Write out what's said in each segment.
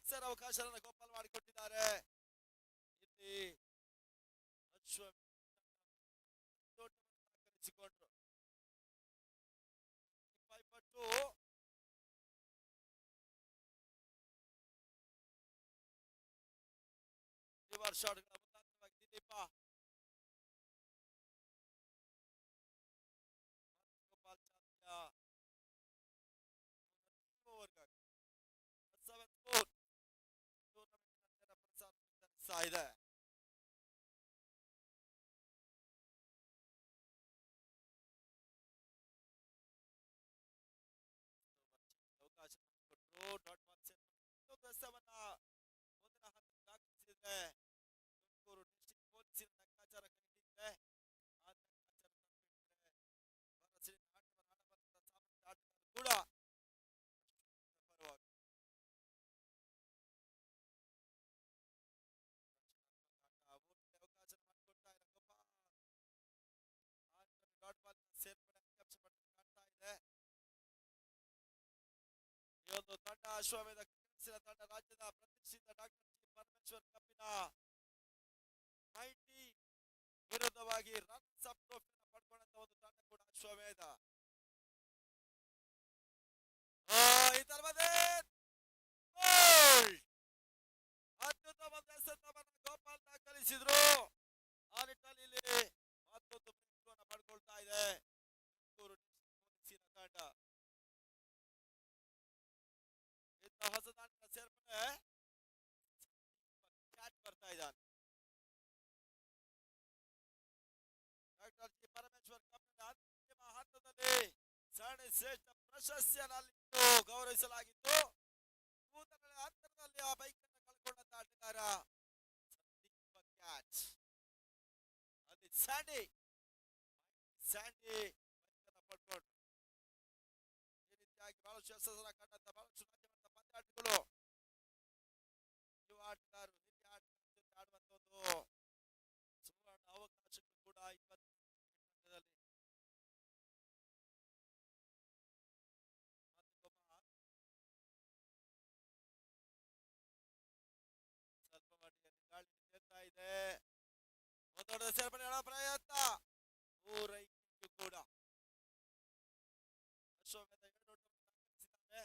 Sixer ಅವಕಾಶವನ್ನು ಗೋಪಾಲ್ ಮಾಡಿಕೊಟ್ಟಿದ್ದಾರೆ. ಇಲ್ಲಿ ಕಲಿಸಿಕೊಂಡ್ರು ಪೈಪಟ್ಟು ರಿವರ್ಸ್ ಶಾಟ್ಗಳ ಮುಖಾಂತರವಾಗಿ ದಿಲೀಪ ಗೋಪಾಲ್ ಚಾತ್ಯ ಇದೆ. ಅವಕಾಶ ಕೊಟ್ಟರು ಡಾಟ್ ಬಾಕ್ಸ್ ಮುಂದಿನ ಹಂತ ದಾಖಲಿಸಿದೆ. ತುಮಕೂರು ಡಿಸ್ಟ್ರಿಕ್ಟ್ ಪೊಲೀಸಿನ ಲೆಕ್ಕಾಚಾರ ಕಲಿತಿದೆ. ಆ ಲೆಕ್ಕಾಚಾರ ಆಟಗಾರರು ಕೂಡ ತಂಡ ಅಶ್ವಮೇಧ ತಂಡ ರಾಜ್ಯದ ಪ್ರತಿಷ್ಠಿತ ಡಾಕ್ಟರ್ ಜಿ ಪರಮೇಶ್ವರ್ ಕಪ್ಪಿನ ಮೈಟಿ ವಿರುದ್ಧವಾಗಿ ರನ್ಸ್ ಅಪ್ ಟ್ರೋಫಿಯನ್ನು ಪಡ್ಕೊಂಡಂತ ಒಂದು ತಂಡ ಕೂಡ ಅಶ್ವಮೇಧ. ಅತ್ಯುತ್ತಮ ಎಸೆತವನ್ನು ಗೋಪಾಲ್ ದಾಖಲಿಸಿದ್ರು. ಆ ನಿಟ್ಟಿನಲ್ಲಿ ಇಲ್ಲಿ ಮತ್ತೊಂದು ಪಡ್ಕೊಳ್ತಾ ಇದೆ ತುಮಕೂರು ಪೊಲೀಸಿನ ತಂಡ. ಹೊಸ ತಂಡದ ಸೇರ್ಪಡೆ ಕ್ಯಾಚ್ ಬರ್ತಾ ಇದ್ದಾನೆ. ಡಾಕ್ಟರ್ ಜಿ ಪರಮೇಶ್ವರ್ ಕಪ್ಪಿನ ಅಂತಿಮ ಹಂತದಲ್ಲಿ ಸರಣಿ ಶ್ರೇಷ್ಠ ಪ್ರಶಸ್ತಿಯನ್ನು ಗೌರವಿಸಲಾಗಿತ್ತು. ಕೂತಗಳ ಅಂತರದಲ್ಲಿ ಆ ಬೈಕ್ ಅನ್ನು ಕಳ್ಕೊಂಡಂತ ಆಟಗಾರ ಕ್ಯಾಚ್. ಅಲ್ಲಿ ಸ್ಯಾಂಡಿ ಬೈಕ್ ಅನ್ನು ಪಡ್ಕೊಂಡು ಈ ರೀತಿಯಾಗಿ ಬಹಳಷ್ಟು ಯಶಸ್ಸನ್ನು ಕಂಡಂತ ಬಹಳಷ್ಟು ಪಂದ್ಯಾಟಗಳು ಯುವ ಆಟಗಾರರು ಹಿರಿಯ ಆಟಗಾರರ ಜೊತೆ ಆಡುವಂತ ಒಂದು ಸುವರ್ಣ ಅವಕಾಶಗಳು ಕೂಡ 20 ಪಂದ್ಯದಲ್ಲಿ ಸ್ವಲ್ಪ ಮಟ್ಟಿಗೆ ಗಾಳಿ ನಿಲ್ತಾ ಇದೆ. ಒಂದೊಂದು ಸೇರ್ಪಡೆ ಪ್ರಯತ್ನ ಪೂರೈಕೆ ಕೂಡ ಅಶ್ವಮೇಧ 2 ದಾಖಲಿಸಿದ್ದಾರೆ.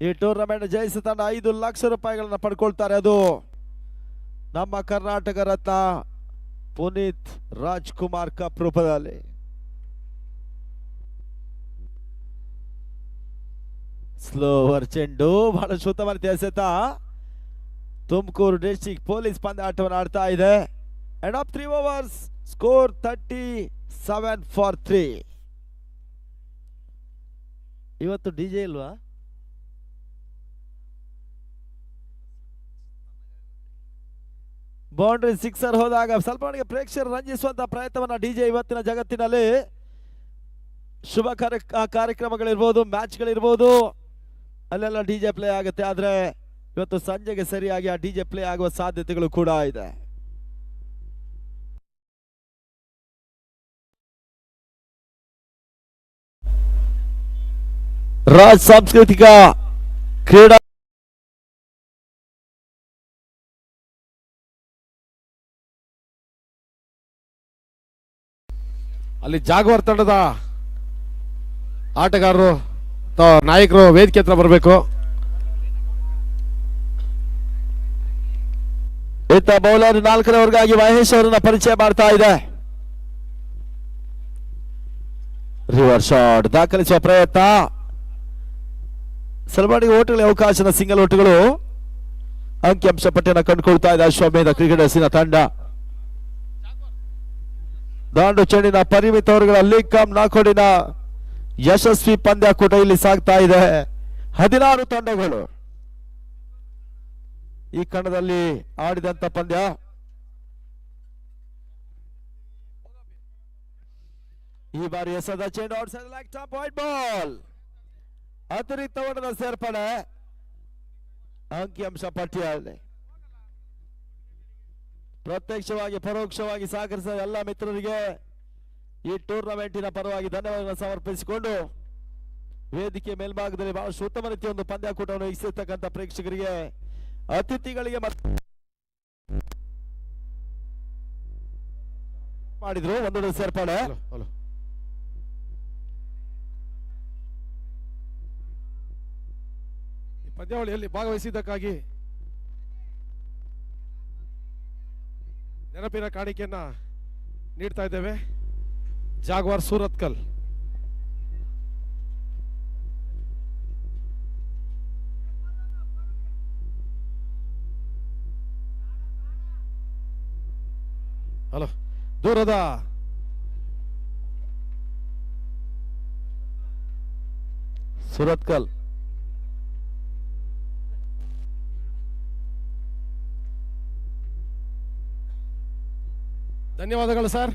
ಈ ಟೂರ್ನಮೆಂಟ್ ಜಯಿಸಿದ ತಂಡ 5 ಲಕ್ಷ ರೂಪಾಯಿಗಳನ್ನ ಪಡ್ಕೊಳ್ತಾರೆ. ಅದು ನಮ್ಮ ಕರ್ನಾಟಕ ರತ್ನ ಪುನೀತ್ ರಾಜ್ಕುಮಾರ್ ಕಪ್ ರೂಪದಲ್ಲಿ. ಸ್ಲೋವರ್ ಚೆಂಡು ಬಹಳ ಉತ್ತಮ ಎಸೆತ. ತುಮಕೂರು ಡಿಸ್ಟ್ರಿಕ್ಟ್ ಪೊಲೀಸ್ ಪಂದ್ಯಾಟವನ್ನು ಆಡ್ತಾ ಇದೆ. End of 3 overs, score 37-3. ಇವತ್ತು ಡಿಜೆ ಇಲ್ವಾ? ಬೌಂಡ್ರಿ ಸಿಕ್ಸರ್ ಹೋದಾಗ ಸ್ವಲ್ಪ ಮಟ್ಟಿಗೆ ಪ್ರೇಕ್ಷಕರು ರಂಜಿಸುವಂತಹ ಪ್ರಯತ್ನವನ್ನ ಡಿಜೆ ಇವತ್ತಿನ ಜಗತ್ತಿನಲ್ಲಿ ಶುಭ ಕಾರ್ಯಕ್ರಮಗಳಿರ್ಬೋದು, ಮ್ಯಾಚ್ಗಳಿರ್ಬೋದು, ಅಲ್ಲೆಲ್ಲ ಡಿಜೆ ಪ್ಲೇ ಆಗುತ್ತೆ. ಆದ್ರೆ ಇವತ್ತು ಸಂಜೆಗೆ ಸರಿಯಾಗಿ ಆ ಡಿಜೆ ಪ್ಲೇ ಆಗುವ ಸಾಧ್ಯತೆಗಳು ಕೂಡ ಇದೆ. ರಾಜ್ ಸಾಂಸ್ಕೃತಿಕ ಕ್ರೀಡಾ ಅಲ್ಲಿ ಜಾಗ್ವಾರ್ ತಂಡದ ಆಟಗಾರರು ನಾಯಕರು ವೇದಿಕೆ ಹತ್ರ ಬರಬೇಕು. ಇತ್ತ ಬೌಲರ್ 4ನೇ ಓವರ್ಗಾಗಿ ಮಹೇಶ್ ಅವರನ್ನ ಪರಿಚಯ ಮಾಡ್ತಾ ಇದೆ. ರಿವರ್ಸ್ ಶಾಟ್ ದಾಖಲಿಸುವ ಪ್ರಯತ್ನ. ಸಲ್ಮಾನಿಗೆ ಓಟುಗಳ ಅವಕಾಶದ ಸಿಂಗಲ್ ಓಟುಗಳು ಅಂಕಿಅಂಶ ಪಟ್ಟಿಯನ್ನು ಕಂಡುಕೊಳ್ತಾ ಇದೆ ಅಶ್ವಮೇಧ ಕ್ರಿಕೆಟರ್ಸಿನ ತಂಡ. ದಾಂಡು ಚೆಂಡಿನ ಪರಿಮಿತ ಓವರ್ಗಳ ಲೀಗ್ ಕಮ್ ನಾಕೋಡಿನ ಯಶಸ್ವಿ ಪಂದ್ಯಾಕೂಟ ಇಲ್ಲಿ ಸಾಗ್ತಾ ಇದೆ. 16 ತಂಡಗಳು ಈ ಕಣದಲ್ಲಿ ಆಡಿದಂತ ಪಂದ್ಯ. ಈ ಬಾರಿ ಎಸೆದ ಚೆಂಡು outside leg top wide ball. ಅತಿರಿಕ್ತ ಓಟದ ಸೇರ್ಪಡೆ ಅಂಕಿಅಂಶ ಪಟ್ಟಿಯಲ್ಲಿ ಪ್ರತ್ಯಕ್ಷವಾಗಿ ಪರೋಕ್ಷವಾಗಿ ಸಹಕರಿಸಿದ ಎಲ್ಲ ಮಿತ್ರರಿಗೆ ಈ ಟೂರ್ನಮೆಂಟಿನ ಪರವಾಗಿ ಧನ್ಯವಾದಗಳನ್ನು ಸಮರ್ಪಿಸಿಕೊಂಡು ವೇದಿಕೆ ಮೇಲ್ಭಾಗದಲ್ಲಿ ಬಹಳಷ್ಟು ಉತ್ತಮ ರೀತಿಯ ಒಂದು ಪಂದ್ಯಾಕೂಟವನ್ನು ವೀಕ್ಷಿಸತಕ್ಕಂಥ ಪ್ರೇಕ್ಷಕರಿಗೆ ಅತಿಥಿಗಳಿಗೆ ಮಾಡಿದ್ರು ಒಂದು ಸೇರ್ಪಡೆ. ಪಂದ್ಯಾವಳಿಯಲ್ಲಿ ಭಾಗವಹಿಸಿದ್ದಕ್ಕಾಗಿ ನೆನಪಿನ ಕಾಣಿಕೆಯನ್ನ ನೀಡ್ತಾ ಇದ್ದೇವೆ. ಜಾಗ್ವಾರ್ ಸೂರತ್ಕಲ್. ಹಲೋ, ದೂರದ ಸೂರತ್ಕಲ್ ಧನ್ಯವಾದಗಳು ಸರ್.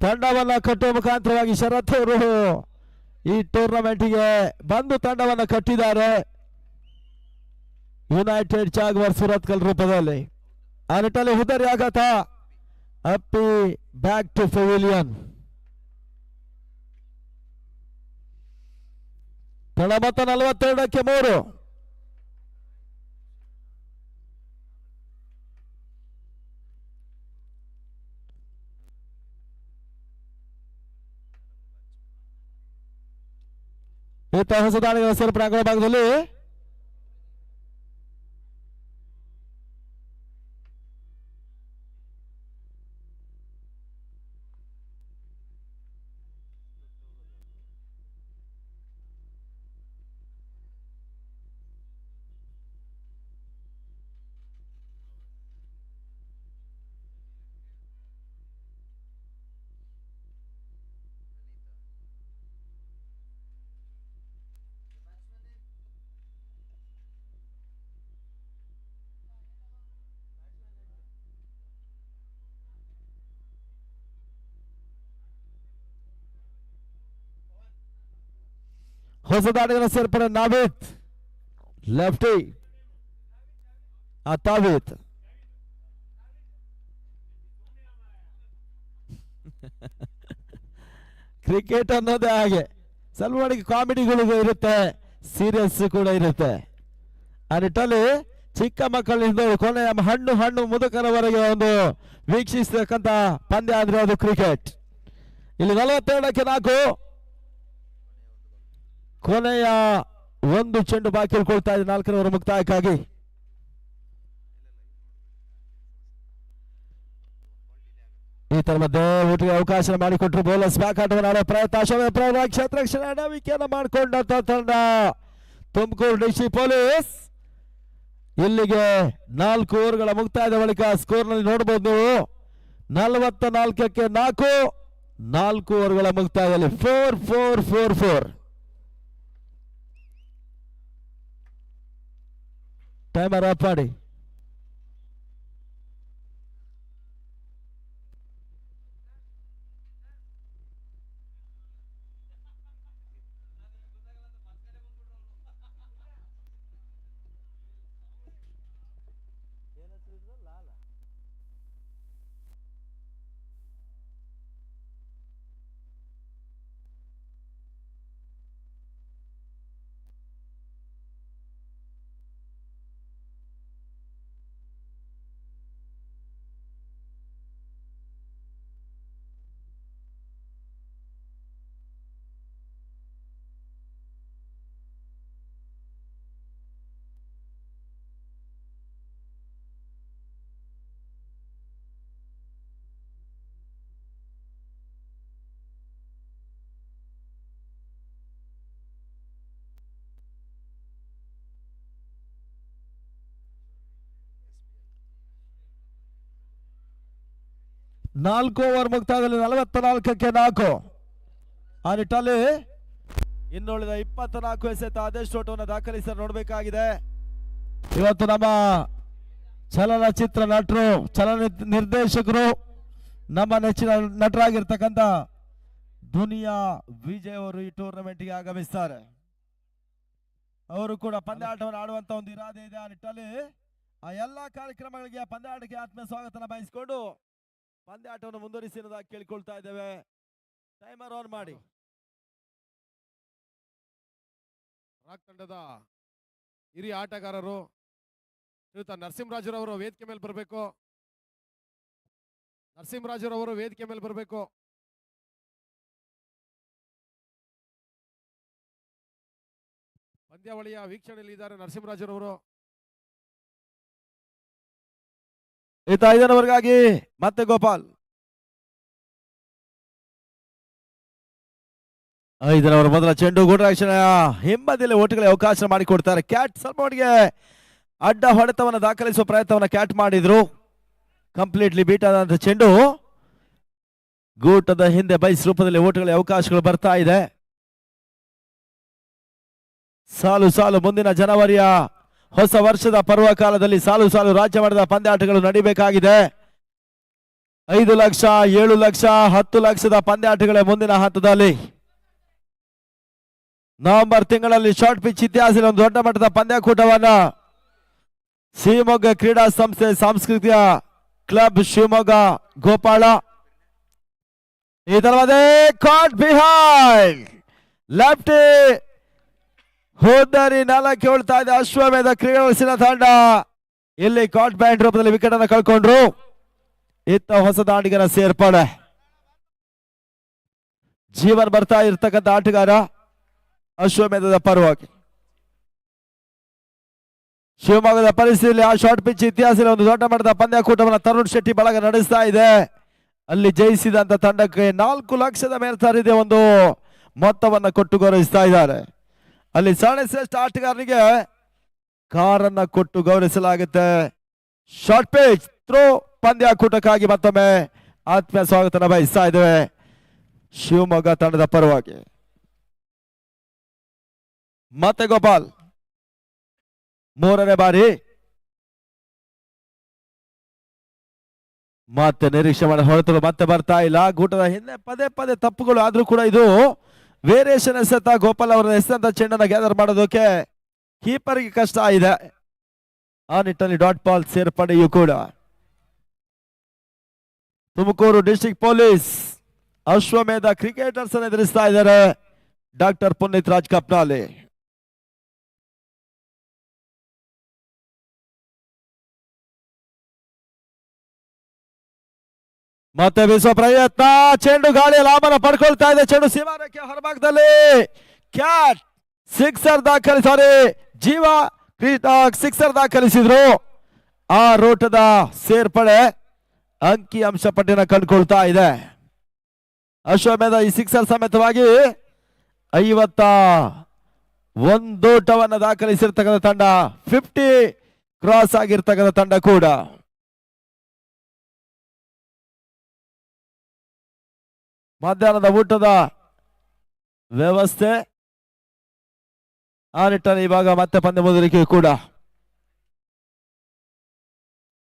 ತಂಡವನ್ನ ಕಟ್ಟುವ ಮುಖಾಂತರವಾಗಿ ಶರತ್ ಅವರು ಈ ಟೂರ್ನಮೆಂಟ್ಗೆ ಬಂದು ತಂಡವನ್ನ ಕಟ್ಟಿದ್ದಾರೆ. ಯುನೈಟೆಡ್ ಜಾಗ್ವಾರ್ ಸೂರತ್ಕಲ್ ರೂಪದಲ್ಲಿ ಆ ನಿಟ್ಟಲ್ಲಿ ಹುದರಿ ಆಘಾತ. ಅಪ್ಪಿ ಬ್ಯಾಕ್ ಟು ಪೆವಿಲಿಯನ್. ಮೊತ್ತ 42ಕ್ಕೆ 3. ಈತ ಹೊಸ ದಾಳಿಗಳ ಸೇರ್ಪಡೆ ಆಗುವ ಭಾಗದಲ್ಲಿ ಹೊಸ ದಾಳಿಗಳ ಸೇರ್ಪಡೆ ನಾವಿತ್ ಲೆಫ್ಟಿ ತಾವಿತ್. ಕ್ರಿಕೆಟ್ ಅನ್ನೋದೇ ಹಾಗೆ, ಸ್ವಲ್ಪ ಮಟ್ಟಿಗೆ ಕಾಮಿಡಿಗಳು ಇರುತ್ತೆ, ಸೀರಿಯಸ್ ಕೂಡ ಇರುತ್ತೆ. ಆ ನಿಟ್ಟಲ್ಲಿ ಚಿಕ್ಕ ಮಕ್ಕಳಿಂದ ಕೊನೆಯ ಹಣ್ಣು ಮುದುಕರವರೆಗೆ ಒಂದು ವೀಕ್ಷಿಸತಕ್ಕಂತ ಪಂದ್ಯ ಅಂದ್ರೆ ಅದು ಕ್ರಿಕೆಟ್. ಇಲ್ಲಿ 42ಕ್ಕೆ 4. ಕೊನೆಯ ಒಂದು ಚೆಂಡು ಬಾಕಿ ಉಳ್ಕೊಳ್ತಾ ಇದೆ 4ನೇ ಓವರ್ ಮುಕ್ತಾಯಕ್ಕಾಗಿ. ಈ ತರ ಮಧ್ಯೆ ಊಟಿಗೆ ಅವಕಾಶ ಮಾಡಿಕೊಟ್ರು. ಬೌಲರ್ಸ್ ಬ್ಯಾಕ್ ಆಟವನ್ನು ಆಡೋ ಪ್ರಯತ್ನ ಕ್ಷೇತ್ರ ರಕ್ಷಣೆ ವಿಕೆಯನ್ನು ಮಾಡಿಕೊಂಡಂತ ತಂಡ ತುಮಕೂರು ಡಿಸಿ ಪೊಲೀಸ್. ಇಲ್ಲಿಗೆ 4 ಓವರ್ಗಳ ಮುಕ್ತಾಯದ ಬಳಿಕ ಸ್ಕೋರ್ ನಲ್ಲಿ ನೋಡಬಹುದು ನೀವು 44ಕ್ಕೆ 4. 4 ಓವರ್ಗಳ ಮುಕ್ತಾಯದಲ್ಲಿ 4-4-4-4. ಟೈಮರ್ ಆಫ್ ಮಾಡಿ. ನಾಲ್ಕು ಓವರ್ ಮುಕ್ತಾಯದಲ್ಲಿ 44ಕ್ಕೆ 4. ಆ ನಿಟ್ಟಲ್ಲಿ ಇನ್ನುಳಿದ 24 ಎಸೆತ ಅದೆಷ್ಟು ಓಟವನ್ನು ದಾಖಲಿಸಿ ನೋಡಬೇಕಾಗಿದೆ. ಇವತ್ತು ನಮ್ಮ ಚಲನಚಿತ್ರ ನಟರು, ನಿರ್ದೇಶಕರು, ನಮ್ಮ ನೆಚ್ಚಿನ ನಟರಾಗಿರ್ತಕ್ಕಂಥ ದುನಿಯಾ ವಿಜಯ್ ಅವರು ಈ ಟೂರ್ನಮೆಂಟ್ಗೆ ಆಗಮಿಸ್ತಾರೆ. ಅವರು ಕೂಡ ಪಂದ್ಯಾಟವನ್ನು ಆಡುವಂತ ಒಂದು ಇರಾದೆ ಇದೆ. ಆ ನಿಟ್ಟಲ್ಲಿ ಆ ಎಲ್ಲಾ ಕಾರ್ಯಕ್ರಮಗಳಿಗೆ ಪಂದ್ಯಾಟಕ್ಕೆ ಆತ್ಮೀಯ ಸ್ವಾಗತನ ಬಯಸಿಕೊಂಡು ಪಂದ್ಯಾಟವನ್ನು ಮುಂದುವರಿಸಿ ಅನ್ನೋದಾಗಿ ಕೇಳಿಕೊಳ್ತಾ ಇದ್ದೇವೆ. ಟೈಮರ್ ಆನ್ ಮಾಡಿ. ರಾಕ್ ತಂಡದ ಹಿರಿಯ ಆಟಗಾರರು ಶ್ರೀಯುತ ನರಸಿಂಹರಾಜರವರು ವೇದಿಕೆ ಮೇಲೆ ಬರಬೇಕು. ನರಸಿಂಹರಾಜರವರು ವೇದಿಕೆ ಮೇಲೆ ಬರಬೇಕು. ಪಂದ್ಯಾವಳಿಯ ವೀಕ್ಷಣೆಯಲ್ಲಿ ಇದ್ದಾರೆ ನರಸಿಂಹರಾಜರವರು. 5 ಮತ್ತೆ ಗೋಪಾಲ್ 5 ಮೊದಲ ಚೆಂಡು ಗೂಢರಕ್ಷಣ ಹಿಂಬದಿಯಲ್ಲಿ ಓಟುಗಳಿಗೆ ಅವಕಾಶ ಮಾಡಿಕೊಡ್ತಾರೆ. ಕ್ಯಾಟ್ ಸ್ವಲ್ಪ ಮಟ್ಟಿಗೆ ಅಡ್ಡ ಹೊಡೆತವನ್ನು ದಾಖಲಿಸುವ ಪ್ರಯತ್ನವನ್ನು ಕ್ಯಾಟ್ ಮಾಡಿದ್ರು. ಕಂಪ್ಲೀಟ್ಲಿ ಬೀಟ್ ಆದಂತ ಚೆಂಡು ಗೂಟದ ಹಿಂದೆ ಬೈಸ್ ರೂಪದಲ್ಲಿ ಓಟುಗಳಿಗೆ ಅವಕಾಶಗಳು ಬರ್ತಾ ಇದೆ. ಸಾಲು ಸಾಲು ಮುಂದಿನ ಜನವರಿಯ ಹೊಸ ವರ್ಷದ ಪರ್ವಕಾಲದಲ್ಲಿ ಸಾಲು ಸಾಲು ರಾಜ್ಯ ಮಟ್ಟದ ಪಂದ್ಯಾಟಗಳು ನಡೀಬೇಕಾಗಿದೆ. 5 ಲಕ್ಷ 7 ಲಕ್ಷ 10 ಲಕ್ಷದ ಪಂದ್ಯಾಟಗಳೇ ಮುಂದಿನ ಹಂತದಲ್ಲಿ. ನವೆಂಬರ್ ತಿಂಗಳಲ್ಲಿ ಶಾರ್ಟ್ ಪಿಚ್ ಇತಿಹಾಸದಲ್ಲಿ ಒಂದು ದೊಡ್ಡ ಮಟ್ಟದ ಪಂದ್ಯಾಕೂಟವನ್ನ ಶಿವಮೊಗ್ಗ ಕ್ರೀಡಾ ಸಂಸ್ಥೆ ಸಾಂಸ್ಕೃತಿಕ ಕ್ಲಬ್ ಶಿವಮೊಗ್ಗ ಗೋಪಾಳ ಇದರದೇ ಕಾಟ್ ಬಿಹೈಂಡ್ ಲೆಫ್ಟ್ ಹೋದರಿ 4ಕ್ಕೆ ಉಳ್ತಾ ಇದೆ ಅಶ್ವಮೇಧ ಕ್ರೀಡಾ ತಂಡ. ಇಲ್ಲಿ ಕಾಟ್ ಬ್ಯಾಂಡ್ ರೂಪದಲ್ಲಿ ವಿಕೆಟ್ ಅನ್ನು ಕಳ್ಕೊಂಡ್ರು. ಇತ್ತ ಹೊಸ ದಾಂಡಿಗರ ಸೇರ್ಪಡೆ ಜೀವನ್ ಬರ್ತಾ ಇರ್ತಕ್ಕಂಥ ಆಟಗಾರ ಅಶ್ವಮೇಧದ ಪರವಾಗಿ. ಶಿವಮೊಗ್ಗದ ಪರಿಸ್ಥಿತಿಯಲ್ಲಿ ಆ ಶಾರ್ಟ್ ಪಿಚ್ ಇತಿಹಾಸದಲ್ಲಿ ಒಂದು ದೊಡ್ಡ ಮಟ್ಟದ ಪಂದ್ಯಾಕೂಟವನ್ನು ತರುಣ್ ಶೆಟ್ಟಿ ಬಳಗ ನಡೆಸ್ತಾ ಇದೆ. ಅಲ್ಲಿ ಜಯಿಸಿದಂತ ತಂಡಕ್ಕೆ 4 ಲಕ್ಷದ ಮೇಲ್ತಾರಿದೆ ಒಂದು ಮೊತ್ತವನ್ನು ಕೊಟ್ಟು ಗೌರವಿಸ್ತಾ ಇದ್ದಾರೆ. ಅಲ್ಲಿ ಸರಣಿ ಶ್ರೇಷ್ಠ ಆಟಗಾರನಿಗೆ ಕಾರನ್ನ ಕೊಟ್ಟು ಗೌರವಿಸಲಾಗುತ್ತೆ. ಶಾರ್ಟ್ ಪಿಚ್ ಥ್ರೋ ಪಂದ್ಯಾಕೂಟಕ್ಕಾಗಿ ಮತ್ತೊಮ್ಮೆ ಆತ್ಮೀಯ ಸ್ವಾಗತನ ಬಯಸ್ತಾ ಇದ್ದೇವೆ ಶಿವಮೊಗ್ಗ ತಂಡದ ಪರವಾಗಿ. ಮತ್ತೆ ಗೋಪಾಲ್ 3ನೇ ಬಾರಿ ಮತ್ತೆ ನಿರೀಕ್ಷೆ ಮಾಡಿ ಹೊರತಲು ಮತ್ತೆ ಬರ್ತಾ ಇಲ್ಲ. ಗೂಟದ ಹಿಂದೆ ಪದೇ ಪದೇ ತಪ್ಪುಗಳು ಆದ್ರೂ ಕೂಡ ಇದು ವೇರಿಯೇಷನ್ ಎಸೆತ ಗೋಪಾಲ್ ಅವರ ಎಸೆತ ಚೆಂಡನ್ನು ಗ್ಯಾದರ್ ಮಾಡೋದಕ್ಕೆ ಕೀಪರ್ಗೆ ಕಷ್ಟ ಇದೆ. ಆ ನಿಟ್ಟಲ್ಲಿ ಡಾಟ್ ಬಾಲ್ ಸೇರ್ಪಡೆಯೂ ಕೂಡ. ತುಮಕೂರು ಡಿಸ್ಟ್ರಿಕ್ಟ್ ಪೊಲೀಸ್ ಅಶ್ವಮೇಧ ಕ್ರಿಕೆಟರ್ಸ್ ಅನ್ನು ಎದುರಿಸ್ತಾ ಇದ್ದಾರೆ ಡಾಕ್ಟರ್ ಪುನೀತ್ ರಾಜ್ ಕಪ್ನಾಲಿ. ಮತ್ತೆ ಬೀಸುವ ಪ್ರಯತ್ನ, ಚೆಂಡು ಗಾಳಿಯ ಲಾಭನ ಪಡ್ಕೊಳ್ತಾ ಇದೆ. ಚೆಂಡು ಸೀಮಾರಕ್ಕೆ ಹೊರಭಾಗದಲ್ಲಿ ಕ್ಯಾಟ್ ಸಿಕ್ಸರ್ ಜೀವ ಸಿಕ್ಸರ್ ದಾಖಲಿಸಿದ್ರು. ಆ ರೋಟದ ಸೇರ್ಪಡೆ ಅಂಕಿ ಅಂಶ ಪಟ್ಟಿನ ಕಂಡುಕೊಳ್ತಾ ಇದೆ. ಅಶ್ವಮೇಧ ಈ ಸಿಕ್ಸರ್ ಸಮೇತವಾಗಿ 51 ಓಟವನ್ನು ದಾಖಲಿಸಿರ್ತಕ್ಕಂಥ ತಂಡ, 50 ಕ್ರಾಸ್ ಆಗಿರ್ತಕ್ಕಂಥ ತಂಡ ಕೂಡ. ಮಧ್ಯಾಹ್ನದ ಊಟದ ವ್ಯವಸ್ಥೆ ಆ ನಿಟ್ಟಲ್ಲಿ ಇವಾಗ ಮತ್ತೆ ಪಂದ್ಯ ಮುಂದುವರಿಕೆ ಕೂಡ.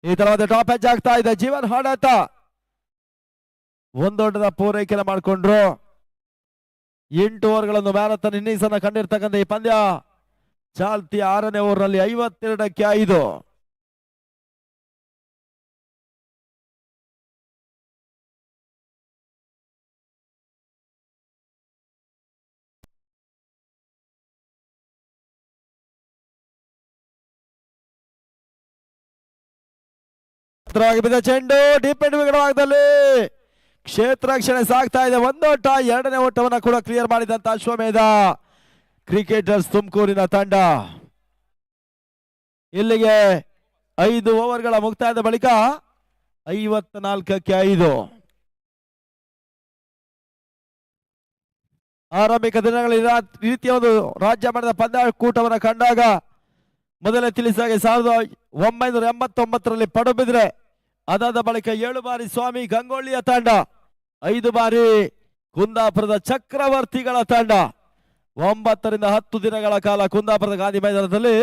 ಈ ತರವಾದ ಟಾಪ್ ಹೆಜ್ ಆಗ್ತಾ ಇದೆ. ಜೀವನ್ ಹಾಡಾತ ಒಂದೊಡ್ಡದ ಪೂರೈಕೆ ಮಾಡಿಕೊಂಡ್ರು. 8 ಓವರ್ಗಳನ್ನು ಮ್ಯಾರಥಾನ್ ಇನ್ನಿಂಗ್ಸ್ ಅನ್ನ ಕಂಡಿರ್ತಕ್ಕಂಥ ಈ ಪಂದ್ಯ ಚಾಲ್ತಿ 6ನೇ ಓವರ್ನಲ್ಲಿ 52ಕ್ಕೆ 5. ಬಿದ್ದ ಚೆಂಡು ಡೀಪ್ ಎಂಡ್ ವಿಕೆಟ್ ಭಾಗದಲ್ಲಿ ಕ್ಷೇತ್ರ ರಕ್ಷಣೆ ಸಾಗ್ತಾ ಇದೆ. 1 ಓಟ, 2ನೇ ಓಟವನ್ನ ಕೂಡ ಕ್ಲಿಯರ್ ಮಾಡಿದಂತ ಅಶ್ವಮೇಧ ಕ್ರಿಕೆಟರ್ಸ್ ತುಮಕೂರಿನ ತಂಡ. ಇಲ್ಲಿಗೆ 5 ಓವರ್ಗಳ ಮುಕ್ತಾಯದ ಬಳಿಕ 54ಕ್ಕೆ 5. ಆರಂಭಿಕ ದಿನಗಳಲ್ಲಿ ರೀತಿಯ ಒಂದು ರಾಜ್ಯ ಮಟ್ಟದ ಪಂದ್ಯಾಕೂಟವನ್ನು ಕಂಡಾಗ ಮೊದಲೇ ತಿಳಿಸಾಗೆ 1989ರಲ್ಲಿ ಪಡುಬಿದ್ರೆ, ಅದಾದ ಬಳಿಕ 7 ಬಾರಿ ಸ್ವಾಮಿ ಗಂಗೊಳ್ಳಿಯ ತಂಡ, 5 ಬಾರಿ ಕುಂದಾಪುರದ ಚಕ್ರವರ್ತಿಗಳ ತಂಡ, 9 ರಿಂದ 10 ದಿನಗಳ ಕಾಲ ಕುಂದಾಪುರದ ಗಾಂಧಿ ಮೈದಾನದಲ್ಲಿ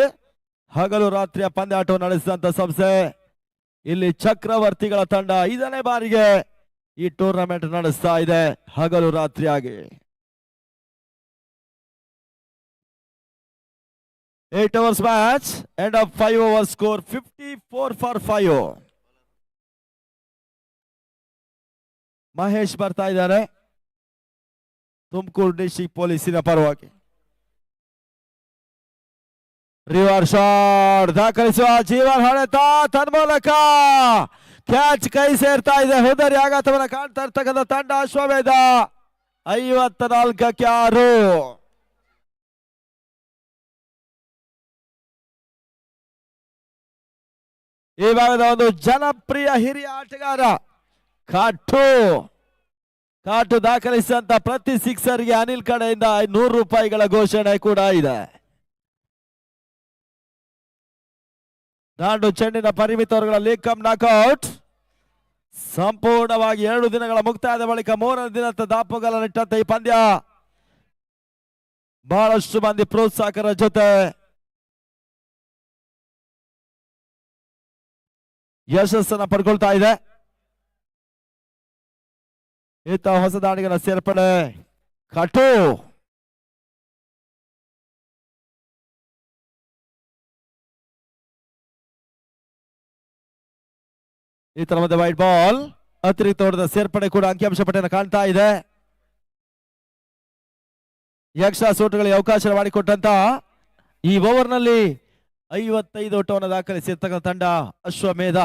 ಹಗಲು ರಾತ್ರಿಯ ಪಂದ್ಯಾಟವನ್ನು ನಡೆಸಿದಂತ ಸಂಸ್ಥೆ. ಇಲ್ಲಿ ಚಕ್ರವರ್ತಿಗಳ ತಂಡ 5ನೇ ಬಾರಿಗೆ ಈ ಟೂರ್ನಮೆಂಟ್ ನಡೆಸ್ತಾ ಇದೆ ಹಗಲು ರಾತ್ರಿಯಾಗಿ. 8 overs match, end of 5 overs score 54 for 5. Mahesh ಬರ್ತಾ ಇದ್ದಾರೆ ತುಮಕೂರು ಡಿಸ್ಟ್ರಿಕ್ಟ್ ಪೊಲೀಸಿನ ಪರವಾಗಿ. ರಿವರ್ ಶಾಟ್ ದಾಖಲಿಸುವ ಜೀವನ್ ಹೊಡೆತ ತನ್ಮೂಲಕ ಕ್ಯಾಚ್ ಕೈ ಸೇರ್ತಾ ಇದೆ. ಹುದರಿ ಆಘಾತವನ್ನ ಕಾಣ್ತಾ ಇರ್ತಕ್ಕಂಥ ತಂಡ ಅಶ್ವಮೇಧ 54ಕ್ಕೆ 6. ಈ ಭಾಗದ ಒಂದು ಜನಪ್ರಿಯ ಹಿರಿಯ ಆಟಗಾರ ಕಾಟು ದಾಖಲಿಸಿದಂತ ಪ್ರತಿ ಸಿಕ್ಸರ್ಗೆ ಅನಿಲ್ ಕಡೆಯಿಂದ 100 ರೂಪಾಯಿಗಳ ಘೋಷಣೆ ಕೂಡ ಇದೆ. ದಾಂಡು ಚೆಂಡಿನ ಪರಿಮಿತವರುಗಳ ಲೀಗ್ ಕಮ್ ನಾಕ್ಔಟ್. ಸಂಪೂರ್ಣವಾಗಿ 2 ದಿನಗಳ ಮುಕ್ತಾಯದ ಬಳಿಕ 3ನೇ ದಿನದ ದಾಪುಗಾಲ ನಿಟ್ಟಂತ ಈ ಪಂದ್ಯ ಬಹಳಷ್ಟು ಮಂದಿ ಪ್ರೋತ್ಸಾಹಕರ ಜೊತೆ ಯಶಸ್ಸನ್ನ ಪಡ್ಕೊಳ್ತಾ ಇದೆ. ಈತ ಹೊಸ ದಾಡಿಗರ ಸೇರ್ಪಡೆ ಕಟು. ಈ ತರ ಮತ್ತೆ ವೈಟ್ ಬಾಲ್ ಅತಿರಿಕ್ತ ಹೊಡೆದ ಸೇರ್ಪಡೆ ಕೂಡ ಅಂಕಿಅಂಶ ಪಟ್ಟಿಯನ್ನು ಕಾಣ್ತಾ ಇದೆ. ಎಕ್ಸ್ಟ್ರಾ ಸೂಟ್ಗಳಿಗೆ ಅವಕಾಶ ಮಾಡಿಕೊಟ್ಟಂತ ಈ ಓವರ್ನಲ್ಲಿ 55 ಓಟವನ್ನು ದಾಖಲಿಸಿರ್ತಕ್ಕಂಥ ತಂಡ ಅಶ್ವಮೇಧ.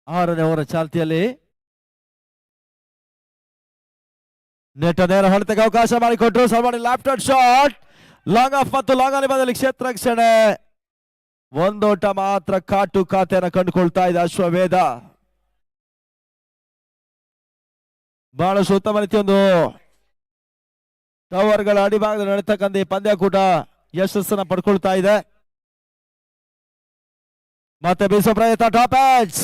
ಆರನೇ ಓವರ್ ಚಾಲ್ತಿಯಲ್ಲಿ ನೆಟ್ ನೇರ ಹೊಡೆತಕ್ಕೆ ಅವಕಾಶ ಮಾಡಿಕೊಟ್ರು. ಸಲ್ಮಾನ್ ಲ್ಯಾಫ್ಟ್ ಶಾಟ್ ಲಾಂಗ್ ಆಫ್ ಮತ್ತು ಲಾಂಗ್ ಆನ್ ಬದಲಿ ಕ್ಷೇತ್ರ ರಕ್ಷಣೆ. ಒಂದೋಟ ಮಾತ್ರ ಕಾಟು ಖಾತೆಯನ್ನು ಕಂಡುಕೊಳ್ತಾ ಇದೆ ಅಶ್ವಮೇಧ. ಬಹಳಷ್ಟು ಉತ್ತಮ ರೀತಿಯೊಂದು ಟವರ್ಗಳ ಅಡಿಭಾಗದಲ್ಲಿ ನಡೀತಕ್ಕಂಥ ಈ ಪಂದ್ಯಕೂಟ ಯಶಸ್ಸನ್ನ ಪಡ್ಕೊಳ್ತಾ ಇದೆ. ಮತ್ತೆ ಬೀಸೋ ಪ್ರಯತ್ನ ಟಾಪ್ ಎಡ್ಜ್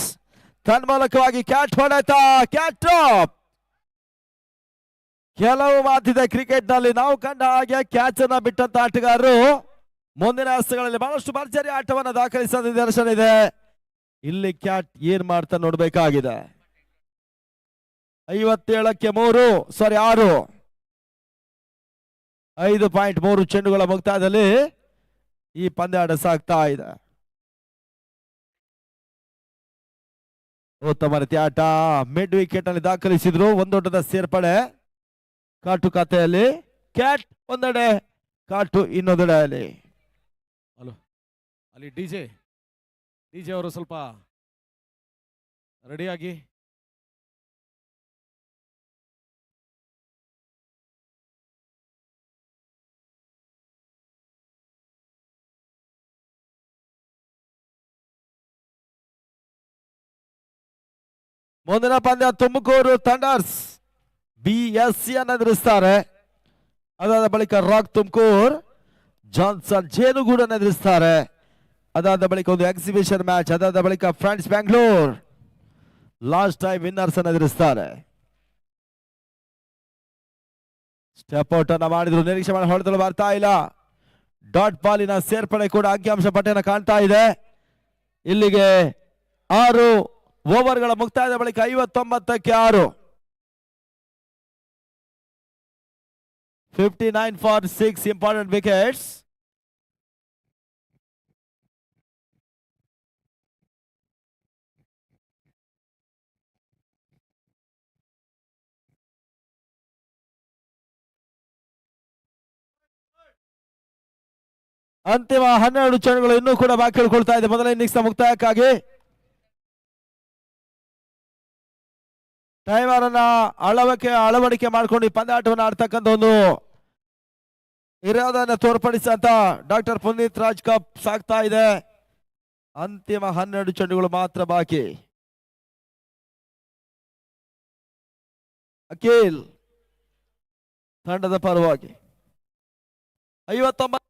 ತನ್ಮೂಲಕವಾಗಿ ಕ್ಯಾಟ್ ಹೊಡೆತ ಕ್ಯಾಟ್ ಟಾಪ್. ಕೆಲವು ಮಾತಿದೆ ಕ್ರಿಕೆಟ್ ನಲ್ಲಿ ನಾವು ಕಂಡ ಹಾಗೆ ಕ್ಯಾಚ್ ಅನ್ನ ಬಿಟ್ಟಂತ ಆಟಗಾರರು ಮುಂದಿನ ಹಸ್ತಗಳಲ್ಲಿ ಬಹಳಷ್ಟು ಭರ್ಜರಿ ಆಟವನ್ನು ದಾಖಲಿಸಿದ ನಿದರ್ಶನ ಇದೆ. ಇಲ್ಲಿ ಕ್ಯಾಟ್ ಏನ್ ಮಾಡ್ತಾ ನೋಡ್ಬೇಕಾಗಿದೆ. 57ಕ್ಕೆ 6. 5.3 ಚೆಂಡುಗಳ ಮುಕ್ತಾಯದಲ್ಲಿ ಈ ಪಂದ್ಯಾಟ ಸಾಗ್ತಾ ಇದೆ. ಉತ್ತಮ ರೀತಿಯ ಆಟ ಮಿಡ್ ವಿಕೆಟ್ ನಲ್ಲಿ ದಾಖಲಿಸಿದ್ರು. ಒಂದೋಟದ ಸೇರ್ಪಡೆ ಕಾಟು ಖಾತೆಯಲ್ಲಿ. ಕ್ಯಾಟ್ ಒಂದೆಡೆ, ಕಾಟು ಇನ್ನೊಂದೆಡೆಯಲ್ಲಿ. ಅಲ್ಲಿ ಡಿಜೆ ಅವರು ಸ್ವಲ್ಪ ರೆಡಿಯಾಗಿ. ಮುಂದಿನ ಪಂದ್ಯ ತುಮಕೂರು ಥಂಡರ್ಸ್ BSC ಅನ್ನು ಎದುರಿಸ್ತಾರೆ. ಅದಾದ ಬಳಿಕ ರಾಕ್ ತುಮಕೂರು ಜಾನ್ಸನ್ ಜೇನುಗೂಡನ್ನು ಎದುರಿಸ್ತಾರೆ. ಅದಾದ ಬಳಿಕ ಒಂದು ಎಕ್ಸಿಬಿಷನ್ ಮ್ಯಾಚ್. ಅದಾದ ಬಳಿಕ friends Bangalore last time winners ಅನ್ನು ಎದುರಿಸ್ತಾರೆ. ಸ್ಟೆಪ್ ಔಟ್ ಅನ್ನ ಮಾಡಿದ್ರು, ನಿರೀಕ್ಷೆ ಮಾಡಿ ಹೊಡೆದಲು ಬರ್ತಾ ಇಲ್ಲ. ಡಾಟ್ ಬಾಲಿನ ಸೇರ್ಪಡೆ ಕೂಡ ಅಂಕಿಅಂಶ ಪಟ್ಟಿಯನ್ನು ಕಾಣ್ತಾ ಇದೆ. ಇಲ್ಲಿಗೆ 6 ಓವರ್ಗಳ ಮುಕ್ತಾಯದ ಬಳಿಕ 59ಕ್ಕೆ 6. 59 for 6 important wickets. ಅಂತಿಮ 12 ಚೆಂಡುಗಳು ಇನ್ನೂ ಕೂಡ ಬಾಕಿ ಉಳ್ಕೊಳ್ತಾ ಇದೆ ಮೊದಲ ಇನ್ನಿಂಗ್ಸ್ ಮುಕ್ತಾಯಕ್ಕಾಗಿ. ಟೈಮರ್ ಅನ್ನ ಅಳವಡಿಕೆ ಮಾಡ್ಕೊಂಡು ಈ ಪಂದ್ಯಾಟವನ್ನು ಆಡ್ತಕ್ಕಂಥ ಒಂದು ಇರಾದನ್ನ ತೋರ್ಪಡಿಸಂತ ಡಾಕ್ಟರ್ ಪುನೀತ್ ರಾಜ್ ಕಪ್ ಸಾಗ್ತಾ ಇದೆ. ಅಂತಿಮ 12 ಚೆಂಡುಗಳು ಮಾತ್ರ ಬಾಕಿ. ಅಖಿಲ್ ತಂಡದ ಪರವಾಗಿ 59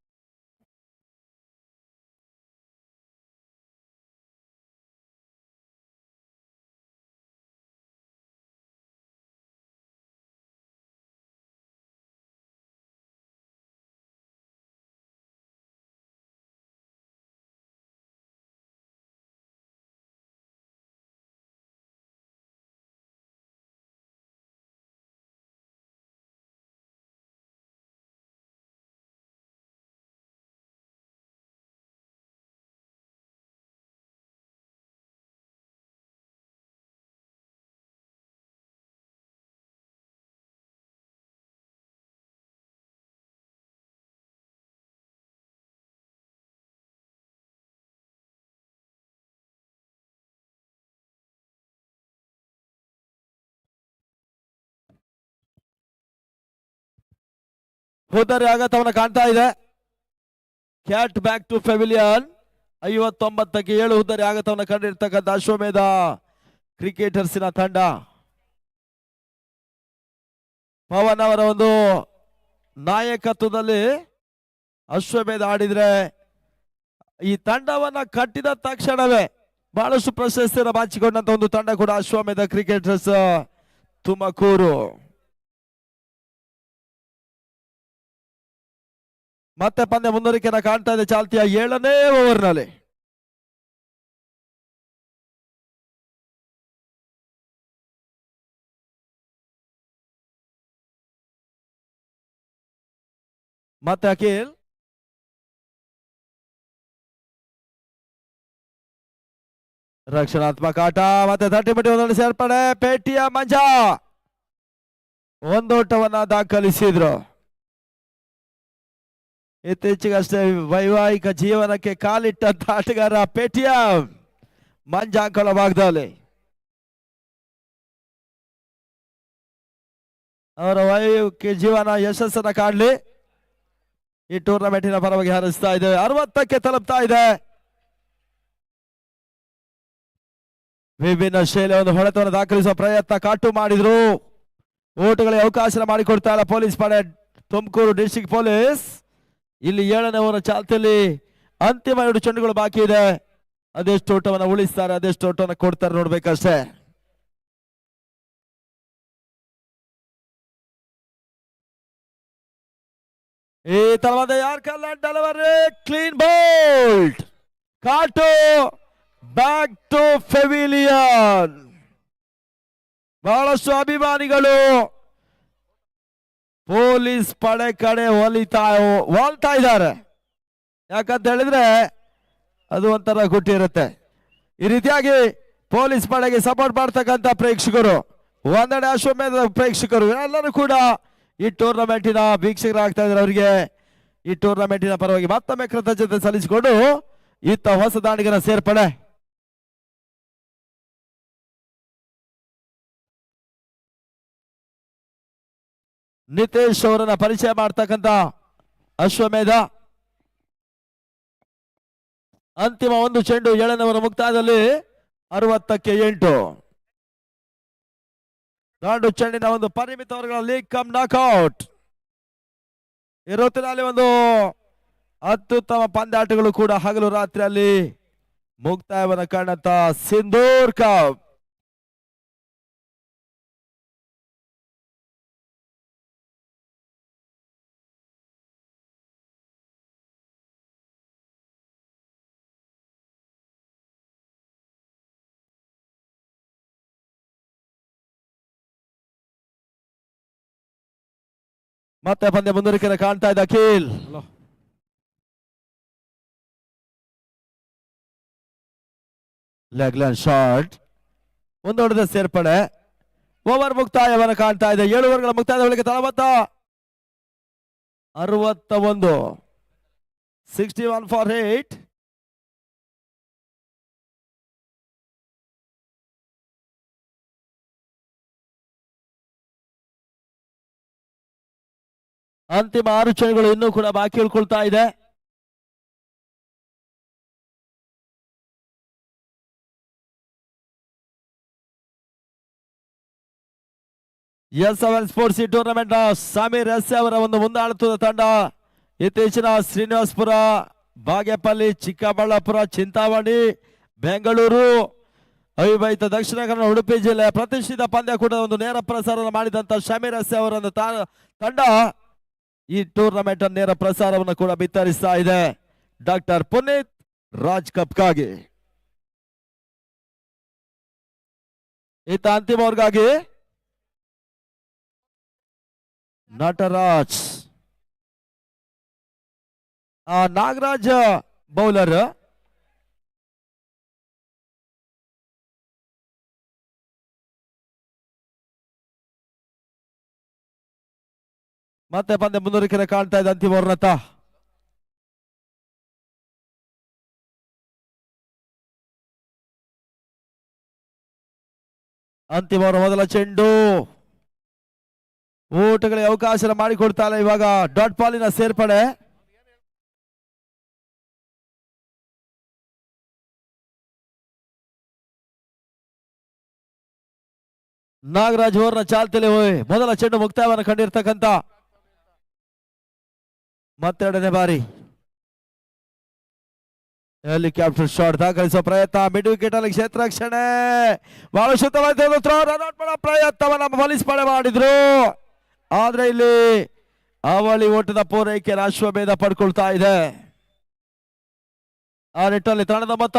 ಹೋದರೆ ಆಘಾತವನ್ನ ಕಾಣ್ತಾ ಇದೆ. ಕ್ಯಾಟ್ ಬ್ಯಾಕ್ ಟು ಪೆವಿಲಿಯನ್ 59ಕ್ಕೆ 7 ಹುದ್ದರಿ ಆಘಾತವನ್ನು ಕಂಡಿರ್ತಕ್ಕಂಥ ಅಶ್ವಮೇಧ ಕ್ರಿಕೆಟರ್ಸಿನ ತಂಡ. ಪವನ್ ಅವರ ಒಂದು ನಾಯಕತ್ವದಲ್ಲಿ ಅಶ್ವಮೇಧ ಆಡಿದ್ರೆ ಈ ತಂಡವನ್ನ ಕಟ್ಟಿದ ತಕ್ಷಣವೇ ಬಹಳಷ್ಟು ಪ್ರಶಸ್ತಿಯನ್ನು ಬಾಚಿಕೊಂಡಂತ ಒಂದು ತಂಡ ಕೂಡ ಅಶ್ವಮೇಧ ಕ್ರಿಕೆಟರ್ಸ್ ತುಮಕೂರು. ಮತ್ತೆ ಪಂದ್ಯ ಮುಂದುವರಿಕೆಯನ್ನು ಕಾಣ್ತಾ ಇದೆ ಚಾಲ್ತಿಯ 7ನೇ ಓವರ್ನಲ್ಲಿ. ಮತ್ತೆ ಅಖಿಲ್ ರಕ್ಷಣಾತ್ಮಕ ಆಟ ಮತ್ತೆ 30 ಒಂದರಲ್ಲಿ ಸೇರ್ಪಡೆ. ಪೇಟಿಯ ಮಂಜ ಒಂದೋಟವನ್ನ ದಾಖಲಿಸಿದ್ರು. ಇತ್ತೀಚೆಗಷ್ಟೇ ವೈವಾಹಿಕ ಜೀವನಕ್ಕೆ ಕಾಲಿಟ್ಟಂತ ಆಟಗಾರ ಪೇಟಿಯ ಮಂಜ ಅಂಕಳ ಭಾಗದಲ್ಲಿ ಅವರ ವೈವಾಹಿಕ ಜೀವನ ಯಶಸ್ಸನ್ನ ಕಾಣಲಿ. ಈ ಟೂರ್ನಮೆಂಟಿನ ಪರವಾಗಿ ಹಾರಿಸ್ತಾ ಇದೆ. 60ಕ್ಕೆ ತಲುಪ್ತಾ ಇದೆ. ವಿಭಿನ್ನ ಶೈಲಿಯ ಒಂದು ಹೊಡೆತವನ್ನು ದಾಖಲಿಸುವ ಪ್ರಯತ್ನ ಕಾಟು ಮಾಡಿದ್ರು. ಓಟುಗಳಿಗೆ ಅವಕಾಶ ಮಾಡಿಕೊಡ್ತಾ ಇಲ್ಲ ಪೊಲೀಸ್ ಪಡೆ ತುಮಕೂರು ಡಿಸ್ಟ್ರಿಕ್ಟ್ ಪೊಲೀಸ್. ಇಲ್ಲಿ 7ನೇ ಓವರ್ ಚಾಲ್ತಿಯಲ್ಲಿ ಅಂತಿಮ 2 ಚೆಂಡುಗಳು ಬಾಕಿ ಇದೆ. ಅದೆಷ್ಟು ಓಟವನ್ನು ಉಳಿಸ್ತಾರೆ, ಅದೆಷ್ಟು ಓಟವನ್ನು ಕೊಡ್ತಾರೆ ನೋಡ್ಬೇಕಷ್ಟೇ. ಈ ತರವಾದ ಯಾರ್ಕರ್ ಡೆಲಿವರಿ ಕ್ಲೀನ್ ಬೋಲ್ಡ್ ಕಾಟು ಬ್ಯಾಕ್ ಟು ಪೆವಿಲಿಯನ್. ಬಹಳಷ್ಟು ಅಭಿಮಾನಿಗಳು ಪೊಲೀಸ್ ಪಡೆ ಕಡೆ ಒಲ್ತಾ ಇದ್ದಾರೆ. ಯಾಕಂತ ಹೇಳಿದ್ರೆ ಅದು ಒಂಥರ ಗುಟ್ಟಿರುತ್ತೆ. ಈ ರೀತಿಯಾಗಿ ಪೊಲೀಸ್ ಪಡೆಗೆ ಸಪೋರ್ಟ್ ಮಾಡ್ತಕ್ಕಂಥ ಪ್ರೇಕ್ಷಕರು, ಒಂದೆಡೆ ಅಶ್ವಮೇಧ ಪ್ರೇಕ್ಷಕರು ಎಲ್ಲರೂ ಕೂಡ ಈ ಟೂರ್ನಮೆಂಟಿನ ವೀಕ್ಷಕರಾಗ್ತಾ ಇದ್ದಾರೆ. ಅವರಿಗೆ ಈ ಟೂರ್ನಮೆಂಟಿನ ಪರವಾಗಿ ಮತ್ತೊಮ್ಮೆ ಕೃತಜ್ಞತೆ ಸಲ್ಲಿಸಿಕೊಂಡು ಇತ್ತ ಹೊಸ ದಾಂಡಿಗರ ಸೇರ್ಪಡೆ. ನಿತೇಶ್ ಅವರನ್ನ ಪರಿಚಯ ಮಾಡ್ತಕ್ಕಂಥ ಅಶ್ವಮೇಧ. ಅಂತಿಮ 1 ಚೆಂಡು 7ನೇ ಓವರ್ ಮುಕ್ತಾಯದಲ್ಲಿ 60ಕ್ಕೆ 8. ದಾಂಡು ಚೆಂಡಿನ ಒಂದು ಪರಿಮಿತ ಓವರ್ಗಳ ಲೀಗ್ ಕಮ್ ನಾಕ್ಔಟ್. ಇರುತ್ತಿನಲ್ಲಿ ಒಂದು ಅತ್ಯುತ್ತಮ ಪಂದ್ಯಾಟಗಳು ಕೂಡ ಹಗಲು ರಾತ್ರಿಯಲ್ಲಿ ಮುಕ್ತಾಯವನ್ನು ಕಾಣಂತ ಸಿಂಧೂರ್ ಕಪ್. ಮತ್ತೆ ಪಂದ್ಯ ಮುಂದುವರಿಕೆ ಕಾಣ್ತಾ ಇದೆ ಅಖಿಲ್. ಲೆಗ್ ಲೈನ್ ಶಾಟ್ ಒಂದೊಡೆದ ಸೇರ್ಪಡೆ. ಓವರ್ ಮುಕ್ತಾಯವನ್ನು ಕಾಣ್ತಾ ಇದೆ. 7 ಓವರ್ಗಳ ಮುಕ್ತಾಯದ ಬಳಿಕ ತಲಬತ್ತ 61 61 ಫಾರ್ 8. ಅಂತಿಮ 6 ಚೆಂಡುಗಳು ಇನ್ನೂ ಕೂಡ ಬಾಕಿ ಉಳ್ಕೊಳ್ತಾ ಇದೆ. S7 sports tournament Sameer S ಅವರ ಒಂದು ಮುಂದಾಳುತ್ತದ ತಂಡ ಇತ್ತೀಚಿನ ಶ್ರೀನಿವಾಸಪುರ, ಬಾಗೇಪಲ್ಲಿ, ಚಿಕ್ಕಬಳ್ಳಾಪುರ, ಚಿಂತಾಮಣಿ, ಬೆಂಗಳೂರು, ಅವಿಭಾಜಿತ ದಕ್ಷಿಣ ಕನ್ನಡ, ಉಡುಪಿ ಜಿಲ್ಲೆ ಪ್ರತಿಷ್ಠಿತ ಪಂದ್ಯಕೂಟದ ಒಂದು ನೇರ ಪ್ರಸಾರ ಮಾಡಿದಂತ ಸಮೀರ್ ಎಸ್ ಅವರ ತಂಡ ಈ ಟೂರ್ನಮೆಂಟ್ ನೇರ ಪ್ರಸಾರವನ್ನು ಕೂಡ ಬಿತ್ತರಿಸ್ತಾ ಇದೆ. ಡಾಕ್ಟರ್ ಪುನೀತ್ ರಾಜ್ ಕಪ್ಗಾಗಿ ಈತ ಅಂತಿಮ ಓವರ್ಗಾಗಿ ನಟರಾಜ್, ನಾಗರಾಜ್ ಬೌಲರ್. ಮತ್ತೆ ಪಂದ್ಯ ಮುಂದುವರಿಕೆ ಕಾಣ್ತಾ ಇದೆ ಅಂತಿಮ ಓವರ್ನತ್ತ. ಅಂತಿಮ ಓವರ್ ಮೊದಲ ಚೆಂಡು ಓಟಗಳಿಗೆ ಅವಕಾಶ ಮಾಡಿಕೊಡ್ತಾರೆ. ಇವಾಗ ಡಾಟ್ ಪಾಲಿನ ಸೇರ್ಪಡೆ. ನಾಗರಾಜ್ ಅವರ ಚಾಲ್ತಿಯಲ್ಲಿ ಮೊದಲ ಚೆಂಡು ಮುಕ್ತಾಯವನ್ನು ಕಂಡಿರ್ತಕ್ಕಂಥ ಮತ್ತೆರಡನೇ ಬಾರಿ ಹೆಲಿಕಾಪ್ಟರ್ ಶಾಟ್ ದಾಖಲಿಸುವ ಪ್ರಯತ್ನ. ಮಿಡ್ ವಿಕೆಟ್ ಅಲ್ಲಿ ಕ್ಷೇತ್ರ ರಕ್ಷಣೆ ಬಹಳ ಶುದ್ಧವಾದ ರನ್ಔಟ್ ಮಾಡೋ ಪ್ರಯತ್ನವನ್ನ ಬಲಿಸ್ಪಡೆ ಮಾಡಿದ್ರು. ಆದ್ರೆ ಇಲ್ಲಿ ಅವಳಿ ಓಟದ ಪೂರೈಕೆ ಅಶ್ವಮೇಧ ಪಡ್ಕೊಳ್ತಾ ಇದೆ. ಆ ನಿಟ್ಟಲ್ಲಿ ತಂಡದ ಮೊತ್ತ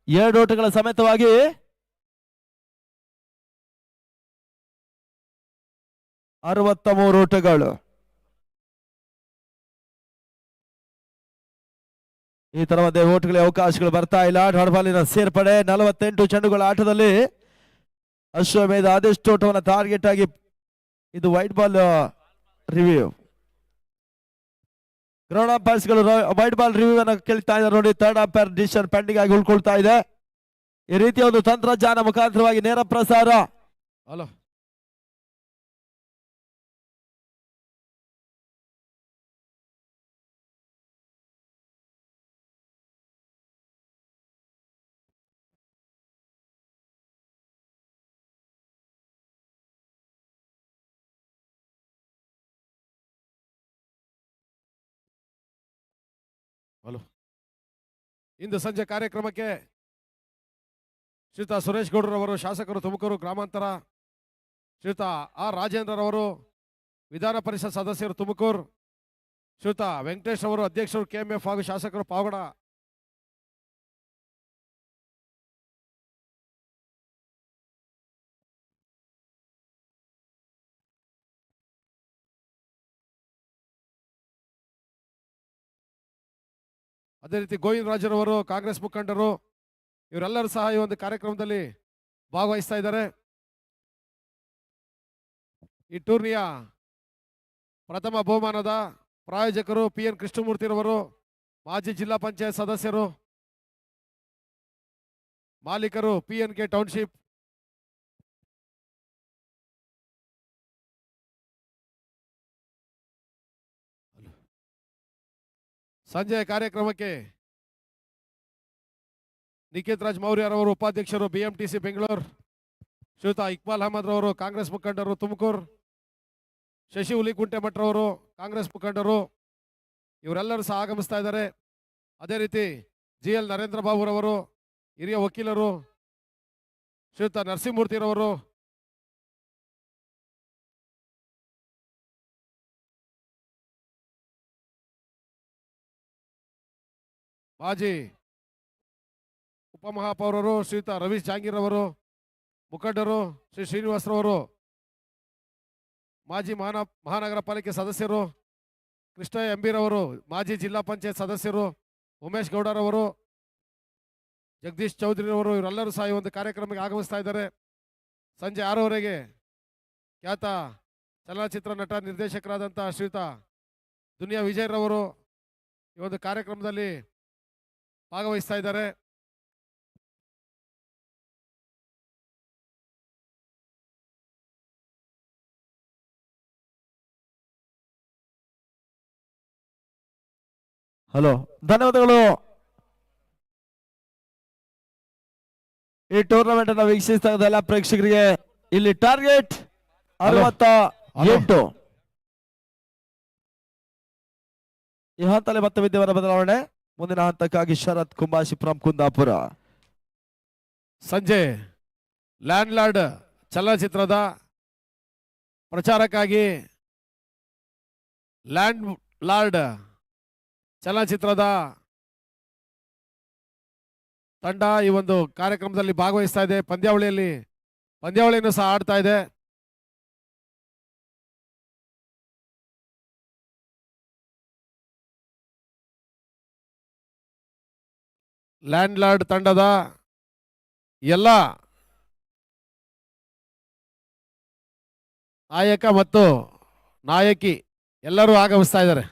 2 ಓಟಗಳ ಸಮೇತವಾಗಿ 63 ಓಟಗಳು. ಈ ತರವಾದ ಓಟ್ಗಳಿಗೆ ಅವಕಾಶಗಳು ಬರ್ತಾ ಇಲ್ಲ. ಡಾಟ್ಬಾಲಿನ ಸೇರ್ಪಡೆ 48 ಚೆಂಡುಗಳ ಆಟದಲ್ಲಿ ಅಶ್ವಮೇಧ ಅದೆಷ್ಟು ಓಟವನ್ನು ಟಾರ್ಗೆಟ್ ಆಗಿ ಇದು white ball review. Ground umpires ಗಳು ವೈಟ್ ಬಾಲ್ ರಿವ್ಯೂ ಅನ್ನು ಕೇಳ್ತಾ ಇದ್ದಾರೆ ನೋಡಿ. ಥರ್ಡ್ ಅಂಪೈರ್ ಡಿಸಿಷನ್ ಪೆಂಡಿಂಗ್ ಆಗಿ ಉಳ್ಕೊಳ್ತಾ ಇದೆ. ಈ ರೀತಿಯ ಒಂದು ತಂತ್ರಜ್ಞಾನ ಮುಖಾಂತರವಾಗಿ ನೇರ ಪ್ರಸಾರ. ಹಲೋ ಹಲೋ ಇಂದು ಸಂಜೆ ಕಾರ್ಯಕ್ರಮಕ್ಕೆ ಶ್ರೀಯುತ ಸುರೇಶ್ ಗೌಡ್ರವರು ಶಾಸಕರು ತುಮಕೂರು ಗ್ರಾಮಾಂತರ, ಶ್ರೀಯುತ ಆರ್ ರಾಜೇಂದ್ರರವರು ವಿಧಾನ ಪರಿಷತ್ ಸದಸ್ಯರು ತುಮಕೂರು, ಶ್ರೀಯುತ ವೆಂಕಟೇಶ್ ಅವರು ಅಧ್ಯಕ್ಷರು ಕೆಎಂಎಫ್ ಹಾಗೂ ಶಾಸಕರು ಪಾವಗಡ, ಅದೇ ರೀತಿ ಗೋವಿಂದ ರಾಜರವರು ಕಾಂಗ್ರೆಸ್ ಮುಖಂಡರು, ಇವರೆಲ್ಲರೂ ಸಹ ಈ ಒಂದು ಕಾರ್ಯಕ್ರಮದಲ್ಲಿ ಭಾಗವಹಿಸ್ತಾ ಇದ್ದಾರೆ. ಈ ಟೂರ್ನಿಯ ಪ್ರಥಮ ಬಹುಮಾನದ ಪ್ರಾಯೋಜಕರು PN ಕೃಷ್ಣಮೂರ್ತಿರವರು, ಮಾಜಿ ಜಿಲ್ಲಾ ಪಂಚಾಯತ್ ಸದಸ್ಯರು, ಮಾಲೀಕರು PNK ಟೌನ್ಶಿಪ್. ಸಂಜೆಯ ಕಾರ್ಯಕ್ರಮಕ್ಕೆ ನಿಖಿತ್ ರಾಜ್ ಮೌರ್ಯರವರು ಉಪಾಧ್ಯಕ್ಷರು BMTC ಬೆಂಗಳೂರು, ಶ್ರೀಯುತ ಇಕ್ಬಾಲ್ ಅಹಮದ್ ರವರು ಕಾಂಗ್ರೆಸ್ ಮುಖಂಡರು ತುಮಕೂರು, ಶಶಿ ಹುಲಿಕುಂಟೆ ಮಠರವರು ಕಾಂಗ್ರೆಸ್ ಮುಖಂಡರು, ಇವರೆಲ್ಲರೂ ಸಹ ಆಗಮಿಸ್ತಾ ಇದ್ದಾರೆ. ಅದೇ ರೀತಿ GL ನರೇಂದ್ರ ಬಾಬುರವರು ಹಿರಿಯ ವಕೀಲರು, ಶ್ರೀಯುತ ನರಸಿಂಹಮೂರ್ತಿರವರು, ಮಾಜಿ ಉಪಮಹಾಪೌರರು ಶ್ರೀಯುತ ರವೀಶ್ ಜಾಂಗೀರ್ ಅವರು, ಮುಖಂಡರು ಶ್ರೀ ಶ್ರೀನಿವಾಸರವರು, ಮಾಜಿ ಮಹಾನಗರ ಪಾಲಿಕೆ ಸದಸ್ಯರು ಕೃಷ್ಣಯ್ಯ ಎಂಬೀರವರು, ಮಾಜಿ ಜಿಲ್ಲಾ ಪಂಚಾಯತ್ ಸದಸ್ಯರು ಉಮೇಶ್ ಗೌಡರವರು, ಜಗದೀಶ್ ಚೌಧರಿರವರು, ಇವರೆಲ್ಲರೂ ಸಹ ಈ ಒಂದು ಕಾರ್ಯಕ್ರಮಕ್ಕೆ ಆಗಮಿಸ್ತಾ ಇದ್ದಾರೆ. ಸಂಜೆ 6:30ಗೆ ಖ್ಯಾತ ಚಲನಚಿತ್ರ ನಟ ನಿರ್ದೇಶಕರಾದಂಥ ಶ್ರೀಯುತ ದುನಿಯಾ ವಿಜಯರವರು ಈ ಒಂದು ಕಾರ್ಯಕ್ರಮದಲ್ಲಿ ಭಾಗವಹಿಸ್ತಾ ಇದ್ದಾರೆ. ಹಲೋ, ಧನ್ಯವಾದಗಳು. ಈ ಟೂರ್ನಮೆಂಟ್ ಅನ್ನು ವೀಕ್ಷಿಸ್ತಾ ಇದ್ದ ಎಲ್ಲ ಪ್ರೇಕ್ಷಕರಿಗೆ ಇಲ್ಲಿ ಟಾರ್ಗೆಟ್ 68. ಈ ಹಂತದಲ್ಲಿ ಮತ್ತೆ ವಿದ್ಯಮಾನ ಬದಲಾವಣೆ. ಮುಂದಿನ ಹಂತಕ್ಕಾಗಿ ಶರತ್ ಕುಂಬಾಶಿ ಫ್ರಮ್ ಕುಂದಾಪುರ. ಸಂಜೆ ಲ್ಯಾಂಡ್ ಲಾರ್ಡ್ ಚಲನಚಿತ್ರದ ಪ್ರಚಾರಕ್ಕಾಗಿ ಲ್ಯಾಂಡ್ ಲಾರ್ಡ್ ಚಲನಚಿತ್ರದ ತಂಡ ಈ ಒಂದು ಕಾರ್ಯಕ್ರಮದಲ್ಲಿ ಭಾಗವಹಿಸ್ತಾ ಇದೆ. ಪಂದ್ಯಾವಳಿಯನ್ನು ಸಹ ಆಡ್ತಾ ಇದೆ. ಲ್ಯಾಂಡ್ ಲಾರ್ಡ್ ತಂಡದ ಎಲ್ಲ ನಾಯಕ ಮತ್ತು ನಾಯಕಿ ಎಲ್ಲರೂ ಆಗಮಿಸ್ತಾ ಇದ್ದಾರೆ.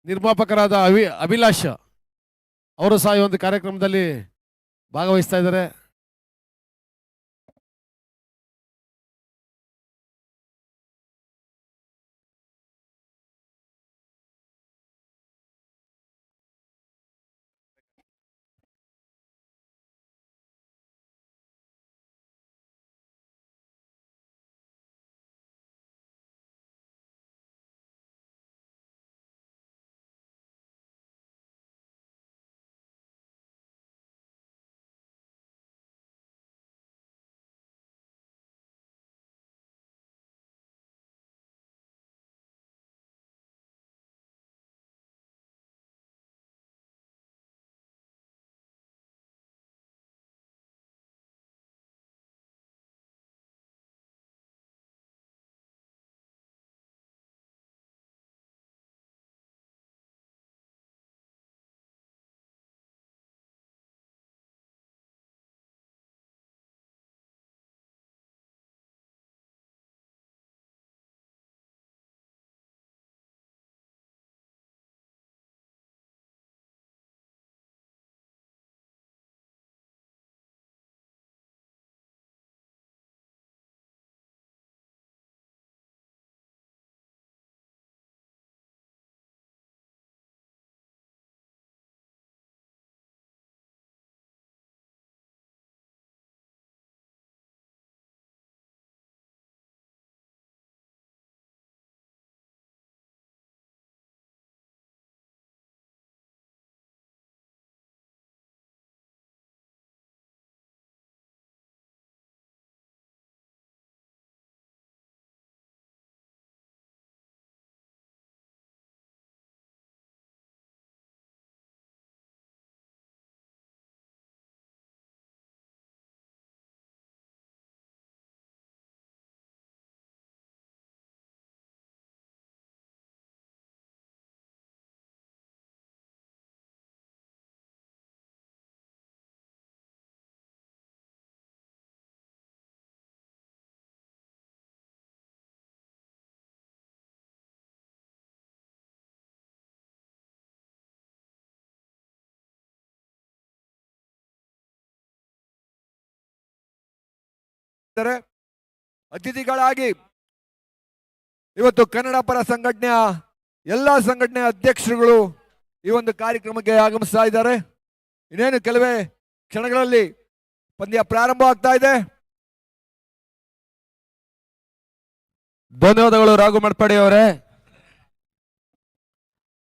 ನಿರ್ಮಾಪಕರಾದ ಅಭಿಲಾಷ್ ಅವರು ಸಹ ಈ ಒಂದು ಕಾರ್ಯಕ್ರಮದಲ್ಲಿ ಭಾಗವಹಿಸ್ತಾ ಇದ್ದಾರೆ. ಅತಿಥಿಗಳಾಗಿ ಇವತ್ತು ಕನ್ನಡ ಪರ ಸಂಘಟನೆಯ ಎಲ್ಲಾ ಸಂಘಟನೆಯ ಅಧ್ಯಕ್ಷರುಗಳು ಈ ಒಂದು ಕಾರ್ಯಕ್ರಮಕ್ಕೆ ಆಗಮಿಸ್ತಾ ಇದ್ದಾರೆ. ಇನ್ನೇನು ಕೆಲವೇ ಕ್ಷಣಗಳಲ್ಲಿ ಪಂದ್ಯ ಪ್ರಾರಂಭ ಆಗ್ತಾ ಇದೆ. ಧನ್ಯವಾದಗಳು ರಾಘು ಮಡ್ಪಡಿ ಅವರೇ.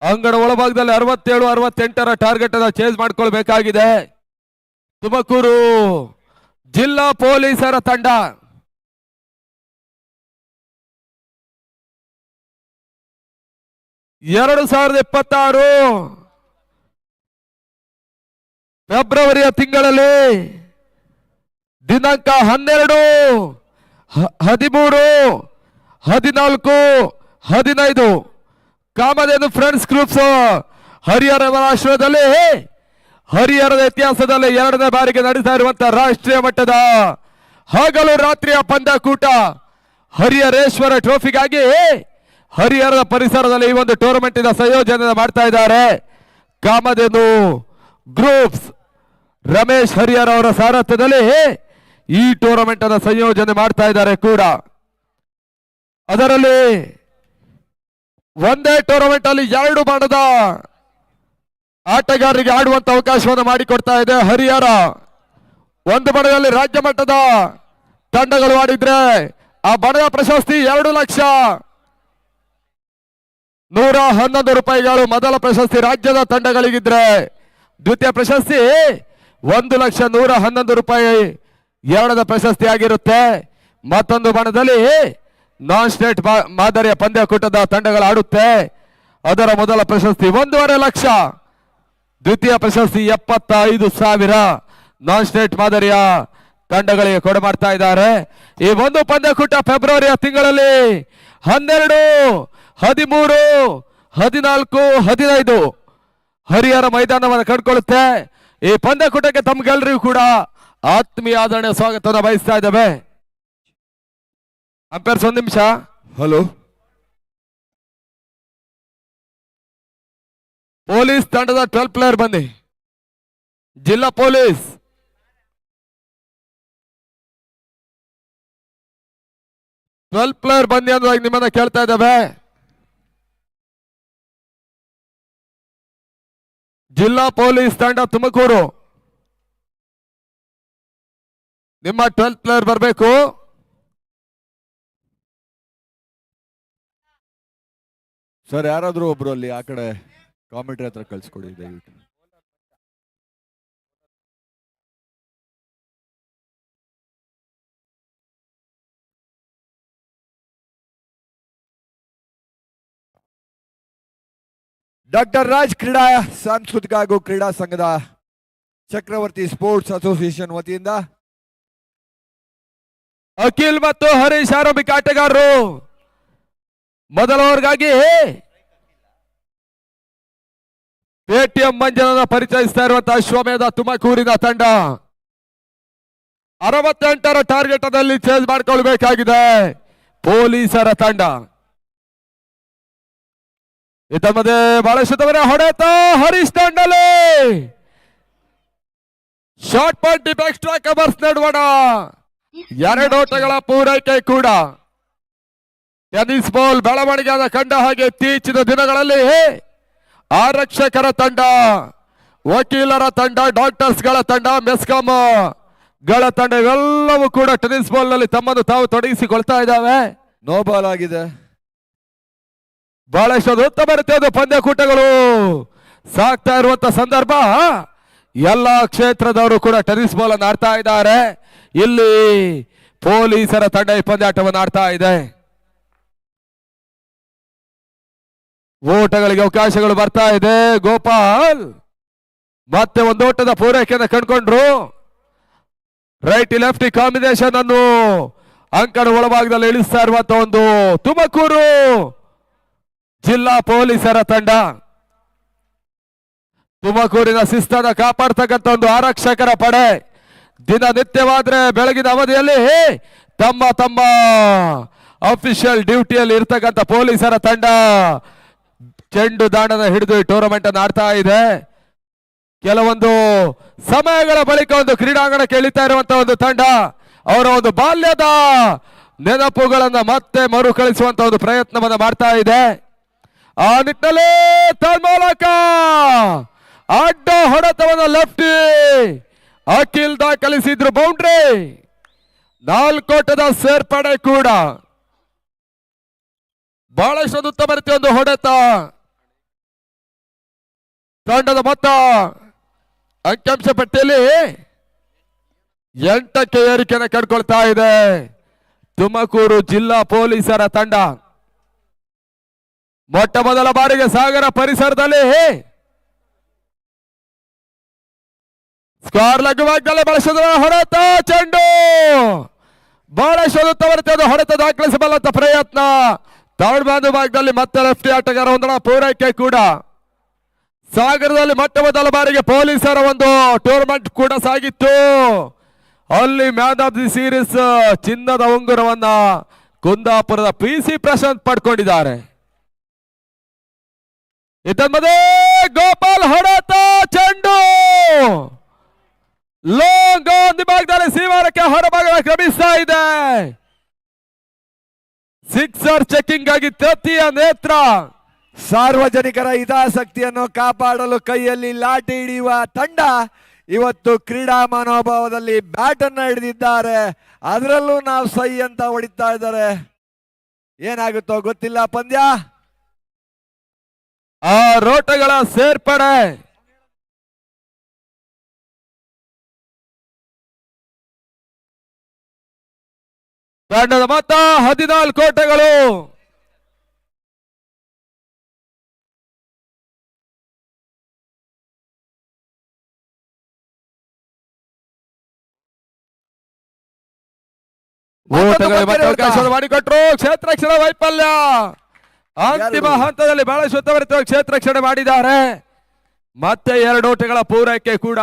ಅಂಗಣ ಒಳಭಾಗದಲ್ಲಿ 67-68 ಟಾರ್ಗೆಟ್ ಅನ್ನ ಚೇಂಜ್ ಮಾಡ್ಕೊಳ್ಬೇಕಾಗಿದೆ ತುಮಕೂರು ಜಿಲ್ಲಾ ಪೊಲೀಸರ ತಂಡ. ಎರಡು 2026 ಫೆಬ್ರವರಿಯ ತಿಂಗಳಲ್ಲಿ ದಿನಾಂಕ 12, 13, 14, 15 ಕಾಮಧೇನು ಫ್ರೆಂಡ್ಸ್ ಗ್ರೂಪ್ಸ್ ಹರಿಹರ ರಾಷ್ಟ್ರದಲ್ಲಿ ಹರಿಹರದ ಇತಿಹಾಸದಲ್ಲಿ 2ನೇ ಬಾರಿಗೆ ನಡೆಸ್ತಾ ಇರುವಂತಹ ರಾಷ್ಟ್ರೀಯ ಮಟ್ಟದ ಹಗಲು ರಾತ್ರಿಯ ಪಂದ್ಯಕೂಟ ಹರಿಹರೇಶ್ವರ ಟ್ರೋಫಿಗಾಗಿ ಹರಿಹರದ ಪರಿಸರದಲ್ಲಿ ಈ ಒಂದು ಟೂರ್ನಮೆಂಟ್ ಸಂಯೋಜನೆ ಮಾಡ್ತಾ ಇದ್ದಾರೆ. ಕಾಮಧೇನು ಗ್ರೂಪ್ಸ್ ರಮೇಶ್ ಹರಿಹರ ಅವರ ಸಾರಥ್ಯದಲ್ಲಿ ಈ ಟೂರ್ನಮೆಂಟ್ ಅನ್ನು ಸಂಯೋಜನೆ ಮಾಡ್ತಾ ಇದ್ದಾರೆ ಕೂಡ. ಅದರಲ್ಲಿ ಒಂದೇ ಟೂರ್ನಮೆಂಟ್ ಅಲ್ಲಿ 2 ಬಣದ ಆಟಗಾರರಿಗೆ ಆಡುವಂತ ಅವಕಾಶವನ್ನು ಮಾಡಿಕೊಡ್ತಾ ಇದೆ ಹರಿಹರ. ಒಂದು ಬಣದಲ್ಲಿ ರಾಜ್ಯ ಮಟ್ಟದ ತಂಡಗಳು ಆಡಿದ್ರೆ ಆ ಬಣದ ಪ್ರಶಸ್ತಿ 2,111,000 ರೂಪಾಯಿಗಳು ಮೊದಲ ಪ್ರಶಸ್ತಿ ರಾಜ್ಯದ ತಂಡಗಳಿಗಿದ್ರೆ, ದ್ವಿತೀಯ ಪ್ರಶಸ್ತಿ 1,111,000 ರೂಪಾಯಿ ಎರಡದ ಪ್ರಶಸ್ತಿ ಆಗಿರುತ್ತೆ. ಮತ್ತೊಂದು ಬಣದಲ್ಲಿ ನಾನ್ ಸ್ಟೇಟ್ ಮಾದರಿಯ ಪಂದ್ಯಕೂಟದ ತಂಡಗಳು ಆಡುತ್ತೆ. ಅದರ ಮೊದಲ ಪ್ರಶಸ್ತಿ 1.5 ಲಕ್ಷ, ದ್ವಿತೀಯ ಪ್ರಶಸ್ತಿ 75,000 ನಾನ್ ಸ್ಟೇಟ್ ಮಾದರಿಯ ತಂಡಗಳಿಗೆ ಕೊಡ ಮಾಡ್ತಾ ಇದ್ದಾರೆ. ಈ ಒಂದು ಪಂದ್ಯಕೂಟ ಫೆಬ್ರವರಿಯ ತಿಂಗಳಲ್ಲಿ 12, 13, 14, 15 ಹರಿಹರ ಮೈದಾನವನ್ನು ಕಂಡುಕೊಳ್ಳುತ್ತೆ. ಈ ಪಂದ್ಯಕೂಟಕ್ಕೆ ತಮ್ಗೆಲ್ಲರಿಗೂ ಕೂಡ ಆತ್ಮೀಯ ಆದರಣೆ ಸ್ವಾಗತವನ್ನು ಬಯಸ್ತಾ ಇದ್ದೇವೆ. ಅಂಪೈರ್ಸ್ 1 ನಿಮಿಷ. ಹಲೋ, ಪೊಲೀಸ್ ತಂಡದ 12 ಪ್ಲೇಯರ್ ಬನ್ನಿ. ಜಿಲ್ಲಾ ಪೊಲೀಸ್ 12 ಪ್ಲೇಯರ್ ಬನ್ನಿ ಅನ್ನೋದಾಗಿ ನಿಮ್ಮನ್ನ ಕೇಳ್ತಾ ಇದ್ದೇವೆ. ಜಿಲ್ಲಾ ಪೊಲೀಸ್ ತಂಡ ತುಮಕೂರು, ನಿಮ್ಮ 12 ಪ್ಲೇಯರ್ ಬರಬೇಕು. ಸರ್ ಯಾರಾದ್ರೂ ಒಬ್ರು ಅಲ್ಲಿ ಆ ಕಡೆ ಕಾಮೆಂಟ್ರಿ ಹತ್ರ ಕಳ್ಸಿಕೊಡಿ ದಯವಿಟ್ಟು. ಡಾಕ್ಟರ್ ರಾಜ್ ಕ್ರೀಡಾ ಸಾಂಸ್ಕೃತಿಕ ಹಾಗೂ ಕ್ರೀಡಾ ಸಂಘದ ಚಕ್ರವರ್ತಿ ಸ್ಪೋರ್ಟ್ಸ್ ಅಸೋಸಿಯೇಷನ್ ವತಿಯಿಂದ ಅಖಿಲ್ ಮತ್ತು ಹರೀಶ್ ಆರಂಭಿಕ ಆಟಗಾರರು. ಮೊದಲ ಓವರ್ಗಾಗಿ ಪೇಟಿಎಂ ಮಂಜನನ್ನ ಪರಿಚಯಿಸ್ತಾ ಇರುವಂತಹ ಅಶ್ವಮೇಧ ತುಮಕೂರಿನ ತಂಡ 68 ಟಾರ್ಗೆಟ್ ಅದಲ್ಲಿ ಚೇಂಜ್ ಮಾಡಿಕೊಳ್ಬೇಕಾಗಿದೆ ಪೊಲೀಸರ ತಂಡ. ಇದಲ್ಲದೆ ಬಹಳಷ್ಟವರ ಹೊಡೆತ ಹರೀಶ್ ತಂಡಲಿ short point deep extra covers ನಡುವಣ 2 ಓಟಗಳ ಪೂರೈಕೆ ಕೂಡ. ಟೆನ್ನಿಸ್ ಬಾಲ್ ಬೆಳವಣಿಗೆಯಾದ ಕಂಡ ಹಾಗೆ ಇತ್ತೀಚಿನ ದಿನಗಳಲ್ಲಿ ಆರಕ್ಷಕರ ತಂಡ, ವಕೀಲರ ತಂಡ, ಡಾಕ್ಟರ್ಸ್ಗಳ ತಂಡ, ಮೆಸ್ಕಾಂ ಗಳ ತಂಡ ಇವೆಲ್ಲವೂ ಕೂಡ ಟೆನ್ನಿಸ್ ಬಾಲ್ ನಲ್ಲಿ ತಮ್ಮನ್ನು ತಾವು ತೊಡಗಿಸಿಕೊಳ್ತಾ ಇದ್ದಾವೆ. ನೋ ಬಾಲ್ ಆಗಿದೆ. ಬಹಳಷ್ಟು ಉತ್ತಮ ರೀತಿಯಾದ ಪಂದ್ಯಕೂಟಗಳು ಸಾಕ್ತಾ ಇರುವಂತ ಸಂದರ್ಭ. ಎಲ್ಲಾ ಕ್ಷೇತ್ರದವರು ಕೂಡ ಟೆನ್ನಿಸ್ ಬಾಲ್ ಅನ್ನು ಆಡ್ತಾ ಇದ್ದಾರೆ. ಇಲ್ಲಿ ಪೊಲೀಸರ ತಂಡ ಈ ಪಂದ್ಯಾಟವನ್ನು ಆಡ್ತಾ ಇದೆ. ಓಟಗಳಿಗೆ ಅವಕಾಶಗಳು ಬರ್ತಾ ಇದೆ. ಗೋಪಾಲ್ ಮತ್ತೆ ಒಂದು ಓಟದ ಪೂರೈಕೆಯನ್ನು ಕಂಡುಕೊಂಡ್ರು. ರೈಟ್ ಲೆಫ್ಟ್ ಕಾಂಬಿನೇಷನ್ ಅನ್ನು ಅಂಕಣ ಒಳಭಾಗದಲ್ಲಿ ಇಳಿಸ್ತಾ ಇರುವಂತ ಒಂದು ತುಮಕೂರು ಜಿಲ್ಲಾ ಪೊಲೀಸರ ತಂಡ. ತುಮಕೂರಿನ ಶಿಸ್ತನ್ನು ಕಾಪಾಡ್ತಕ್ಕಂಥ ಒಂದು ಆರಕ್ಷಕರ ಪಡೆ ದಿನನಿತ್ಯವಾದ್ರೆ ಬೆಳಗಿನ ಅವಧಿಯಲ್ಲಿ ತಮ್ಮ ತಮ್ಮ ಅಫಿಷಿಯಲ್ ಡ್ಯೂಟಿಯಲ್ಲಿ ಇರ್ತಕ್ಕಂಥ ಪೊಲೀಸರ ತಂಡ ಚೆಂಡು ದಾಂಡನ ಹಿಡಿದು ಈ ಟೂರ್ನಮೆಂಟ್ ಅನ್ನು ಆಡ್ತಾ ಇದೆ. ಕೆಲವೊಂದು ಸಮಯಗಳ ಬಳಿಕ ಒಂದು ಕ್ರೀಡಾಂಗಣಕ್ಕೆ ಇಳಿತಾ ಇರುವಂತಹ ಒಂದು ತಂಡ ಅವರ ಒಂದು ಬಾಲ್ಯದ ನೆನಪುಗಳನ್ನ ಮತ್ತೆ ಮರುಕಳಿಸುವಂತ ಒಂದು ಪ್ರಯತ್ನವನ್ನ ಮಾಡ್ತಾ ಇದೆ. ಆ ನಿಟ್ಟಿನಲ್ಲಿ ತನ್ಮೂಲಕ ಅಡ್ಡ ಹೊಡೆತವನ್ನ ಲೆಫ್ಟಿ ಅಖಿಲ್ ದಾಖಲಿಸಿದ್ರು. ಬೌಂಡ್ರಿ 4 ಓಟದ ಸೇರ್ಪಡೆ ಕೂಡ ಬಹಳಷ್ಟು ಉತ್ತಮ ರೀತಿಯ ಒಂದು ಹೊಡೆತ. ತಂಡದ ಮೊತ್ತ ಅಂಕಿಅಂಶ ಪಟ್ಟಿಯಲ್ಲಿ 8ಕ್ಕೆ ಏರಿಕೆಯನ್ನು ಕಂಡುಕೊಳ್ತಾ ಇದೆ. ತುಮಕೂರು ಜಿಲ್ಲಾ ಪೊಲೀಸರ ತಂಡ ಮೊಟ್ಟ ಮೊದಲ ಬಾರಿಗೆ ಸಾಗರ ಪರಿಸರದಲ್ಲಿ ಸ್ಕ್ವೇರ್ ಲಘುವಾಗದಲ್ಲಿ ಬಳಸಿದ ಹೊಡೆತ ಚೆಂಡು ಬಹಳಷ್ಟು ಉತ್ತಮ ರೀತಿಯಾದ ಹೊಡೆತ ದಾಖಲಿಸಬಲ್ಲಂತ ಪ್ರಯತ್ನ. ತಮಿಳುನಾಡು ಭಾಗದಲ್ಲಿ ಮತ್ತೆ ಲೆಫ್ಟಿ ಆಟಗಾರ ಒಂದರ ಪೂರೈಕೆ ಕೂಡ. ಸಾಗರದಲ್ಲಿ ಮೊಟ್ಟ ಮೊದಲ ಬಾರಿಗೆ ಪೊಲೀಸರ ಒಂದು ಟೂರ್ನಮೆಂಟ್ ಕೂಡ ಸಾಗಿತ್ತು. ಅಲ್ಲಿ ಮ್ಯಾನ್ ಆಫ್ ದಿ ಸೀರೀಸ್ ಚಿನ್ನದ ಉಂಗುರವನ್ನ ಕುಂದಾಪುರದ PC ಪ್ರಶಾಂತ್ ಪಡ್ಕೊಂಡಿದ್ದಾರೆ. ಇದನ್ಮದೆ ಗೋಪಾಲ್ ಹೊಡೆತ ಚೆಂಡು ಲಾಂಗ್ ಆನ್ ಭಾಗದಲ್ಲಿ ಸೀಮಾರಕ್ಕೆ ಹೊರಭಾಗ ಕ್ರಮಿಸ್ತಾ ಇದೆ. ಸಿಕ್ಸರ್ ಚೆಕಿಂಗ್ ಆಗಿ ತೃತೀಯ ನೇತ್ರ. ಸಾರ್ವಜನಿಕರ ಹಿತಾಸಕ್ತಿಯನ್ನು ಕಾಪಾಡಲು ಕೈಯಲ್ಲಿ ಲಾಠಿ ಹಿಡಿಯುವ ತಂಡ ಇವತ್ತು ಕ್ರೀಡಾ ಮನೋಭಾವದಲ್ಲಿ ಬ್ಯಾಟ್ ಅನ್ನ ಹಿಡಿದಿದ್ದಾರೆ. ಅದರಲ್ಲೂ ನಾವು ಸೈ ಅಂತ ಹೊಡಿತಾ ಇದ್ದಾರೆ. ಏನಾಗುತ್ತೋ ಗೊತ್ತಿಲ್ಲ ಪಂದ್ಯ. ಆ ರೋಟಗಳ ಸೇರ್ಪಡೆ ತಂಡದ ಮೊತ್ತ 14 ಓಟಗಳು. ಓಟಗಳಿಗೆ ಮತ್ತೆ ಅವಕಾಶ ಮಾಡಿಕೊಟ್ರು. ಕ್ಷೇತ್ರಕ್ಷಣ ವೈಫಲ್ಯ. ಅಂತಿಮ ಹಂತದಲ್ಲಿ ಬಹಳಷ್ಟು ಉತ್ತಮ ಕ್ಷೇತ್ರಕ್ಷಣೆ ಮಾಡಿದ್ದಾರೆ. ಮತ್ತೆ 2 ಓಟಗಳ ಪೂರೈಕೆ ಕೂಡ.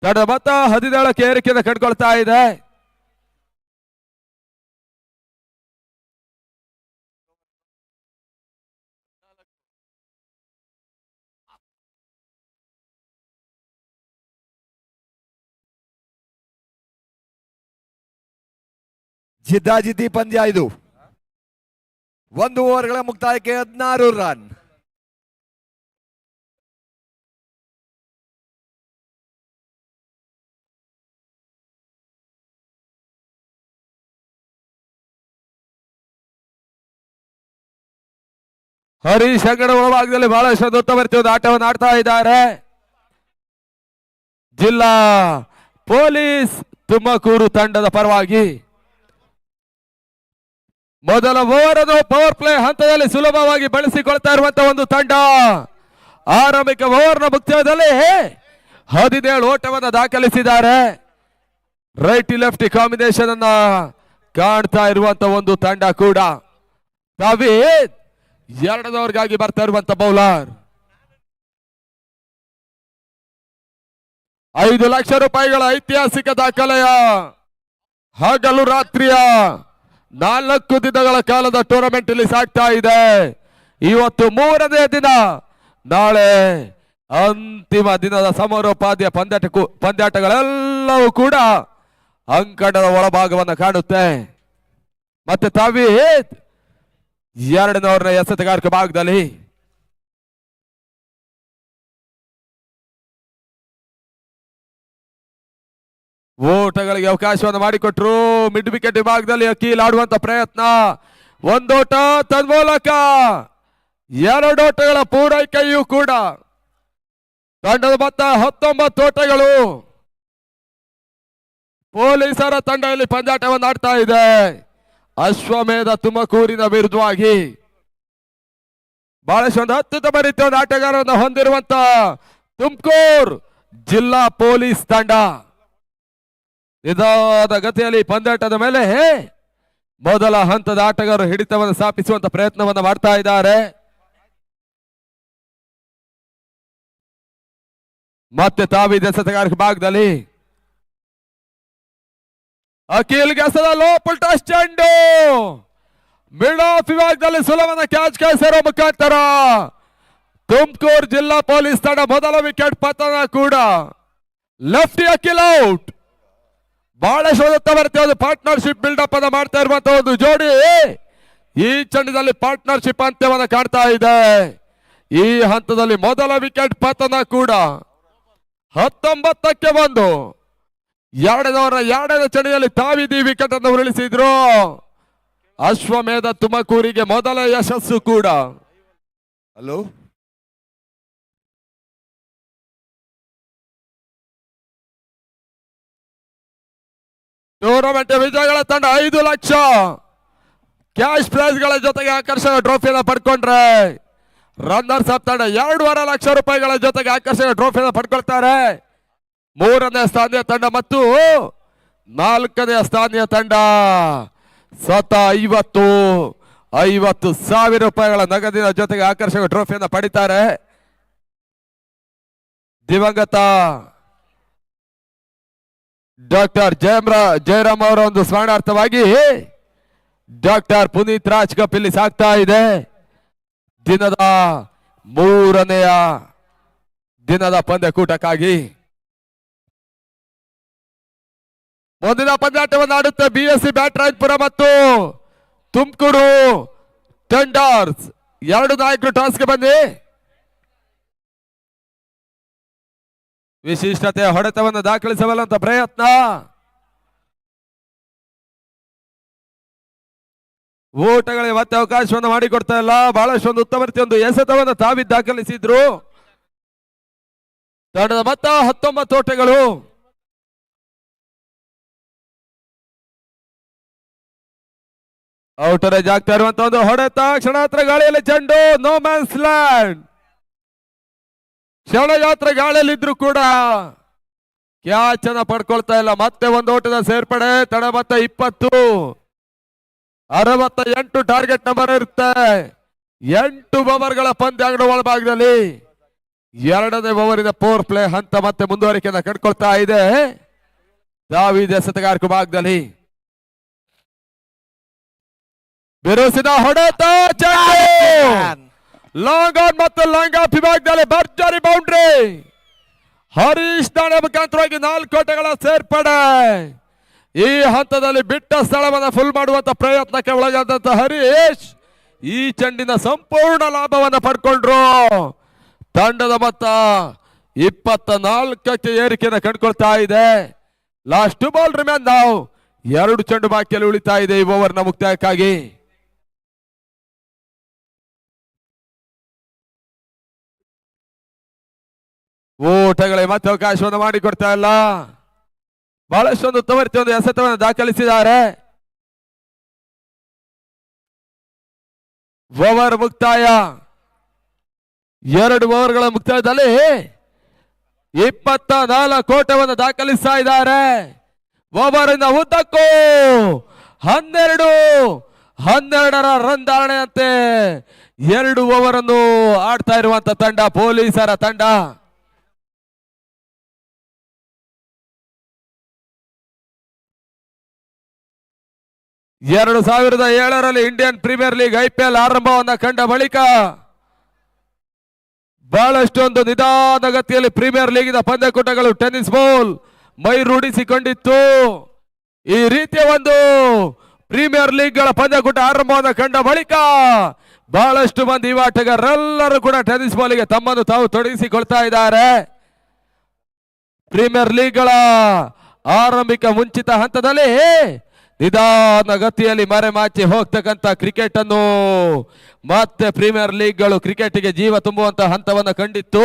ತಂಡದ ಮೊತ್ತ 17ಕ್ಕೆ ಏರಿಕೆಯನ್ನು ಕಂಡುಕೊಳ್ತಾ ಇದೆ. ಜಿದ್ದಾಜಿದ್ದಿ ಪಂದ್ಯ ಇದು. 1 ಓವರ್ಗಳ ಮುಕ್ತಾಯಕ್ಕೆ 16 ರನ್. ಹರೀಶ್ ಅಂಗಡ ಒಳಭಾಗದಲ್ಲಿ ಬಹಳಷ್ಟು ಉತ್ತಮ ರೀತಿಯ ಆಟವನ್ನು ಆಡ್ತಾ ಇದ್ದಾರೆ. ಜಿಲ್ಲಾ ಪೊಲೀಸ್ ತುಮಕೂರು ತಂಡದ ಪರವಾಗಿ ಮೊದಲ ಓವರ್ ಅನ್ನು ಪವರ್ ಪ್ಲೇ ಹಂತದಲ್ಲಿ ಸುಲಭವಾಗಿ ಬಳಸಿಕೊಳ್ತಾ ಇರುವಂತಹ ಒಂದು ತಂಡ. ಆರಂಭಿಕ ಓವರ್ನ ಮುಕ್ತಾಯದಲ್ಲಿ 17 ಓಟವನ್ನು ದಾಖಲಿಸಿದ್ದಾರೆ. ರೈಟ್ ಲೆಫ್ಟ್ ಕಾಂಬಿನೇಷನ್ ಅನ್ನ ಕಾಣ್ತಾ ಇರುವಂತಹ ಒಂದು ತಂಡ ಕೂಡ. ತಾವೀದ್ 2 ಓವರ್ಗಾಗಿ ಬರ್ತಾ ಇರುವಂತ ಬೌಲರ್. 5 ಲಕ್ಷ ರೂಪಾಯಿಗಳ ಐತಿಹಾಸಿಕ ದಾಖಲೆಯ ಹಗಲು ರಾತ್ರಿಯ 4 ದಿನಗಳ ಕಾಲದ ಟೂರ್ನಮೆಂಟ್ ಇಲ್ಲಿ ಸಾಗ್ತಾ ಇದೆ. ಇವತ್ತು 3ನೇ ದಿನ, ನಾಳೆ ಅಂತಿಮ ದಿನದ ಸಮಾರೋಪಾದಿಯ ಪಂದ್ಯಾಟಗಳೆಲ್ಲವೂ ಕೂಡ ಅಂಕಣದ ಒಳಭಾಗವನ್ನು ಕಾಣುತ್ತೆ. ಮತ್ತೆ ತಾವೀದ್ 2ನೇ ಓವರ್ನ ಎಸೆತಗಾರಿಕೆ ಭಾಗದಲ್ಲಿ ಓಟಗಳಿಗೆ ಅವಕಾಶವನ್ನು ಮಾಡಿಕೊಟ್ರು. ಮಿಡ್ ವಿಕೆಟ್ ವಿಭಾಗದಲ್ಲಿ ಅಕೀಲ್ ಆಡುವಂತ ಪ್ರಯತ್ನ. 1 ಓಟ ತನ್ಮೂಲಕ 2 ಓಟಗಳ ಪೂರೈಕೆಯೂ ಕೂಡ. ತಂಡದ ಮೊತ್ತ 19 ಓಟಗಳು. ಪೊಲೀಸರ ತಂಡ ಇಲ್ಲಿ ಪಂದ್ಯಾಟವನ್ನು ಆಡ್ತಾ ಇದೆ. ಅಶ್ವಮೇಧ ತುಮಕೂರಿನ ವಿರುದ್ಧವಾಗಿ ಬಹಳಷ್ಟು ಒಂದು ಅತ್ಯುತ್ತಮ ರೀತಿಯ ಒಂದು ಆಟಗಾರರನ್ನು ಹೊಂದಿರುವಂತ ತುಮಕೂರು ಜಿಲ್ಲಾ ಪೊಲೀಸ್ ತಂಡ ನಿಧಾನ ಗತಿಯಲ್ಲಿ ಪಂದ್ಯಾಟದ ಮೇಲೆ ಮೊದಲ ಹಂತದ ಆಟಗಾರರು ಹಿಡಿತವನ್ನು ಸ್ಥಾಪಿಸುವಂತ ಪ್ರಯತ್ನವನ್ನು ಮಾಡ್ತಾ ಇದ್ದಾರೆ. ಮತ್ತೆ ತಾವೀದ್ ಎಸೆತಗಾರಿಕೆ ಭಾಗದಲ್ಲಿ ಅಖಿಲ್ ಗೆಸದ ಲೋ ಪುಲ್ಟಾಸ್ ಚೆಂಡು ಮಿಡ್ ಆಫ್ ವಿಭಾಗದಲ್ಲಿ ಸುಲಭನ ಕ್ಯಾಚ್ ಕಾಯಿಸಿರೋ ಮುಖಾಂತರ ತುಮಕೂರು ಜಿಲ್ಲಾ ಪೊಲೀಸ್ ತಂಡ ಮೊದಲ ವಿಕೆಟ್ ಪತನ ಕೂಡ. Lefty Akhil out. ಬಹಳ ಶೋಧುತ್ತಾ ಒಂದು ಪಾರ್ಟ್ನರ್ಶಿಪ್ ಬಿಲ್ಡಪ್ ಅನ್ನ ಮಾಡ್ತಾ ಇರುವಂತ ಒಂದು ಜೋಡಿ ಈ ಚಂಡದಲ್ಲಿ ಪಾರ್ಟ್ನರ್ಶಿಪ್ ಅಂತ್ಯವನ್ನ ಕಾಣ್ತಾ ಇದೆ. ಈ ಹಂತದಲ್ಲಿ ಮೊದಲ ವಿಕೆಟ್ ಪತನ ಕೂಡ 19ಕ್ಕೆ 1 ಎರಡನೇ ಚಂಡಿಯಲ್ಲಿ ತಾವಿದಿ ವಿಕೆಟ್ ಅನ್ನು ಉರುಳಿಸಿದ್ರು. ಅಶ್ವಮೇಧ ತುಮಕೂರಿಗೆ ಮೊದಲ ಯಶಸ್ಸು ಕೂಡ. ಹಲೋ ಟೂರ್ನಮೆಂಟ್ ವಿಜಯಗಳ ತಂಡ 5 ಲಕ್ಷ ಕ್ಯಾಶ್ ಪ್ರೈಸ್ಗಳ ಜೊತೆಗೆ ಆಕರ್ಷಕ ಟ್ರೋಫಿಯನ್ನು ಪಡ್ಕೊಂಡ್ರೆ ರನ್ನರ್ಸ್ ಅಪ್ ತಂಡ 2.5 ಲಕ್ಷ ರೂಪಾಯಿಗಳ ಜೊತೆಗೆ ಆಕರ್ಷಕ ಟ್ರೋಫಿಯನ್ನು ಪಡ್ಕೊಳ್ತಾರೆ. 3ನೇ ಸ್ಥಾನೀಯ ತಂಡ ಮತ್ತು 4ನೇ ಸ್ಥಾನೀಯ ತಂಡ ಸ್ವತಃ 50,000 ರೂಪಾಯಿಗಳ ನಗದಿನ ಜೊತೆಗೆ ಆಕರ್ಷಕ ಟ್ರೋಫಿಯನ್ನು ಪಡಿತಾರೆ. ದಿವಂಗತ ಡಾಕ್ಟರ್ ಜಯರಾಮ್ ಅವರ ಒಂದು ಸ್ಮರಣಾರ್ಥವಾಗಿ ಡಾಕ್ಟರ್ ಪುನೀತ್ ರಾಜ್ ಕಪ್ ಇಲ್ಲಿ ಸಾಗ್ತಾ ಇದೆ. ದಿನದ 3ನೇ ದಿನದ ಪಂದ್ಯಕೂಟಕ್ಕಾಗಿ ಮುಂದಿನ ಪಂದ್ಯಾಟವನ್ನು ಆಡುತ್ತೆ BSC ಬ್ಯಾಟರಾಯಪುರ ಮತ್ತು ತುಮಕೂರು ಟೆಂಡರ್ಸ್. 2 ನಾಯಕರು ಟಾಸ್ಗೆ ಬನ್ನಿ. ವಿಶಿಷ್ಟತೆಯ ಹೊಡೆತವನ್ನು ದಾಖಲಿಸಬಲ್ಲಂತ ಪ್ರಯತ್ನ. ಓಟಗಳಿಗೆ ಮತ್ತೆ ಅವಕಾಶವನ್ನು ಮಾಡಿಕೊಡ್ತಾ ಇಲ್ಲ. ಬಹಳಷ್ಟು ಒಂದು ಉತ್ತಮ ರೀತಿಯ ಒಂದು ಎಸೆತವನ್ನು ತಾವಿದ್ದು ದಾಖಲಿಸಿದ್ರು. ತಂಡದ ಮೊತ್ತ 19 ಓಟಗಳು. ಔಟರೇಜ್ ಆಗ್ತಾ ಇರುವಂತಹ ಒಂದು ಹೊಡೆತ. ಕ್ಷಣಾತ್ರ ಗಾಳಿಯಲ್ಲಿ ಚೆಂಡು. No man's land. ಕ್ಷಣಯಾತ್ರೆ ಗಾಳಿಯಲ್ಲಿದ್ರು ಕೂಡ ಕ್ಯಾಚ್ ಅನ್ನ ಪಡ್ಕೊಳ್ತಾ ಇಲ್ಲ. ಮತ್ತೆ ಒಂದು ಓಟದ ಸೇರ್ಪಡೆ. ತಡ ಮೊತ್ತ 20. 68 ಟಾರ್ಗೆಟ್ ನಂಬರ್ ಇರುತ್ತೆ. 8 ಓವರ್ಗಳ ಪಂದ್ಯಾಂಗಣ ಒಳಭಾಗದಲ್ಲಿ 2ನೇ ಓವರಿನ ಪವರ್ ಪ್ಲೇ ಹಂತ ಮತ್ತೆ ಮುಂದುವರಿಕೆಯನ್ನು ಕಂಡುಕೊಳ್ತಾ ಇದೆ ದಾವಿದ್ ಎಸೆತಗಾರಕ ಭಾಗದಲ್ಲಿ. ಬಿರುಸಿನ ಹೊಡೆತ. ಲಾಂಗ್ ಆನ್ ಮತ್ತು ಲಾಂಗ್ ಆಫ್ ವಿಭಾಗದಲ್ಲಿ ಭರ್ಜರಿ ಬೌಂಡ್ರಿ. ಹರೀಶ್ ದಾಣೆ ಮುಖಾಂತರವಾಗಿ 4 ಓಟಗಳ ಸೇರ್ಪಡೆ. ಈ ಹಂತದಲ್ಲಿ ಬಿಟ್ಟ ಸ್ಥಳವನ್ನು ಫುಲ್ ಮಾಡುವಂತ ಪ್ರಯತ್ನಕ್ಕೆ ಒಳಗಾದಂತ ಹರೀಶ್ ಈ ಚೆಂಡಿನ ಸಂಪೂರ್ಣ ಲಾಭವನ್ನು ಪಡ್ಕೊಂಡ್ರು. ತಂಡದ ಮೊತ್ತ 24ಕ್ಕೆ ಏರಿಕೆಯನ್ನು ಕಂಡುಕೊಳ್ತಾ ಇದೆ. ಲಾಸ್ಟ್ ಬಾಲ್ ರಿಮೇನ್ ನಾವು 2 ಚೆಂಡು ಬಾಕಿಯಲ್ಲಿ ಉಳಿತಾ ಇದೆ ಈ ಓವರ್ನ ಮುಕ್ತಾಯಕ್ಕಾಗಿ. ಓಟಗಳಿಗೆ ಮತ್ತೆ ಅವಕಾಶವನ್ನು ಮಾಡಿಕೊಡ್ತಾ ಇಲ್ಲ. ಬಹಳಷ್ಟೊಂದು ಉತ್ತಮ ರೀತಿಯ ಒಂದು ಎಸೆತವನ್ನು ದಾಖಲಿಸಿದ್ದಾರೆ. ಓವರ್ ಮುಕ್ತಾಯ. 2 ಓವರ್ಗಳ ಮುಕ್ತಾಯದಲ್ಲಿ 24 ಓಟವನ್ನು ದಾಖಲಿಸ್ತಾ ಇದ್ದಾರೆ. ಓವರಿನ ಉದ್ದಕ್ಕೂ 12ರ ರನ್ ಧಾರಣೆಯಂತೆ 2 ಓವರ್ ಅನ್ನು ಆಡ್ತಾ ಇರುವಂತ ತಂಡ ಪೊಲೀಸರ ತಂಡ. 2007ರಲ್ಲಿ ಇಂಡಿಯನ್ ಪ್ರೀಮಿಯರ್ ಲೀಗ್ IPL ಆರಂಭವನ್ನ ಕಂಡ ಬಳಿಕ ಬಹಳಷ್ಟೊಂದು ನಿಧಾನಗತಿಯಲ್ಲಿ ಪ್ರೀಮಿಯರ್ ಲೀಗಿನ ಪಂದ್ಯಕೂಟಗಳು ಟೆನ್ನಿಸ್ ಬಾಲ್ ಮೈ ರೂಢಿಸಿಕೊಂಡಿತ್ತು. ಈ ರೀತಿಯ ಒಂದು ಪ್ರೀಮಿಯರ್ ಲೀಗ್ಗಳ ಪಂದ್ಯಕೂಟ ಆರಂಭವನ್ನ ಕಂಡ ಬಳಿಕ ಬಹಳಷ್ಟು ಮಂದಿ ಆಟಗಾರರೆಲ್ಲರೂ ಕೂಡ ಟೆನ್ನಿಸ್ ಬಾಲಿಗೆ ತಮ್ಮನ್ನು ತಾವು ತೊಡಗಿಸಿಕೊಳ್ತಾ ಇದ್ದಾರೆ. ಪ್ರೀಮಿಯರ್ ಲೀಗ್ಗಳ ಆರಂಭಿಕ ಮುಂಚಿತ ಹಂತದಲ್ಲಿ ನಿಧಾನ ಗತಿಯಲ್ಲಿ ಮರೆಮಾಚಿ ಹೋಗ್ತಕ್ಕಂಥ ಕ್ರಿಕೆಟ್ ಅನ್ನು ಮತ್ತೆ ಪ್ರೀಮಿಯರ್ ಲೀಗ್ಗಳು ಕ್ರಿಕೆಟ್ಗೆ ಜೀವ ತುಂಬುವಂತ ಹಂತವನ್ನು ಕಂಡಿತ್ತು.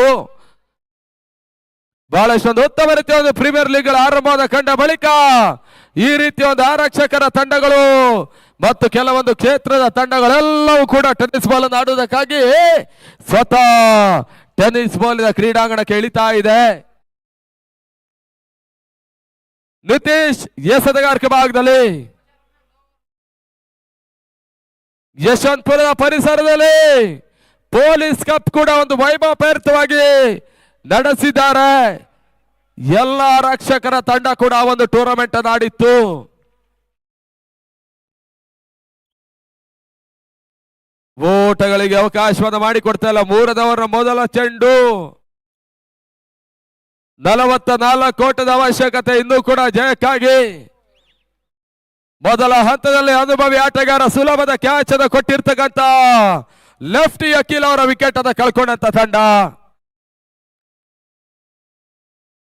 ಬಹಳಷ್ಟೊಂದು ಉತ್ತಮ ರೀತಿಯ ಒಂದು ಪ್ರೀಮಿಯರ್ ಲೀಗ್ಗಳ ಆರಂಭವನ್ನು ಕಂಡ ಬಳಿಕ ಈ ರೀತಿಯ ಒಂದು ಆರಕ್ಷಕರ ತಂಡಗಳು ಮತ್ತು ಕೆಲವೊಂದು ಕ್ಷೇತ್ರದ ತಂಡಗಳೆಲ್ಲವೂ ಕೂಡ ಟೆನ್ನಿಸ್ ಬಾಲ್ ಅನ್ನು ಆಡುವುದಕ್ಕಾಗಿ ಸ್ವತಃ ಟೆನ್ನಿಸ್ ಬಾಲಿನ ಕ್ರೀಡಾಂಗಣಕ್ಕೆ ಇಳಿತಾ ಇದೆ. ನಿತೀಶ್ ಎಸೆತಗಾರಿಕೆ ಭಾಗದಲ್ಲಿ ಯಶವಂತಪುರದ ಪರಿಸರದಲ್ಲಿ ಪೊಲೀಸ್ ಕಪ್ ಕೂಡ ಒಂದು ವೈಭವಪೇರಿತವಾಗಿ ನಡೆಸಿದ್ದಾರೆ. ಎಲ್ಲ ರಕ್ಷಕರ ತಂಡ ಕೂಡ ಒಂದು ಟೂರ್ನಮೆಂಟ್ ಅನ್ನು ಆಡಿತ್ತು. ಓಟಗಳಿಗೆ ಅವಕಾಶವನ್ನು ಮಾಡಿಕೊಡ್ತಾ ಇಲ್ಲ. 3ನೇ ಓವರ್ ಮೊದಲ ಚೆಂಡು 44 ಓಟದ ಅವಶ್ಯಕತೆ ಇನ್ನೂ ಕೂಡ ಜಯಕ್ಕಾಗಿ. ಮೊದಲ ಹಂತದಲ್ಲಿ ಅನುಭವಿ ಆಟಗಾರ ಸುಲಭದ ಕ್ಯಾಚ್ ಅನ್ನು ಕೊಟ್ಟಿರ್ತಕ್ಕಂಥ ಲೆಫ್ಟಿ ಅಖಿಲ್ ಅವರ ವಿಕೆಟ್ ಅನ್ನು ಕಳ್ಕೊಂಡಂತ ತಂಡ.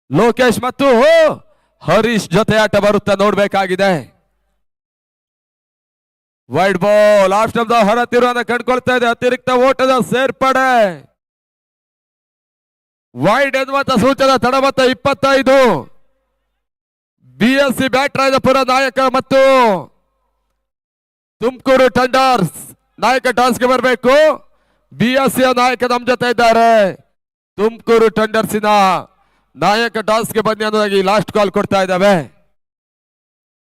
ಲೋಕೇಶ್ ಮತ್ತು ಹರೀಶ್ ಜೊತೆ ಆಟ ಬರುತ್ತಾ ನೋಡ್ಬೇಕಾಗಿದೆ. ವೈಡ್ ಬಾಲ್ ಆಫ್ ಸ್ಟಂಪ್ ಹೊರ ತಿರುವನ್ನು ಕಂಡುಕೊಳ್ತಾ ಇದೆ. ಅತಿರಿಕ್ತ ಓಟದ ಸೇರ್ಪಡೆ ವೈಡ್ ಎನ್ನುವಂತ ಸೂಚನೆ. ತಡಮತ್ತ 25. BSC ಬ್ಯಾಟರಾಯಪುರ ನಾಯಕ ಮತ್ತು ತುಮಕೂರು ಥಂಡರ್ಸ್ ನಾಯಕ ಟಾಸ್ಗೆ ಬರಬೇಕು. BSC ನಾಯಕ ನಮ್ಮ ಜೊತೆ ಇದ್ದಾರೆ. ತುಮಕೂರು ಥಂಡರ್ಸಿನ ನಾಯಕ ಟಾಸ್ಗೆ ಬನ್ನಿ ಅನ್ನೋದಾಗಿ ಲಾಸ್ಟ್ ಕಾಲ್ ಕೊಡ್ತಾ ಇದ್ದಾವೆ.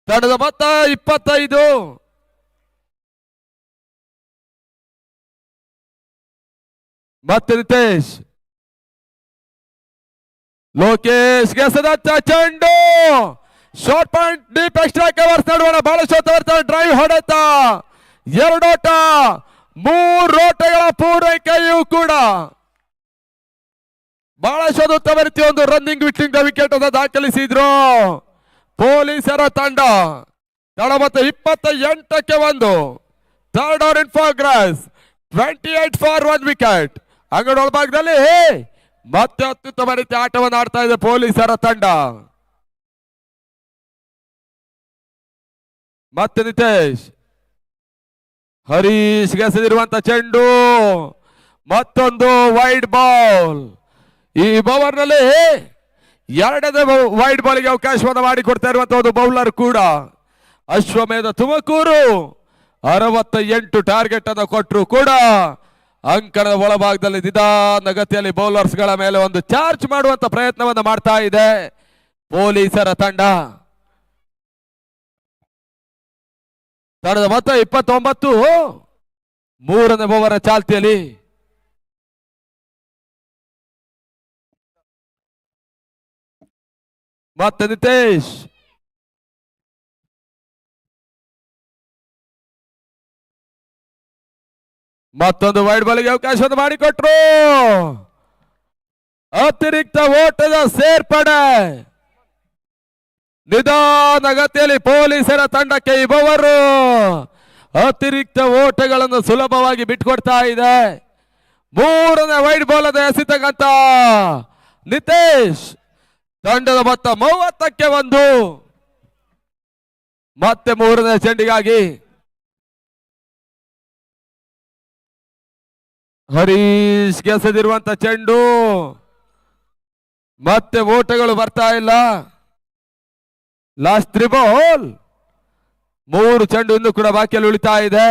ತಂಡದ ಮೊತ್ತ 25. ಮತ್ತೆ ನಿತೇಶ್. ಲೋಕೇಶ್ ಗೆಸದಂತ ಚೆಂಡು short point deep extra covers ನಡುವಣ ಬಹಳ ಡ್ರೈವ್ ಹೊಡೆತ 2 ಓಟ 3 ಓಟಗಳ ಪೂರೈಕೆಯೂ ಕೂಡ ಬಹಳ ಉತ್ತಮ ರೀತಿ ಒಂದು ರನ್ನಿಂಗ್ ವಿಟ್ಟಿಂಗ್ ವಿಕೆಟ್ ಅನ್ನು ದಾಖಲಿಸಿದ್ರು ಪೊಲೀಸರ ತಂಡ. ತಡಮತ್ತ 28ಕ್ಕೆ 1. Third over in progress. 28 for 1 wicket. ಅಂಗಡಿ ಒಳಭಾಗದಲ್ಲಿ ಮತ್ತೆ ಅತ್ಯುತ್ತಮ ರೀತಿ ಆಟವನ್ನು ಆಡ್ತಾ ಇದೆ ಪೊಲೀಸರ ತಂಡ. ಮತ್ತೆ ನಿತೇಶ್. ಹರೀಶ್ ಗೆಸೆದಿರುವಂತ ಚೆಂಡು ಮತ್ತೊಂದು ವೈಡ್ ಬಾಲ್. ಈ ಬೌಲರ್ ನಲ್ಲಿ 2ನೇ ವೈಡ್ ಬಾಲ್ಗೆ ಅವಕಾಶವನ್ನು ಮಾಡಿಕೊಡ್ತಾ ಇರುವಂತಹ ಒಂದು ಬೌಲರ್ ಕೂಡ ಅಶ್ವಮೇಧ ತುಮಕೂರು. 68 ಟಾರ್ಗೆಟ್ ಅನ್ನು ಕೊಟ್ಟರು ಕೂಡ ಅಂಕಣದ ಒಳಭಾಗದಲ್ಲಿ ನಿಧಾನಗತಿಯಲ್ಲಿ ಬೌಲರ್ಸ್ ಗಳ ಮೇಲೆ ಒಂದು ಚಾರ್ಜ್ ಮಾಡುವಂತ ಪ್ರಯತ್ನವನ್ನು ಮಾಡ್ತಾ ಇದೆ ಪೊಲೀಸರ ತಂಡ. ತಂಡದ ಮೊತ್ತ 29. 3ನೇ ಓವರ್ ಚಾಲ್ತಿಯಲ್ಲಿ. ಮತ್ತೆ ನಿತೇಶ್. ಮತ್ತೊಂದು ವೈಡ್ ಬಾಲ್ಗೆ ಅವಕಾಶವನ್ನು ಮಾಡಿಕೊಟ್ರು. ಅತಿರಿಕ್ತ ಓಟದ ಸೇರ್ಪಡೆ. ನಿಧಾನಗತಿಯಲ್ಲಿ ಪೊಲೀಸರ ತಂಡಕ್ಕೆ ಈ ಬವರು ಅತಿರಿಕ್ತ ಓಟಗಳನ್ನು ಸುಲಭವಾಗಿ ಬಿಟ್ಕೊಡ್ತಾ ಇದೆ. 3ನೇ ವೈಡ್ ಬಾಲ್ ಅನ್ನು ಎಸೆತಕ್ಕಂತ ನಿತೇಶ್. ತಂಡದ ಮೊತ್ತ 30ಕ್ಕೆ 1. ಮತ್ತೆ 3ನೇ ಚೆಂಡಿಗಾಗಿ ಹರೀಶ್ ಗೆಸೆದಿರುವಂತ ಚೆಂಡು. ಮತ್ತೆ ಓಟಗಳು ಬರ್ತಾ ಇಲ್ಲ. Last 3 ball. 3 ಚೆಂಡು ಇನ್ನೂ ಕೂಡ ಬಾಕಿಯಲ್ಲಿ ಉಳಿತಾ ಇದೆ.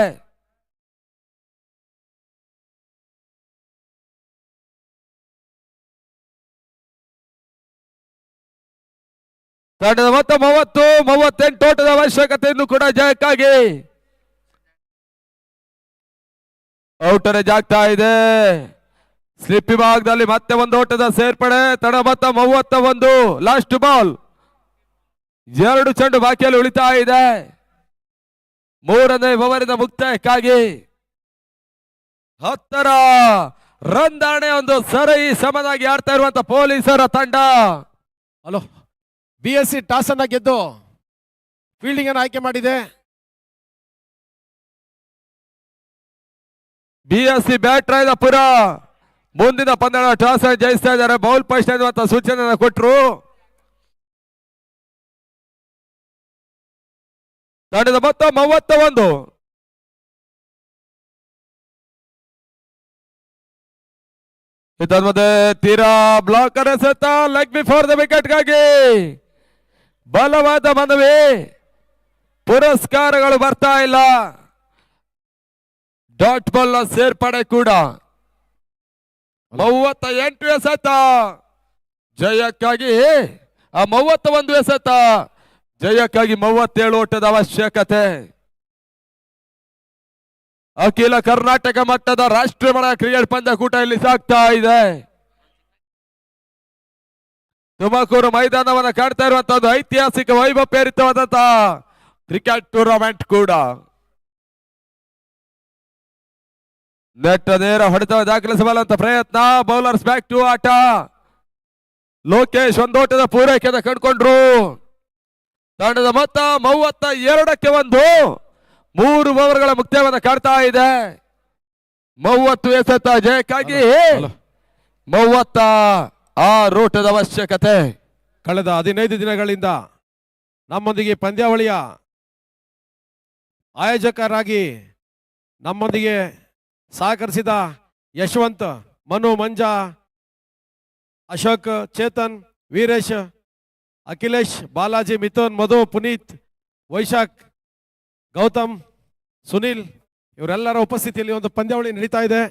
ತಂಡದ ಮೊತ್ತ 30. 38 ಓಟದ ಅವಶ್ಯಕತೆ ಇನ್ನೂ ಕೂಡ ಜಯಕ್ಕಾಗಿ. ಔಟರೇಜ್ ಆಗ್ತಾ ಇದೆ. ಸ್ಲಿಪ್ ವಿಭಾಗದಲ್ಲಿ ಮತ್ತೆ 1 ಓಟದ ಸೇರ್ಪಡೆ. ತಂಡ ಮೊತ್ತ 31. Last ball. 2 ಚೆಂಡು ಬಾಕಿಯಲ್ಲಿ ಉಳಿತಾ ಇದೆ. 3ನೇ ಓವರಿನ ಮುಕ್ತಾಯಕ್ಕಾಗಿ 10ರ ರನ್ ದಾಣೆ ಒಂದು ಸರಿ ಸಮನಾಗಿ ಆಡ್ತಾ ಇರುವಂತ ಪೊಲೀಸರ ತಂಡ. ಹಲೋ, BSC ಟಾಸ್ ಅನ್ನ ಗೆದ್ದು ಫೀಲ್ಡಿಂಗ್ ಅನ್ನು ಆಯ್ಕೆ ಮಾಡಿದೆ. BSC ಬ್ಯಾಟರಾಯಪುರ ಮುಂದಿನ ಪಂದ್ಯ ಟಾಸ್ ಜಯಿಸ್ತಾ ಇದ್ದಾರೆ. ಬೌಲ್ ಫಸ್ಟ್ ಎನ್ನುವಂತ ಸೂಚನೆ ಕೊಟ್ಟರು. ತಂಡದ ಮೊತ್ತ 31. ಇದರ ತೀರಾ ಬ್ಲಾಕರ್ ಎಸೆತ ಲೆಗ್ ಬಿಫೋರ್ ದ ವಿಕೆಟ್ಗಾಗಿ ಬಲವಾದ ಮನವಿ. ಪುರಸ್ಕಾರಗಳು ಬರ್ತಾ ಇಲ್ಲ. ಡಾಟ್ ಬಾಲ್ ಸೇರ್ಪಡೆ ಕೂಡ 38 ಎಸೆತ ಜಯಕ್ಕಾಗಿ. 31 ಎಸೆತ ಜಯಕ್ಕಾಗಿ 37 ಓಟದ ಅವಶ್ಯಕತೆ. ಅಖಿಲ ಕರ್ನಾಟಕ ಮಟ್ಟದ ರಾಷ್ಟ್ರೀಯ ಮಟ್ಟದ ಕ್ರಿಕೆಟ್ ಪಂದ್ಯಕೂಟ ಇಲ್ಲಿ ಸಾಗ್ತಾ ಇದೆ. ತುಮಕೂರು ಮೈದಾನವನ್ನು ಕಾಡ್ತಾ ಇರುವಂತಹ ಒಂದು ಐತಿಹಾಸಿಕ ವೈಭವಪೇರಿತವಾದಂತಹ ಕ್ರಿಕೆಟ್ ಟೂರ್ನಮೆಂಟ್ ಕೂಡ. ನೆಟ್ ನೇರ ಹೊಡೆತ ದಾಖಲಿಸಬಲ್ಲಂತ ಪ್ರಯತ್ನ. ಬೌಲರ್ಸ್ ಬ್ಯಾಕ್ ಟು ಆಟ. ಲೋಕೇಶ್ ಒಂದೋಟದ ಪೂರೈಕೆಯನ್ನು ಕಂಡುಕೊಂಡ್ರು. ತಂಡದ ಮೊತ್ತ 32-1. 3 ಓವರ್ಗಳ ಮುಕ್ತಾಯವನ್ನು ಕಾಡ್ತಾ ಇದೆ. 30 ಎಸೆತ ಜಯಕ್ಕಾಗಿ 36 ಓಟದ ಅವಶ್ಯಕತೆ. ಕಳೆದ 15 ದಿನಗಳಿಂದ ನಮ್ಮೊಂದಿಗೆ ಪಂದ್ಯಾವಳಿಯ ಆಯೋಜಕರಾಗಿ ನಮ್ಮೊಂದಿಗೆ ಸಹಕರಿಸಿದ ಯಶವಂತ್, ಮನು, ಮಂಜಾ, ಅಶೋಕ್, ಚೇತನ್, ವೀರೇಶ್, ಅಖಿಲೇಶ್, ಬಾಲಾಜಿ, ಮಿಥುನ್, ಮಧು, ಪುನೀತ್, ವೈಶಾಖ್, ಗೌತಮ್, ಸುನಿಲ್ ಇವರೆಲ್ಲರ ಉಪಸ್ಥಿತಿಯಲ್ಲಿ ಒಂದು ಪಂದ್ಯಾವಳಿ ನಡೀತಾ ಇದೆ.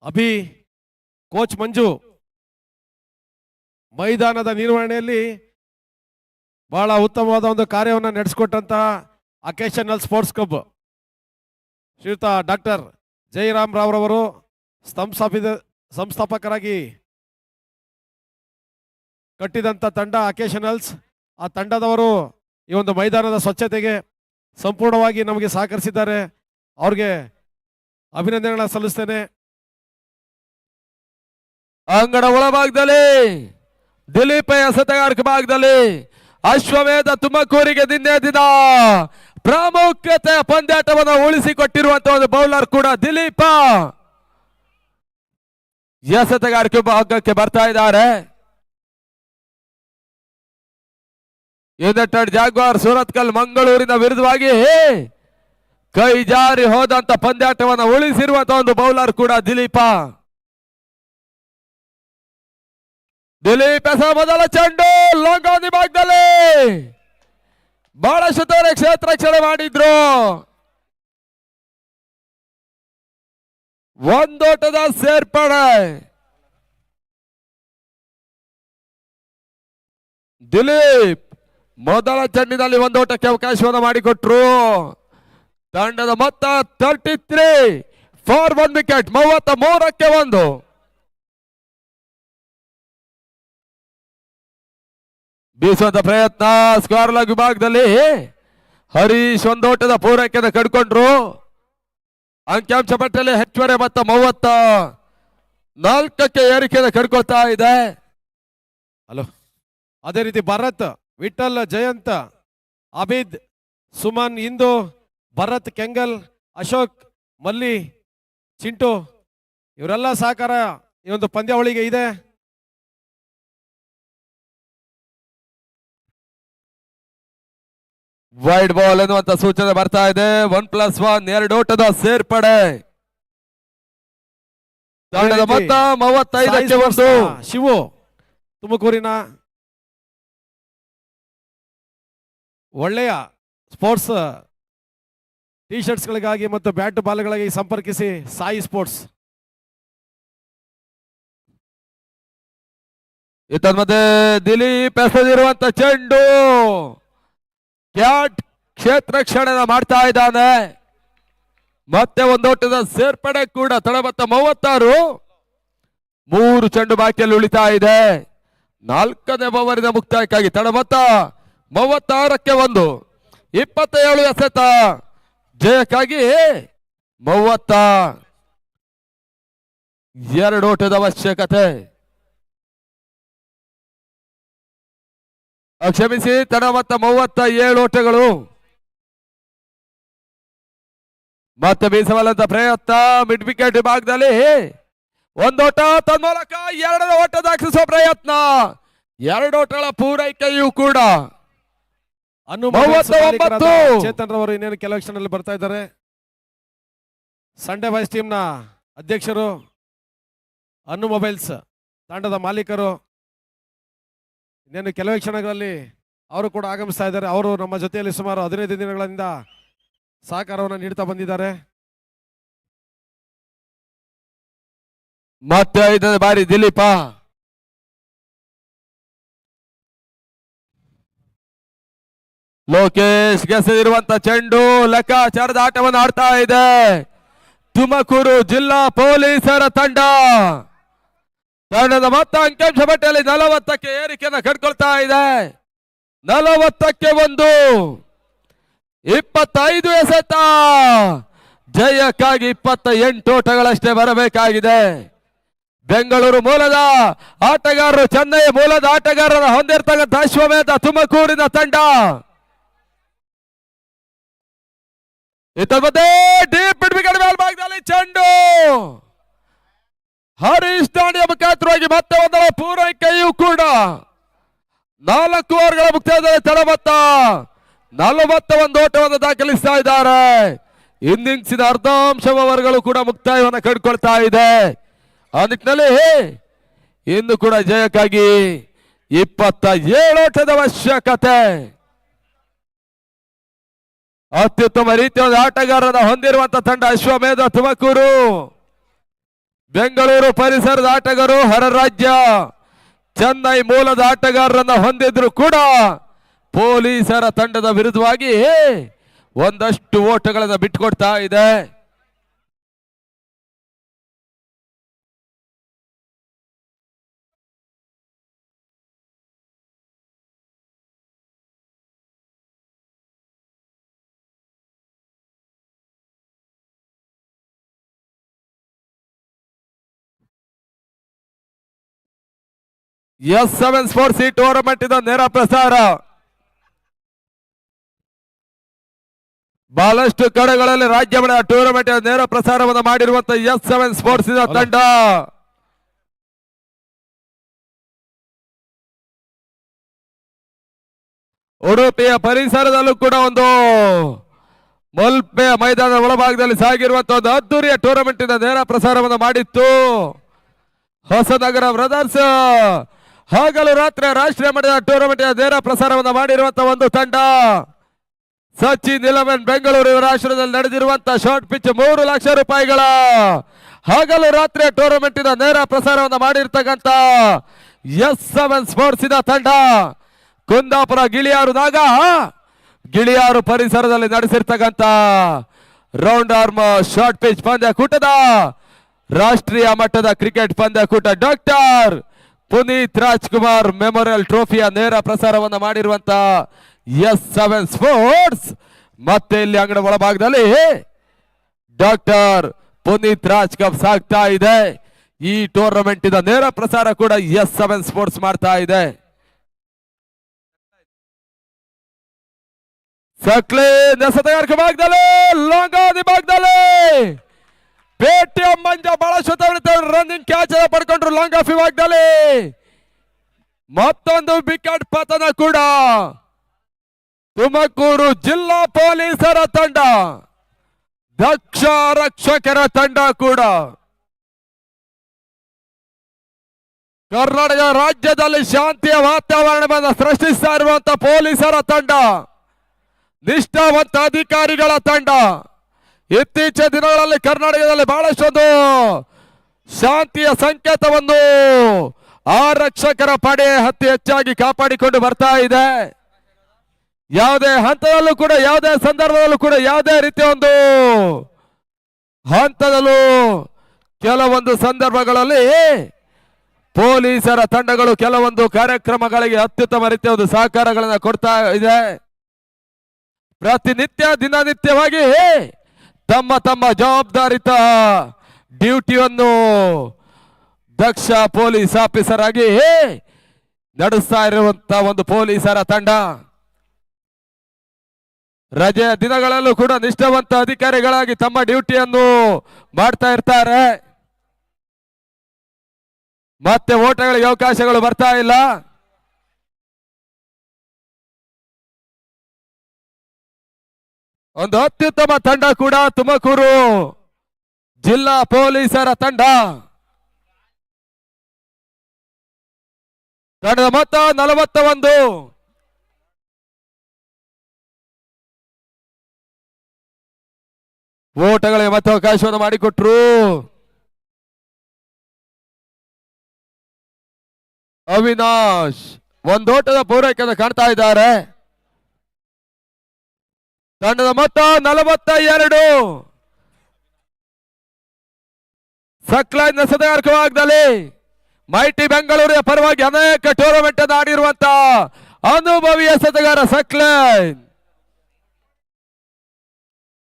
ಅಭಿ, ಕೋಚ್ ಮಂಜು, ಮೈದಾನದ ನಿರ್ವಹಣೆಯಲ್ಲಿ ಬಹಳ ಉತ್ತಮವಾದ ಒಂದು ಕಾರ್ಯವನ್ನು ನಡೆಸಿಕೊಟ್ಟಂತಹ ಅಕೇಶನಲ್ ಸ್ಪೋರ್ಟ್ಸ್ ಕ್ಲಬ್ ಶ್ರೀಯುತ ಡಾಕ್ಟರ್ ಜಯರಾಮ್ ರಾವ್ರವರು ಸಂಸ್ಥಾಪಕರಾಗಿ ಕಟ್ಟಿದಂಥ ತಂಡ ಅಕೇಶನಲ್ಸ್. ಆ ತಂಡದವರು ಈ ಒಂದು ಮೈದಾನದ ಸ್ವಚ್ಛತೆಗೆ ಸಂಪೂರ್ಣವಾಗಿ ನಮಗೆ ಸಹಕರಿಸಿದ್ದಾರೆ. ಅವ್ರಿಗೆ ಅಭಿನಂದನೆಗಳನ್ನ ಸಲ್ಲಿಸ್ತೇನೆ. ಅಂಗಡ ಒಳಭಾಗದಲ್ಲಿ ದಿಲೀಪ್ ಎಸೆತಗಾರಿಕೆ ಭಾಗದಲ್ಲಿ ಅಶ್ವಮೇಧ ತುಮಕೂರಿಗೆ ದಿನೇ ದಿನ ಪ್ರಾಮುಖ್ಯತೆ ಪಂದ್ಯಾಟವನ್ನು ಉಳಿಸಿಕೊಟ್ಟಿರುವಂತಹ ಒಂದು ಬೌಲರ್ ಕೂಡ ದಿಲೀಪ ಎಸೆತಗಾರಿಕೆ ಭಾಗಕ್ಕೆ ಬರ್ತಾ ಇದ್ದಾರೆ. ಯುನೈಟೆಡ್ ಜಾಗ್ವಾರ್ ಸೂರತ್ಕಲ್ ಮಂಗಳೂರಿನ ವಿರುದ್ಧವಾಗಿ ಕೈ ಜಾರಿ ಹೋದಂತ ಪಂದ್ಯಾಟವನ್ನು ಉಳಿಸಿರುವಂತಹ ಒಂದು ಬೌಲರ್ ಕೂಡ ದಿಲೀಪ. ದಿಲೀಪ್ ಎಸ ಮೊದಲ ಚೆಂಡು ಲಂಗಾನಿ ಭಾಗದಲ್ಲಿ ಬಹಳಷ್ಟು ದೂರ ಕ್ಷೇತ್ರ ರಕ್ಷಣೆ ಮಾಡಿದ್ರು. ಒಂದೋಟದ ಸೇರ್ಪಡೆ. ದಿಲೀಪ್ ಮೊದಲ ಚೆಂಡಿನಲ್ಲಿ ಒಂದೋಟಕ್ಕೆ ಅವಕಾಶವನ್ನು ಮಾಡಿಕೊಟ್ರು. ತಂಡದ ಮೊತ್ತ 33 ಫಾರ್ 1 ವಿಕೆಟ್. 33-1. ಬೀಸುವಂತ ಪ್ರಯತ್ನ ಸ್ಕ್ವೇರ್ ಲೆಗ್ ವಿಭಾಗದಲ್ಲಿ ಹರೀಶ್ ಒಂದೋಟದ ಪೂರೈಕೆಯನ್ನು ಕಡ್ಕೊಂಡ್ರು. ಅಂಕಿಅಂಶ ಪಟ್ಟಿಯಲ್ಲಿ ಹೆಚ್ಚುವರಿ ಮೊತ್ತ 34ಕ್ಕೆ ಏರಿಕೆಯನ್ನು ಕಡ್ಕೊಳ್ತಾ ಇದೆ. ಹಲೋ, ಅದೇ ರೀತಿ ಭರತ್, ವಿಠಲ್, ಜಯಂತ್, ಅಬಿದ್, ಸುಮನ್, ಇಂದು, ಭರತ್, ಕೆಂಗಲ್, ಅಶೋಕ್, ಮಲ್ಲಿ, ಚಿಂಟು ಇವರೆಲ್ಲ ಸಹಕಾರ ಈ ಒಂದು ಪಂದ್ಯಾವಳಿಗೆ ಇದೆ. ವೈಡ್ ಬಾಲ್ ಎನ್ನುವಂತ ಸೂಚನೆ ಬರ್ತಾ ಇದೆ. 1+1 2 ಓಟದ ಸೇರ್ಪಡೆ. ತಂಡದ ಮೊತ್ತ 35-1. ಶಿವು ತುಮಕೂರಿನ ಒಳ್ಳೆಯ ಸ್ಪೋರ್ಟ್ಸ್ ಟಿ ಶರ್ಟ್ಸ್ಗಳಿಗಾಗಿ ಮತ್ತು ಬ್ಯಾಟ್ ಬಾಲ್ಗಳಿಗಾಗಿ ಸಂಪರ್ಕಿಸಿ. ಸಾಯಿ ಸ್ಪೋರ್ಟ್ಸ್. ಮಧ್ಯೆ ದಿಲೀಪ್ ಎಸೆದಿರುವಂತ ಚೆಂಡು ಕ್ಯಾಟ್ ಕ್ಷೇತ್ರ ರಕ್ಷಣೆ ಮಾಡ್ತಾ ಇದ್ದಾನೆ. ಮತ್ತೆ ಒಂದೋಟದ ಸೇರ್ಪಡೆ ಕೂಡ. ತಡಮತ್ತ 36. 3 ಚೆಂಡು ಬಾಕಿಯಲ್ಲಿ ಉಳಿತಾ ಇದೆ. 4ನೇ ಓವರಿನ ಮುಕ್ತಾಯಕ್ಕಾಗಿ ತಡಮತ್ತ 36-1. 27 ಎಸೆತ ಜಯಕ್ಕಾಗಿ 32 ಓಟದ ಅವಶ್ಯಕತೆ. ಕ್ಷಮಿಸಿ, ತಡಮತ್ತ 37 ಓಟಗಳು. ಮತ್ತೆ ಬೀಸಬಲ್ಲಂತ ಪ್ರಯತ್ನ ಮಿಡ್ ವಿಕೆಟ್ ವಿಭಾಗದಲ್ಲಿ ಒಂದೋಟ, ತನ್ಮೂಲಕ 2ನೇ ಓಟ ದಾಖಲಿಸುವ ಪ್ರಯತ್ನ. 2 ಓಟಗಳ ಪೂರೈಕೆಯೂ ಕೂಡ. 39. ಚೇತನ್ ರವರು ಇನ್ನೇನು ಕೆಲವು ಕ್ಷಣದಲ್ಲಿ ಬರ್ತಾ ಇದ್ದಾರೆ. ಸಂಡೇ ಬಾಯ್ಸ್ ಟೀಮ್ನ ಅಧ್ಯಕ್ಷರು, ಅನ್ನು ಮೊಬೈಲ್ಸ್ ತಂಡದ ಮಾಲೀಕರು ಇನ್ನೇನು ಕೆಲವೇ ಕ್ಷಣಗಳಲ್ಲಿ ಅವರು ಕೂಡ ಆಗಮಿಸ್ತಾ ಇದ್ದಾರೆ. ಅವರು ನಮ್ಮ ಜೊತೆಯಲ್ಲಿ ಸುಮಾರು 15 ದಿನಗಳಿಂದ ಸಹಕಾರವನ್ನು ನೀಡ್ತಾ ಬಂದಿದ್ದಾರೆ. ಮತ್ತೆ 5ನೇ ಬಾರಿ ದಿಲೀಪ. ಲೋಕೇಶ್ ಗೆಸೆದಿರುವಂತ ಚೆಂಡು ಲೆಕ್ಕಾಚಾರದ ಆಟವನ್ನು ಆಡ್ತಾ ಇದೆ ತುಮಕೂರು ಜಿಲ್ಲಾ ಪೊಲೀಸರ ತಂಡ. ತಂಡದ ಮೊತ್ತ ಅಂಕಿಅಂಶ ಪಟ್ಟಿಯಲ್ಲಿ 40ಕ್ಕೆ ಏರಿಕೆಯನ್ನು ಕಂಡುಕೊಳ್ತಾ ಇದೆ. 40-1. 25 ಎಸೆತ ಜಯಕ್ಕಾಗಿ 28 ಓಟಗಳಷ್ಟೇ ಬರಬೇಕಾಗಿದೆ. ಬೆಂಗಳೂರು ಮೂಲದ ಆಟಗಾರರು, ಚೆನ್ನೈ ಮೂಲದ ಆಟಗಾರರ ಹೊಂದಿರತಕ್ಕಂಥ ಅಶ್ವಮೇಧ ತುಮಕೂರಿನ ತಂಡ. ಡೀಪ್ ಮೇಲ್ಭಾಗದಲ್ಲಿ ಚೆಂಡು ಹರೀಶ್ ದಾಣಿಯ ಮುಖಾಂತರವಾಗಿ ಮತ್ತೆ ಒಂದರ ಪೂರೈಕೆಯೂ ಕೂಡ 4 ಓವರ್ಗಳ ಮುಕ್ತಾಯದಲ್ಲಿ ತಡಮತ್ತ 41 ಓಟವನ್ನು ದಾಖಲಿಸ್ತಾ ಇದ್ದಾರೆ. ಇನ್ನಿಂಗ್ಸಿನ ಅರ್ಧಾಂಶ ಓವರ್ಗಳು ಕೂಡ ಮುಕ್ತಾಯವನ್ನು ಕಂಡುಕೊಳ್ತಾ ಇದೆ. ಆ ನಿಟ್ಟಿನಲ್ಲಿ ಇನ್ನು ಕೂಡ ಜಯಕ್ಕಾಗಿ 27 ಓಟದ ಅವಶ್ಯಕತೆ. ಅತ್ಯುತ್ತಮ ರೀತಿಯ ಆಟಗಾರರ ಹೊಂದಿರುವಂತಹ ತಂಡ ಅಶ್ವಮೇಧ ತುಮಕೂರು. ಬೆಂಗಳೂರು ಪರಿಸರದ ಆಟಗಾರರು ಹೊರ ರಾಜ್ಯ ಚೆನ್ನೈ ಮೂಲದ ಆಟಗಾರರನ್ನ ಹೊಂದಿದ್ರು ಕೂಡ ಪೊಲೀಸರ ತಂಡದ ವಿರುದ್ಧವಾಗಿ ಒಂದಷ್ಟು ಓಟಗಳನ್ನು ಬಿಟ್ಟುಕೊಡ್ತಾ ಇದೆ. S7 ಸ್ಪೋರ್ಟ್ಸ್ ಈ ಟೂರ್ನಮೆಂಟ್ ಇಂದ ನೇರ ಪ್ರಸಾರ. ಬಹಳಷ್ಟು ಕಡೆಗಳಲ್ಲಿ ರಾಜ್ಯ ಮಟ್ಟದ ಟೂರ್ನಮೆಂಟ್ ನೇರ ಪ್ರಸಾರವನ್ನು ಮಾಡಿರುವಂತಹ S7 ಸ್ಪೋರ್ಟ್ಸ್ ತಂಡ ಉಡುಪಿಯ ಪರಿಸರದಲ್ಲೂ ಕೂಡ ಒಂದು ಮಲ್ಪೆಯ ಮೈದಾನದ ಒಳಭಾಗದಲ್ಲಿ ಸಾಗಿರುವಂತಹ ಒಂದು ಅದ್ದೂರಿಯ ಟೂರ್ನಮೆಂಟ್ ಇಂದ ನೇರ ಪ್ರಸಾರವನ್ನು ಮಾಡಿತ್ತು. ಹೊಸನಗರ ಬ್ರದರ್ಸ್ ಹಗಲು ರಾತ್ರಿ ರಾಷ್ಟ್ರೀಯ ಮಟ್ಟದ ಟೂರ್ನಮೆಂಟ್ ನೇರ ಪ್ರಸಾರವನ್ನು ಮಾಡಿರುವಂತಹ ಒಂದು ತಂಡ ಸಚಿನ್ 11 ಬೆಂಗಳೂರು ರಾಷ್ಟ್ರದಲ್ಲಿ ನಡೆದಿರುವಂತಹ ಶಾರ್ಟ್ ಪಿಚ್ 3 ಲಕ್ಷ ರೂಪಾಯಿಗಳ ಹಗಲು ರಾತ್ರಿ ಟೂರ್ನಮೆಂಟ್ ನೇರ ಪ್ರಸಾರವನ್ನು ಮಾಡಿರ್ತಕ್ಕಂಥ S7 ಸ್ಪೋರ್ಟ್ಸ್ ತಂಡ ಕುಂದಾಪುರ ಗಿಳಿಯಾರು ಪರಿಸರದಲ್ಲಿ ನಡೆಸಿರ್ತಕ್ಕಂಥ ರೌಂಡ್ ಆರ್ಮ್ ಶಾರ್ಟ್ ಪಿಚ್ ಪಂದ್ಯಕೂಟದ ರಾಷ್ಟ್ರೀಯ ಮಟ್ಟದ ಕ್ರಿಕೆಟ್ ಪಂದ್ಯಕೂಟ ಡಾಕ್ಟರ್ ಪುನೀತ್ ರಾಜ್ಕುಮಾರ್ ಮೆಮೋರಿಯಲ್ ಟ್ರೋಫಿಯ ನೇರ ಪ್ರಸಾರವನ್ನು ಮಾಡಿರುವಂತಹ S7 ಸ್ಪೋರ್ಟ್ಸ್ ಮತ್ತೆ ಇಲ್ಲಿ ಅಂಗಡಿ ಒಳಭಾಗದಲ್ಲಿ ಡಾಕ್ಟರ್ ಪುನೀತ್ ರಾಜ್ ಕಪ್ ಸಾಗ್ತಾ ಇದೆ. ಈ ಟೂರ್ನಮೆಂಟ್ ನೇರ ಪ್ರಸಾರ ಕೂಡ S7 ಸ್ಪೋರ್ಟ್ಸ್ ಮಾಡ್ತಾ ಇದೆ. ಸಕ್ಲೆ ನೆಸತಗಾರಿಕೆ ಭಾಗದಲ್ಲಿ ಲಂಗಾದಿ ಭಾಗದಲ್ಲಿ ಪೇಟಿಎಂ ಮಂಜ ಬಹಳ ರನ್ನಿಂಗ್ ಕ್ಯಾಚ್ ಪಡ್ಕೊಂಡ್ರು ಲಾಂಗ್ ಆಫ್ ಭಾಗದಲ್ಲಿ ಮತ್ತೊಂದು ವಿಕೆಟ್ ಪತನ ಕೂಡ. ತುಮಕೂರು ಜಿಲ್ಲಾ ಪೊಲೀಸರ ತಂಡ ದಕ್ಷ ರಕ್ಷಕರ ತಂಡ ಕೂಡ ಕರ್ನಾಟಕ ರಾಜ್ಯದಲ್ಲಿ ಶಾಂತಿಯ ವಾತಾವರಣವನ್ನು ಸೃಷ್ಟಿಸ್ತಾ ಇರುವಂತಹ ಪೊಲೀಸರ ತಂಡ, ನಿಷ್ಠಾವಂತ ಅಧಿಕಾರಿಗಳ ತಂಡ. ಇತ್ತೀಚಿನ ದಿನಗಳಲ್ಲಿ ಕರ್ನಾಟಕದಲ್ಲಿ ಬಹಳಷ್ಟೊಂದು ಶಾಂತಿಯ ಸಂಕೇತವನ್ನು ಆರಕ್ಷಕರ ಪಡೆ ಅತಿ ಹೆಚ್ಚಾಗಿ ಕಾಪಾಡಿಕೊಂಡು ಬರ್ತಾ ಇದೆ. ಯಾವುದೇ ಹಂತದಲ್ಲೂ ಕೂಡ, ಯಾವುದೇ ಸಂದರ್ಭದಲ್ಲೂ ಕೂಡ, ಯಾವುದೇ ರೀತಿಯ ಒಂದು ಹಂತದಲ್ಲೂ ಕೆಲವೊಂದು ಸಂದರ್ಭಗಳಲ್ಲಿ ಪೊಲೀಸರ ತಂಡಗಳು ಕೆಲವೊಂದು ಕಾರ್ಯಕ್ರಮಗಳಿಗೆ ಅತ್ಯುತ್ತಮ ರೀತಿಯ ಒಂದು ಸಹಕಾರಗಳನ್ನು ಕೊಡ್ತಾ ಇದೆ. ಪ್ರತಿನಿತ್ಯ ದಿನನಿತ್ಯವಾಗಿ ತಮ್ಮ ತಮ್ಮ ಜವಾಬ್ದಾರಿತ ಡ್ಯೂಟಿಯನ್ನು ದಕ್ಷ ಪೊಲೀಸ್ ಆಫೀಸರ್ ಆಗಿ ನಡೆಸ್ತಾ ಇರುವಂತಹ ಒಂದು ಪೊಲೀಸರ ತಂಡ ರಜೆಯ ದಿನಗಳಲ್ಲೂ ಕೂಡ ನಿಷ್ಠಾವಂತ ಅಧಿಕಾರಿಗಳಾಗಿ ತಮ್ಮ ಡ್ಯೂಟಿಯನ್ನು ಮಾಡ್ತಾ ಇರ್ತಾರೆ. ಮತ್ತೆ ಓಟಗಳಿಗೆ ಅವಕಾಶಗಳು ಬರ್ತಾ ಇಲ್ಲ. ಒಂದು ಅತ್ಯುತ್ತಮ ತಂಡ ಕೂಡ ತುಮಕೂರು ಜಿಲ್ಲಾ ಪೊಲೀಸರ ತಂಡ. ತಂಡದ ಮೊತ್ತ 41. ಓಟಗಳಿಗೆ ಮತ್ತೆ ಅವಕಾಶವನ್ನು ಮಾಡಿಕೊಟ್ರು. ಅವಿನಾಶ್ ಒಂದು ಓಟದ ಪೂರೈಕೆಯನ್ನು ಕಾಣ್ತಾ ಇದ್ದಾರೆ. ತಂಡದ ಮೊತ್ತ 42. ಸಕ್ಲೈನ್ ಸದರ್ಕವಾಗದಲ್ಲಿ ಮೈಟಿ ಬೆಂಗಳೂರಿನ ಪರವಾಗಿ ಅನೇಕ ಟೂರ್ನಮೆಂಟ್ ಅನ್ನು ಆಡಿರುವಂತಹ ಅನುಭವಿ ಎಸೆತಗಾರ ಸಕ್ಲೈನ್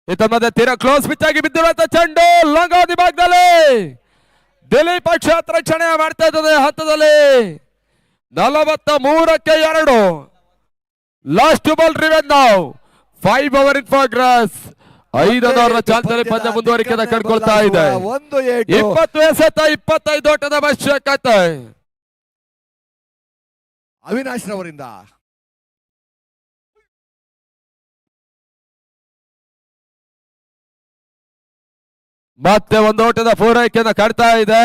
ಇತ್ತ ಮಧ್ಯೆ ತೀರಾ ಕ್ಲೋಸ್ ಪಿಚ್ ಆಗಿ ಬಿದ್ದಿರುವಂತ ಚೆಂಡು ಲಂಗಾವಧಿ ಭಾಗದಲ್ಲಿ ದಿಲೀಪ್ ಪಕ್ಷ ರಕ್ಷಣೆ ಮಾಡ್ತಾ ಇದ್ದದೆ ಹಂತದಲ್ಲಿ 43-2 ಲಾಸ್ಟ್ ಬಾಲ್ ರಿವೆನ್ ನಾವು 5 ಓವರ್ ಇನ್ ಪ್ರೋಗ್ರೆಸ್ 5 ಓವರ್ ಚಾಲ್ತಿಯಲ್ಲಿ ಪಂದ್ಯ ಮುಂದುವರಿಕೆ ಕಳ್ಕೊಳ್ತಾ ಇದೆ 20 ಎಸೆತ 25 ಓಟದ ಅವಶ್ಯಕತೆ ಅವಿನಾಶ್ ರವರಿಂದ ಮತ್ತೆ ಒಂದು ಓಟದ ಪೂರೈಕೆಯನ್ನು ಕಾಡ್ತಾ ಇದೆ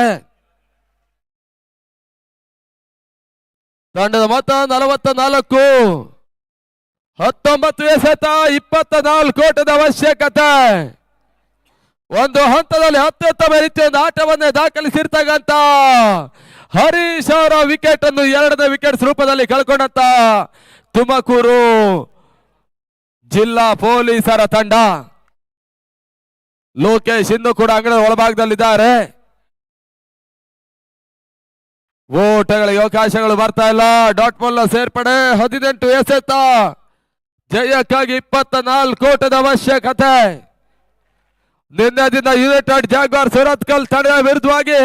ತಂಡದ ಮೊತ್ತ 44 19 ಎಸೆತ 24 ಓಟದ ಅವಶ್ಯಕತೆ ಒಂದು ಹಂತದಲ್ಲಿ ಅತ್ಯುತ್ತಮ ರೀತಿಯ ಒಂದು ಆಟವನ್ನೇ ದಾಖಲಿಸಿರ್ತಕ್ಕಂತ ಹರೀಶ್ ಅವರ ವಿಕೆಟ್ ಅನ್ನು 2ನೇ ವಿಕೆಟ್ ರೂಪದಲ್ಲಿ ಕಳ್ಕೊಂಡಂತ ತುಮಕೂರು ಜಿಲ್ಲಾ ಪೊಲೀಸರ ತಂಡ ಲೋಕೇಶ್ ಇನ್ನು ಕೂಡ ಅಂಗಣದ ಒಳಭಾಗದಲ್ಲಿದ್ದಾರೆ ಓಟಗಳಿಗೆ ಅವಕಾಶಗಳು ಬರ್ತಾ ಇಲ್ಲ ಡಾಟ್ ಬಾಲ್ ಸೇರ್ಪಡೆ 18 ಎಸೆತ ಜಯಕ್ಕಾಗಿ 24 ಓಟದ ಅವಶ್ಯಕತೆ ನಿನ್ನೆ ದಿನ ಯುನೈಟೆಡ್ ಜಾಗ್ವಾರ್ ಸುರತ್ಕಲ್ ತಂಡದ ವಿರುದ್ಧವಾಗಿ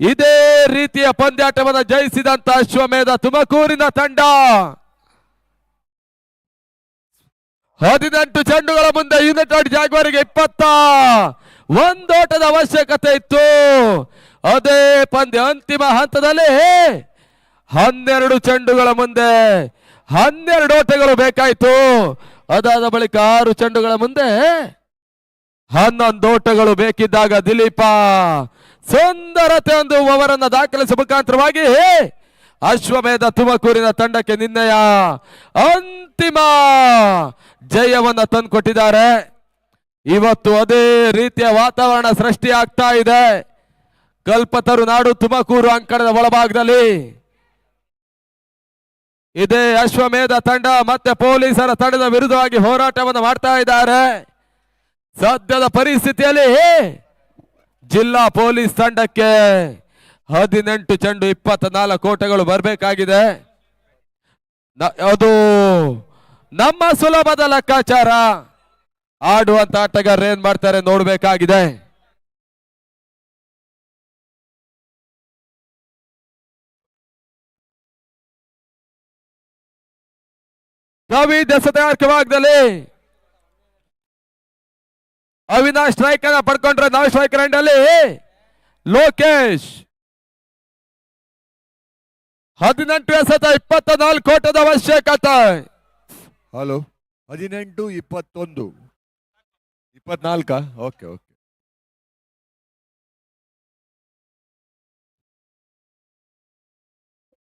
ಇದೇ ರೀತಿಯ ಪಂದ್ಯಾಟವನ್ನು ಜಯಿಸಿದಂತ ಅಶ್ವಮೇಧ ತುಮಕೂರಿನ ತಂಡ 18 ಚೆಂಡುಗಳ ಮುಂದೆ ಯುನೈಟೆಡ್ ಜಾಗ್ವಾರಿಗೆ 21 ಓಟದ ಅವಶ್ಯಕತೆ ಇತ್ತು ಅದೇ ಪಂದ್ಯ ಅಂತಿಮ ಹಂತದಲ್ಲಿ 12 ಚೆಂಡುಗಳ ಮುಂದೆ 12 ಓಟಗಳು ಬೇಕಾಯಿತು ಅದಾದ ಬಳಿಕ 6 ಚೆಂಡುಗಳ ಮುಂದೆ 11 ಓಟಗಳು ಬೇಕಿದ್ದಾಗ ದಿಲೀಪ ಸುಂದರತೆ ಒಂದು ಓವರನ್ನು ದಾಖಲಿಸುವ ಮುಖಾಂತರವಾಗಿ ಅಶ್ವಮೇಧ ತುಮಕೂರಿನ ತಂಡಕ್ಕೆ ನಿನ್ನೆಯ ಅಂತಿಮ ಜಯವನ್ನ ತಂದುಕೊಟ್ಟಿದ್ದಾರೆ ಇವತ್ತು ಅದೇ ರೀತಿಯ ವಾತಾವರಣ ಸೃಷ್ಟಿ ಆಗ್ತಾ ಇದೆ ಕಲ್ಪತರು ನಾಡು ತುಮಕೂರು ಅಂಕಣದ ಒಳಭಾಗದಲ್ಲಿ ಇದೇ ಅಶ್ವಮೇಧ ತಂಡ ಮತ್ತೆ ಪೊಲೀಸರ ತಂಡದ ವಿರುದ್ಧವಾಗಿ ಹೋರಾಟವನ್ನು ಮಾಡ್ತಾ ಇದ್ದಾರೆ ಸದ್ಯದ ಪರಿಸ್ಥಿತಿಯಲ್ಲಿ ಜಿಲ್ಲಾ ಪೊಲೀಸ್ ತಂಡಕ್ಕೆ 18 ಚೆಂಡು 24 ಓಟಗಳು ಬರಬೇಕಾಗಿದೆ ಅದು ನಮ್ಮ ಸುಲಭದ ಲೆಕ್ಕಾಚಾರ ಆಡುವಂತ ಆಟಗಾರರು ಏನ್ ಮಾಡ್ತಾರೆ ನೋಡ್ಬೇಕಾಗಿದೆ ಕವಿ ದಸದ ಭಾಗದಲ್ಲಿ ಅವಿನಾಶ್ ಸ್ಟ್ರೈಕ್ ಅನ್ನ ಪಡ್ಕೊಂಡ್ರೆ ನಾವು ಸ್ಟ್ರೈಕ್ ರೈಂಡ್ ಅಲ್ಲಿ ಲೋಕೇಶ್ 18 ಎಸೆತ 24 ಓಟದ ಅವಶ್ಯಕತೆ hello 18 21 24 okay okay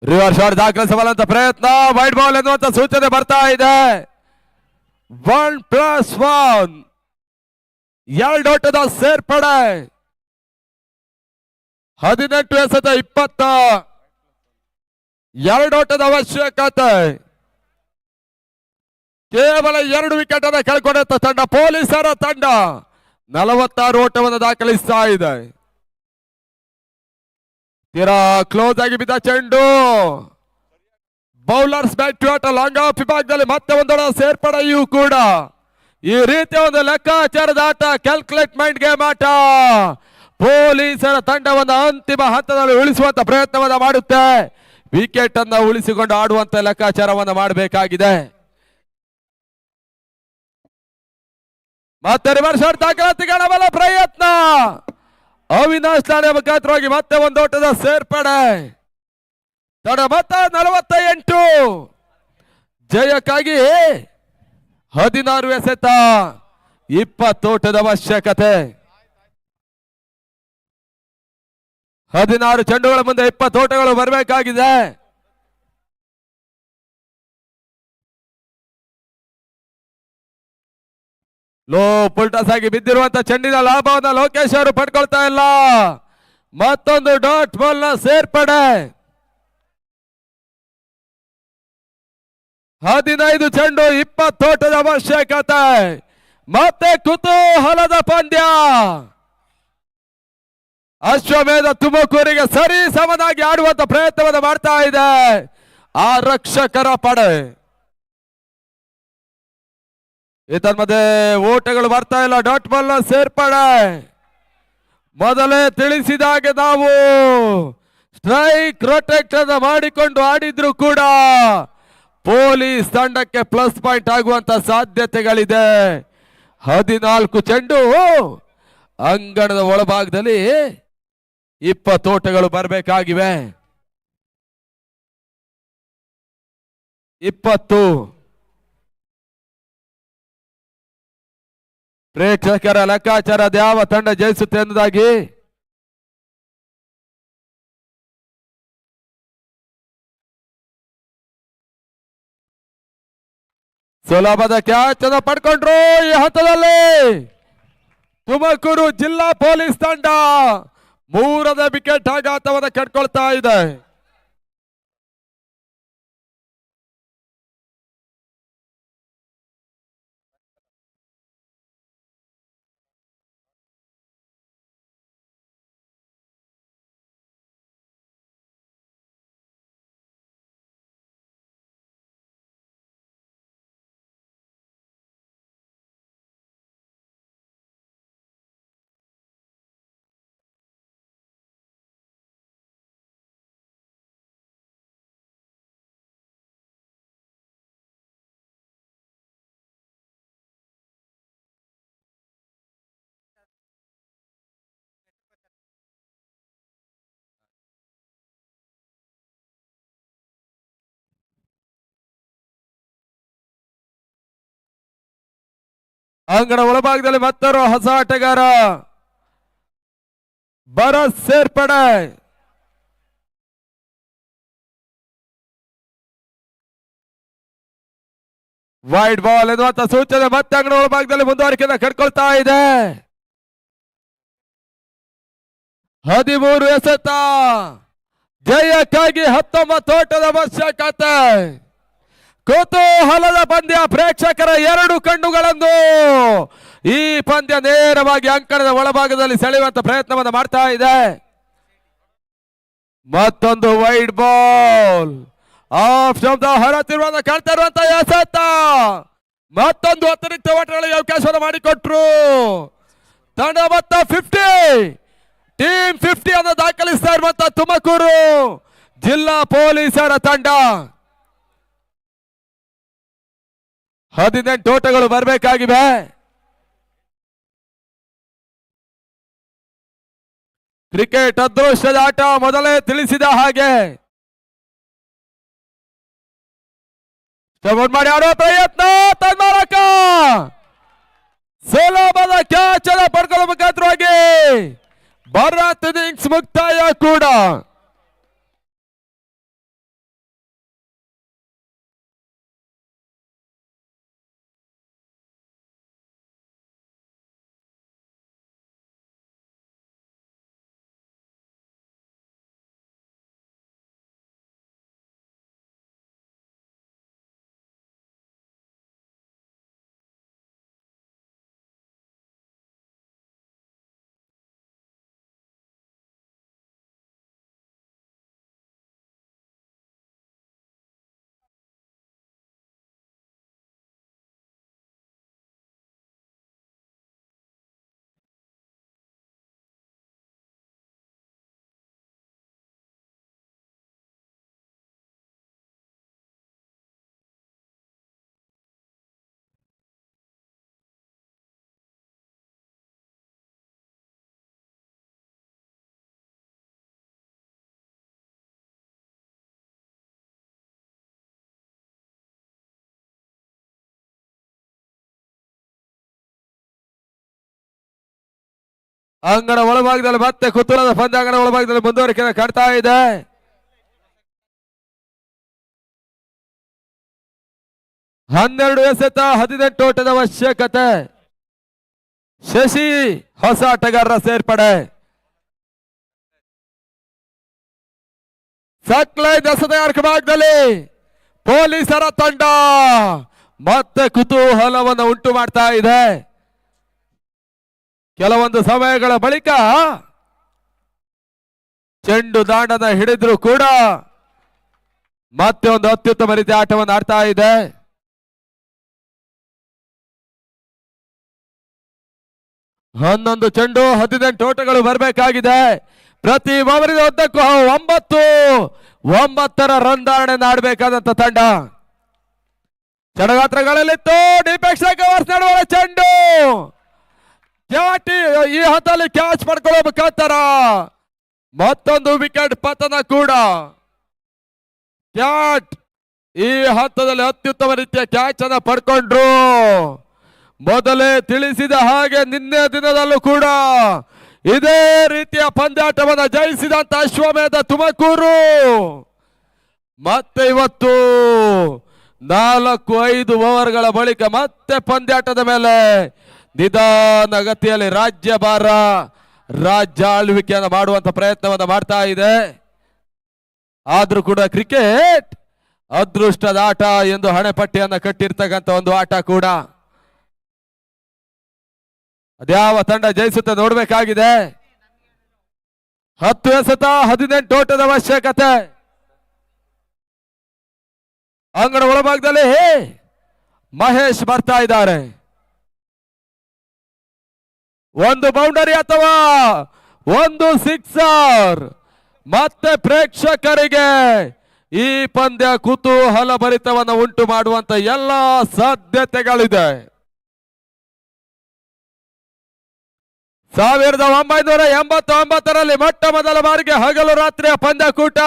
reverse shot ದಾಖಲಿಸಬಲ್ಲಂತ ಪ್ರಯತ್ನ ವೈಡ್ ಬಾಲ್ ಎನ್ನುವಂತ ಸೂಚನೆ ಬರ್ತಾ ಇದೆ 1+1 2 ಓಟದ ಸೇರ್ಪಡೆ 18 ಎಸೆತ 22 ಓಟದ ಅವಶ್ಯಕತೆ ಕೇವಲ 2 ವಿಕೆಟ್ ಅನ್ನು ಕಳ್ಕೊಂಡಂತ ತಂಡ ಪೊಲೀಸರ ತಂಡ 46 ಓಟವನ್ನು ದಾಖಲಿಸ್ತಾ ಇದೆ ತೀರಾ ಕ್ಲೋಸ್ ಆಗಿ ಬಿದ್ದ ಚೆಂಡು ಬೌಲರ್ಸ್ ಬ್ಯಾಟ್ ಆಟ ಲಾಂಗ್ ಆಫ್ ವಿಭಾಗದಲ್ಲಿ ಮತ್ತೆ ಒಂದೊಡ ಸೇರ್ಪಡೆಯೂ ಕೂಡ ಈ ರೀತಿಯ ಒಂದು ಲೆಕ್ಕಾಚಾರದ ಆಟ ಕ್ಯಾಲ್ಕುಲೇಟ್ ಮೈಂಡ್ ಗೇಮ್ ಆಟ ಪೊಲೀಸರ ತಂಡವನ್ನು ಅಂತಿಮ ಹಂತದಲ್ಲಿ ಉಳಿಸುವಂತ ಪ್ರಯತ್ನವನ್ನ ಮಾಡುತ್ತೆ ವಿಕೆಟ್ ಅನ್ನ ಉಳಿಸಿಕೊಂಡು ಆಡುವಂತ ಲೆಕ್ಕಾಚಾರವನ್ನು ಮಾಡಬೇಕಾಗಿದೆ ಮತ್ತೆ ರಿವರ್ಸ್ ಶಾಟ್ ದಾಖಲಾತಿ ಕಾಣಬಲ್ಲ ಪ್ರಯತ್ನ ಅವಿನಾಶ್ ಲಾಡೆ ಮುಖಾಂತರವಾಗಿ ಮತ್ತೆ ಒಂದು ಓಟದ ಸೇರ್ಪಡೆ ತಡ ಮತ್ತ 48 ಜಯಕ್ಕಾಗಿ 16 ಎಸೆತ 20 ಓಟದ ಅವಶ್ಯಕತೆ 16 ಚೆಂಡುಗಳ ಮುಂದೆ 20 ಓಟಗಳು ಬರಬೇಕಾಗಿದೆ ಲೋ ಪುಲ್ಟಾಸ್ ಆಗಿ ಬಿದ್ದಿರುವಂತ ಚೆಂಡಿನ ಲಾಭವನ್ನ ಲೋಕೇಶ್ ಅವರು ಪಡ್ಕೊಳ್ತಾ ಇಲ್ಲ ಮತ್ತೊಂದು ಡಾಟ್ ಬಾಲ್ ನ ಸೇರ್ಪಡೆ 15 ಚೆಂಡು 20 ಓಟದ ಅವಶ್ಯಕತೆ ಮತ್ತೆ ಕುತೂಹಲದ ಪಂದ್ಯ ಅಶ್ವಮೇಧ ತುಮಕೂರಿಗೆ ಸರಿ ಸಮನಾಗಿ ಆಡುವಂತ ಪ್ರಯತ್ನವನ್ನು ಮಾಡ್ತಾ ಇದೆ ಆ ರಕ್ಷಕರ ಪಡೆ ಮಧ್ಯೆ ಓಟಗಳು ಬರ್ತಾ ಇಲ್ಲ. ಡಾಟ್ ಬಾಲ್ ಸೇರ್ಪಡೆ ಮೊದಲೇ ತಿಳಿಸಿದಾಗೆ ನಾವು ಸ್ಟ್ರೈಕ್ ರೊಟೇಟ್ ಅನ್ನು ಮಾಡಿಕೊಂಡು ಆಡಿದ್ರು ಕೂಡ ಪೊಲೀಸ್ ತಂಡಕ್ಕೆ ಪ್ಲಸ್ ಪಾಯಿಂಟ್ ಆಗುವಂತ ಸಾಧ್ಯತೆಗಳಿದೆ. 14 ಚೆಂಡು ಅಂಗಣದ ಒಳಭಾಗದಲ್ಲಿ 20 ಓಟಗಳು ಬರಬೇಕಾಗಿವೆ. 20 ಪ್ರೇಕ್ಷಕರ ಲೆಕ್ಕಾಚಾರ ಯಾವ ತಂಡ ಜಯಿಸುತ್ತೆ ಎಂಬುದಾಗಿ ಸುಲಭದ ಕ್ಯಾಚ್ ಅನ್ನು ಪಡ್ಕೊಂಡ್ರು. ಈ ಹಂತದಲ್ಲಿ ತುಮಕೂರು ಜಿಲ್ಲಾ ಪೊಲೀಸ್ ತಂಡ 3ನೇ ವಿಕೆಟ್ ಆಘಾತವನ್ನು ಕಟ್ಕೊಳ್ತಾ ಇದೆ. ಅಂಗಣ ಒಳಭಾಗದಲ್ಲಿ ಮತ್ತೊರು ಹೊಸ ಆಟಗಾರ ಭರತ್ ಸೇರ್ಪಡೆ. ವೈಡ್ ಬಾಲ್ ಎನ್ನುವಂತ ಸೂಚನೆ ಮತ್ತೆ ಅಂಗಣ ಒಳಭಾಗದಲ್ಲಿ ಮುಂದುವರಿಕೆಯನ್ನು ಕಟ್ಕೊಳ್ತಾ ಇದೆ. 13 ಎಸೆತ ಜಯಕ್ಕಾಗಿ 19 ಓಟದ ಅವಶ್ಯಕತೆ. ಕುತೂಹಲದ ಪಂದ್ಯ, ಪ್ರೇಕ್ಷಕರ 2 ಕಣ್ಣುಗಳನ್ನು ಈ ಪಂದ್ಯ ನೇರವಾಗಿ ಅಂಕಣದ ಒಳಭಾಗದಲ್ಲಿ ಸೆಳೆಯುವಂತ ಪ್ರಯತ್ನವನ್ನು ಮಾಡ್ತಾ ಇದೆ. ಮತ್ತೊಂದು ವೈಡ್ ಬಾಲ್ ಆಫ್ ಶಬ್ದ ಹೊರತಿರುವಂತ ಕಾಣ್ತಾ ಇರುವಂತ ಎಸೆತ. ಮತ್ತೊಂದು ಅತಿರಿಕ್ತ ಓಟಗಳಿಗೆ ಅವಕಾಶವನ್ನು ಮಾಡಿಕೊಟ್ರು. ತಂಡ ಮೊತ್ತ 50, ಟೀಮ್ 50 ಅನ್ನು ದಾಖಲಿಸ್ತಾ ಇರುವಂತ ತುಮಕೂರು ಜಿಲ್ಲಾ ಪೊಲೀಸರ ತಂಡ. 18 ಓಟಗಳು ಬರಬೇಕಾಗಿವೆ. ಕ್ರಿಕೆಟ್ ಅದೃಷ್ಟದ ಆಟ, ಮೊದಲೇ ತಿಳಿಸಿದ ಹಾಗೆ ಮಾಡಿ ಆಡೋ ಪ್ರಯತ್ನ ತನ್ಮಾರಕ ಸುಲಭದ ಕ್ಯಾಚ್ ಅನ್ನು ಪಡ್ಕೊಳ್ಳೋ ಮುಖಾಂತರವಾಗಿ ಭರತ್ ಇನ್ನಿಂಗ್ಸ್ ಮುಕ್ತಾಯ ಕೂಡ. ಅಂಗಣ ಒಳಭಾಗದಲ್ಲಿ ಮತ್ತೆ ಕುತೂಹಲದ ಪಂದ್ಯಾಂಗಣ ಒಳಭಾಗದಲ್ಲಿ ಮುಂದುವರಿಕೆಯನ್ನು ಕಾಡ್ತಾ ಇದೆ. ಹನ್ನೆರಡು ಎಸೆತ 18 ಓಟದ ಅವಶ್ಯಕತೆ. ಶಶಿ ಹೊಸ ಆಟಗಾರರ ಸೇರ್ಪಡೆ. ಸಕ್ಲೈನ್ ಎಸೆತ ಭಾಗದಲ್ಲಿ ಪೊಲೀಸರ ತಂಡ ಮತ್ತೆ ಕುತೂಹಲವನ್ನು ಉಂಟು ಮಾಡ್ತಾ ಇದೆ. ಕೆಲವೊಂದು ಸಮಯಗಳ ಬಳಿಕ ಚೆಂಡು ದಾಂಡನ ಹಿಡಿದ್ರು ಕೂಡ ಮತ್ತೆ ಒಂದು ಅತ್ಯುತ್ತಮ ರೀತಿಯ ಆಟವನ್ನು ಆಡ್ತಾ ಇದೆ. 11 ಚೆಂಡು 18 ಓಟಗಳು ಬರಬೇಕಾಗಿದೆ. ಪ್ರತಿ ಓವರಿಗೆ ಉದ್ದಕ್ಕೂ 9 ರನ್ ಧಾರಣೆ ಆಡಬೇಕಾದಂತ ತಂಡ. ಚಡಗಾತ್ರಗಳಲ್ಲಿತ್ತು ಡಿಪೆಕ್ಸ್ ಕವರ್ಸ್ ನಡುವ ಚೆಂಡು ಈ ಹಂತದಲ್ಲಿ ಕ್ಯಾಚ್ ಮಾಡ್ಕೊಳ್ಳೋ ಮುಖಾಂತರ ಮತ್ತೊಂದು ವಿಕೆಟ್ ಪತನ ಕೂಡ. ಕ್ಯಾಟ್ ಈ ಹಂತದಲ್ಲಿ ಅತ್ಯುತ್ತಮ ರೀತಿಯ ಕ್ಯಾಚ್ ಅನ್ನ ಪಡ್ಕೊಂಡ್ರು. ಮೊದಲೇ ತಿಳಿಸಿದ ಹಾಗೆ ನಿನ್ನೆ ದಿನದಲ್ಲೂ ಕೂಡ ಇದೇ ರೀತಿಯ ಪಂದ್ಯಾಟವನ್ನು ಜಯಿಸಿದಂತ ಅಶ್ವಮೇಧ ತುಮಕೂರು ಮತ್ತೆ ಇವತ್ತು 4-5 ಓವರ್ಗಳ ಬಳಿಕ ಮತ್ತೆ ಪಂದ್ಯಾಟದ ಮೇಲೆ ನಿಧಾನ ಗತಿಯಲ್ಲಿ ರಾಜ್ಯಭಾರ ರಾಜ್ಯ ಆಳ್ವಿಕೆಯನ್ನು ಮಾಡುವಂತ ಪ್ರಯತ್ನವನ್ನು ಮಾಡ್ತಾ ಇದೆ. ಆದ್ರೂ ಕೂಡ ಕ್ರಿಕೆಟ್ ಅದೃಷ್ಟದ ಆಟ ಎಂದು ಹಣೆಪಟ್ಟಿಯನ್ನ ಕಟ್ಟಿರ್ತಕ್ಕಂಥ ಒಂದು ಆಟ ಕೂಡ. ಅದ್ಯಾವ ತಂಡ ಜಯಿಸುತ್ತೆ ನೋಡ್ಬೇಕಾಗಿದೆ. 10 ಎಸೆತ 18 ಓಟದ ಅವಶ್ಯಕತೆ. ಅಂಗಣ ಒಳಭಾಗದಲ್ಲಿ ಮಹೇಶ್ ಬರ್ತಾ ಇದ್ದಾರೆ. ಒಂದು ಬೌಂಡರಿ ಅಥವಾ ಒಂದು ಸಿಕ್ಸರ್. ಮತ್ತೆ ಪ್ರೇಕ್ಷಕರಿಗೆ ಈ ಪಂದ್ಯ ಕುತೂಹಲ ಭರಿತವನ್ನು ಉಂಟು ಮಾಡುವಂತ ಎಲ್ಲ ಸಾಧ್ಯತೆಗಳಿದೆ. 1989ರಲ್ಲಿ ಮೊಟ್ಟ ಮೊದಲ ಬಾರಿಗೆ ಹಗಲು ರಾತ್ರಿಯ ಪಂದ್ಯಕೂಟ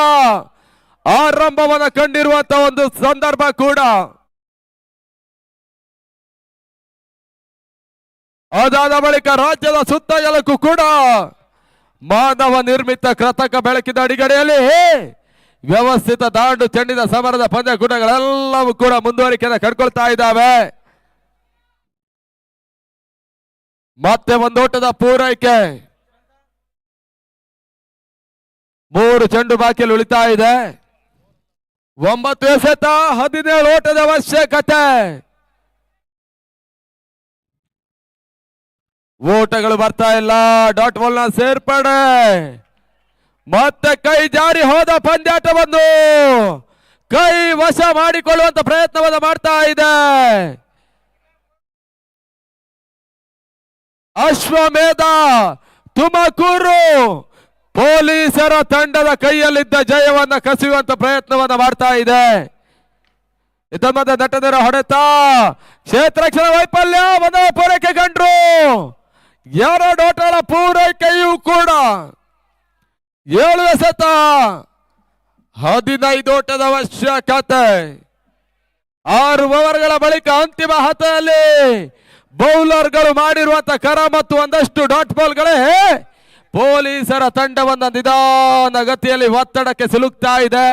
ಆರಂಭವನ್ನು ಕಂಡಿರುವಂತಹ ಒಂದು ಸಂದರ್ಭ ಕೂಡ. ಅದಾದ ಬಳಿಕ ರಾಜ್ಯದ ಸುತ್ತಲಕ್ಕೂ ಕೂಡ ಮಾನವ ನಿರ್ಮಿತ ಕೃತಕ ಬೆಳಕಿನ ಅಡಿಗಡೆಯಲ್ಲಿ ವ್ಯವಸ್ಥಿತ ದಾಂಡು ಚೆಂಡಿನ ಸಮರದ ಪಂದ್ಯಕೂಟಗಳೆಲ್ಲವೂ ಕೂಡ ಮುಂದುವರಿಕೆಯನ್ನು ಕಂಡುಕೊಳ್ತಾ ಇದ್ದಾವೆ. ಮತ್ತೆ ಒಂದೋಟದ ಪೂರೈಕೆ. 3 ಚೆಂಡು ಬಾಕಿಯಲ್ಲಿ ಉಳಿತಾ ಇದೆ. 9 ಎಸೆತ 17 ಓಟದ ಅವಶ್ಯಕತೆ. ಓಟಗಳು ಬರ್ತಾ ಇಲ್ಲ. ಡಾಟ್ ಬಾಲ್ ನ ಸೇರ್ಪಡೆ. ಮತ್ತೆ ಕೈ ಜಾರಿ ಹೋದ ಪಂದ್ಯಾಟವನ್ನು ಕೈ ವಶ ಮಾಡಿಕೊಳ್ಳುವಂತ ಪ್ರಯತ್ನವನ್ನು ಮಾಡ್ತಾ ಇದೆ. ಅಶ್ವಮೇಧ ತುಮಕೂರು ಪೊಲೀಸರ ತಂಡದ ಕೈಯಲ್ಲಿದ್ದ ಜಯವನ್ನ ಕಸಿಯುವಂತ ಪ್ರಯತ್ನವನ್ನ ಮಾಡ್ತಾ ಇದೆ. ಇದರ ಮಧ್ಯೆ ನಟನೆರ ಹೊಡೆತ, ಕ್ಷೇತ್ರಕ್ಷಣ ವೈಫಲ್ಯ, ಒಂದು ಪೂರೈಕೆ ಕಂಡ್ರು. 2 ಓಟಗಳ ಪೂರೈಕೆಯೂ ಕೂಡ 7 ಎಸೆತ 15 ಓಟದ ಅವಶ್ಯಕತೆ. 6 ಓವರ್ಗಳ ಬಳಿಕ ಅಂತಿಮ ಹಂತದಲ್ಲಿ ಬೌಲರ್ಗಳು ಮಾಡಿರುವಂತಹ ಕರ ಮತ್ತು ಒಂದಷ್ಟು ಡಾಟ್ ಬಾಲ್ಗಳೇ ಪೊಲೀಸರ ತಂಡವನ್ನ ನಿಧಾನ ಗತಿಯಲ್ಲಿ ಒತ್ತಡಕ್ಕೆ ಸಿಲುಕ್ತಾ ಇದೆ.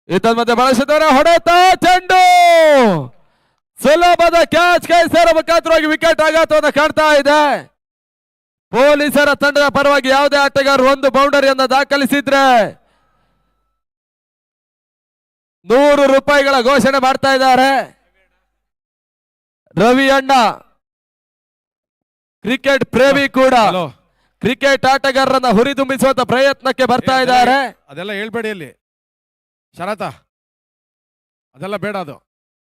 ಇದರ ಮಧ್ಯೆ ಬಳಸಿದವರ ಹೊಡೆತ, ಚೆಂಡು ಸುಲಭದ ಕ್ಯಾಚ್ ಕೈ ಸೇರ ಮುಖಾಂತರವಾಗಿ ವಿಕೆಟ್ ಆಘಾತವನ್ನು ಕಾಡ್ತಾ ಇದೆ. ಪೊಲೀಸರ ತಂಡದ ಪರವಾಗಿ ಯಾವುದೇ ಆಟಗಾರರು 1 ಬೌಂಡರಿಯನ್ನು ದಾಖಲಿಸಿದ್ರೆ ₹100 ಘೋಷಣೆ ಮಾಡ್ತಾ ಇದ್ದಾರೆ. ರವಿ ಅಣ್ಣ ಕ್ರಿಕೆಟ್ ಪ್ರೇಮಿ ಕೂಡ ಕ್ರಿಕೆಟ್ ಆಟಗಾರರನ್ನ ಹುರಿದುಂಬಿಸುವಂತ ಪ್ರಯತ್ನಕ್ಕೆ ಬರ್ತಾ ಇದ್ದಾರೆ. ಅದೆಲ್ಲ ಹೇಳ್ಬೇಡಿ ಅಲ್ಲಿ ಶರತ, ಅದೆಲ್ಲ ಬೇಡ. ಅದು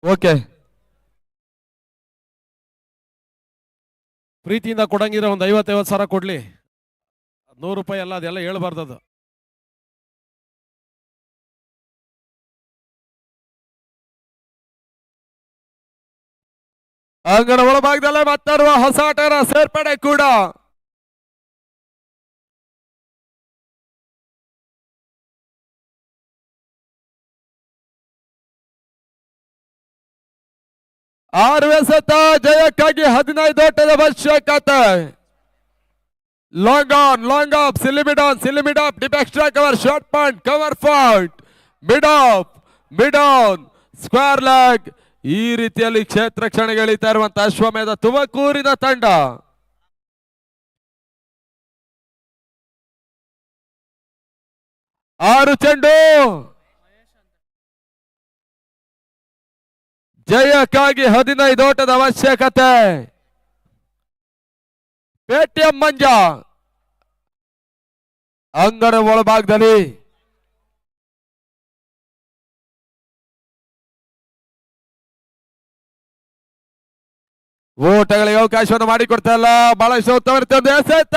ಓಕೆ, ಪ್ರೀತಿಯಿಂದ ಕೊಡಂಗಿದ್ರೆ ಒಂದು 50 ಸಾವಿರ ಕೊಡ್ಲಿ. ₹100 ಅಲ್ಲ, ಅದೆಲ್ಲ ಹೇಳ್ಬಾರ್ದು. ಅದು ಅಂಗಣ ಒಳಭಾಗದಲ್ಲೇ ಮತ್ತರುವ ಹೊಸ ಆಟಗಾರ ಸೇರ್ಪಡೆ ಕೂಡ. ಆರು ಎಸೆತ ಜಯಕ್ಕಾಗಿ 15 ಓಟದ ಅವಶ್ಯಕತೆ. Long on, long off, silly mid off, deep extra cover, short point, cover point, mid on, square leg. ಈ ರೀತಿಯಲ್ಲಿ ಕ್ಷೇತ್ರ ಕ್ಷಣಗಳಿತಾ ಇರುವಂತಹ ಅಶ್ವಮೇಧ ತುಮಕೂರಿನ ತಂಡ. ಆರು ಚೆಂಡು ಜಯಕ್ಕಾಗಿ 15 ಓಟದ ಅವಶ್ಯಕತೆ. ಪೇಟಿಎಂ ಮಂಜ ಅಂಗಣ ಒಳಭಾಗದಲ್ಲಿ ಓಟಗಳಿಗೆ ಅವಕಾಶವನ್ನು ಮಾಡಿಕೊಡ್ತಾ ಇಲ್ಲ. ಬಹಳಷ್ಟು ಉತ್ತಮ ರೀತಿಯ ಒಂದು ಎಸೆತ.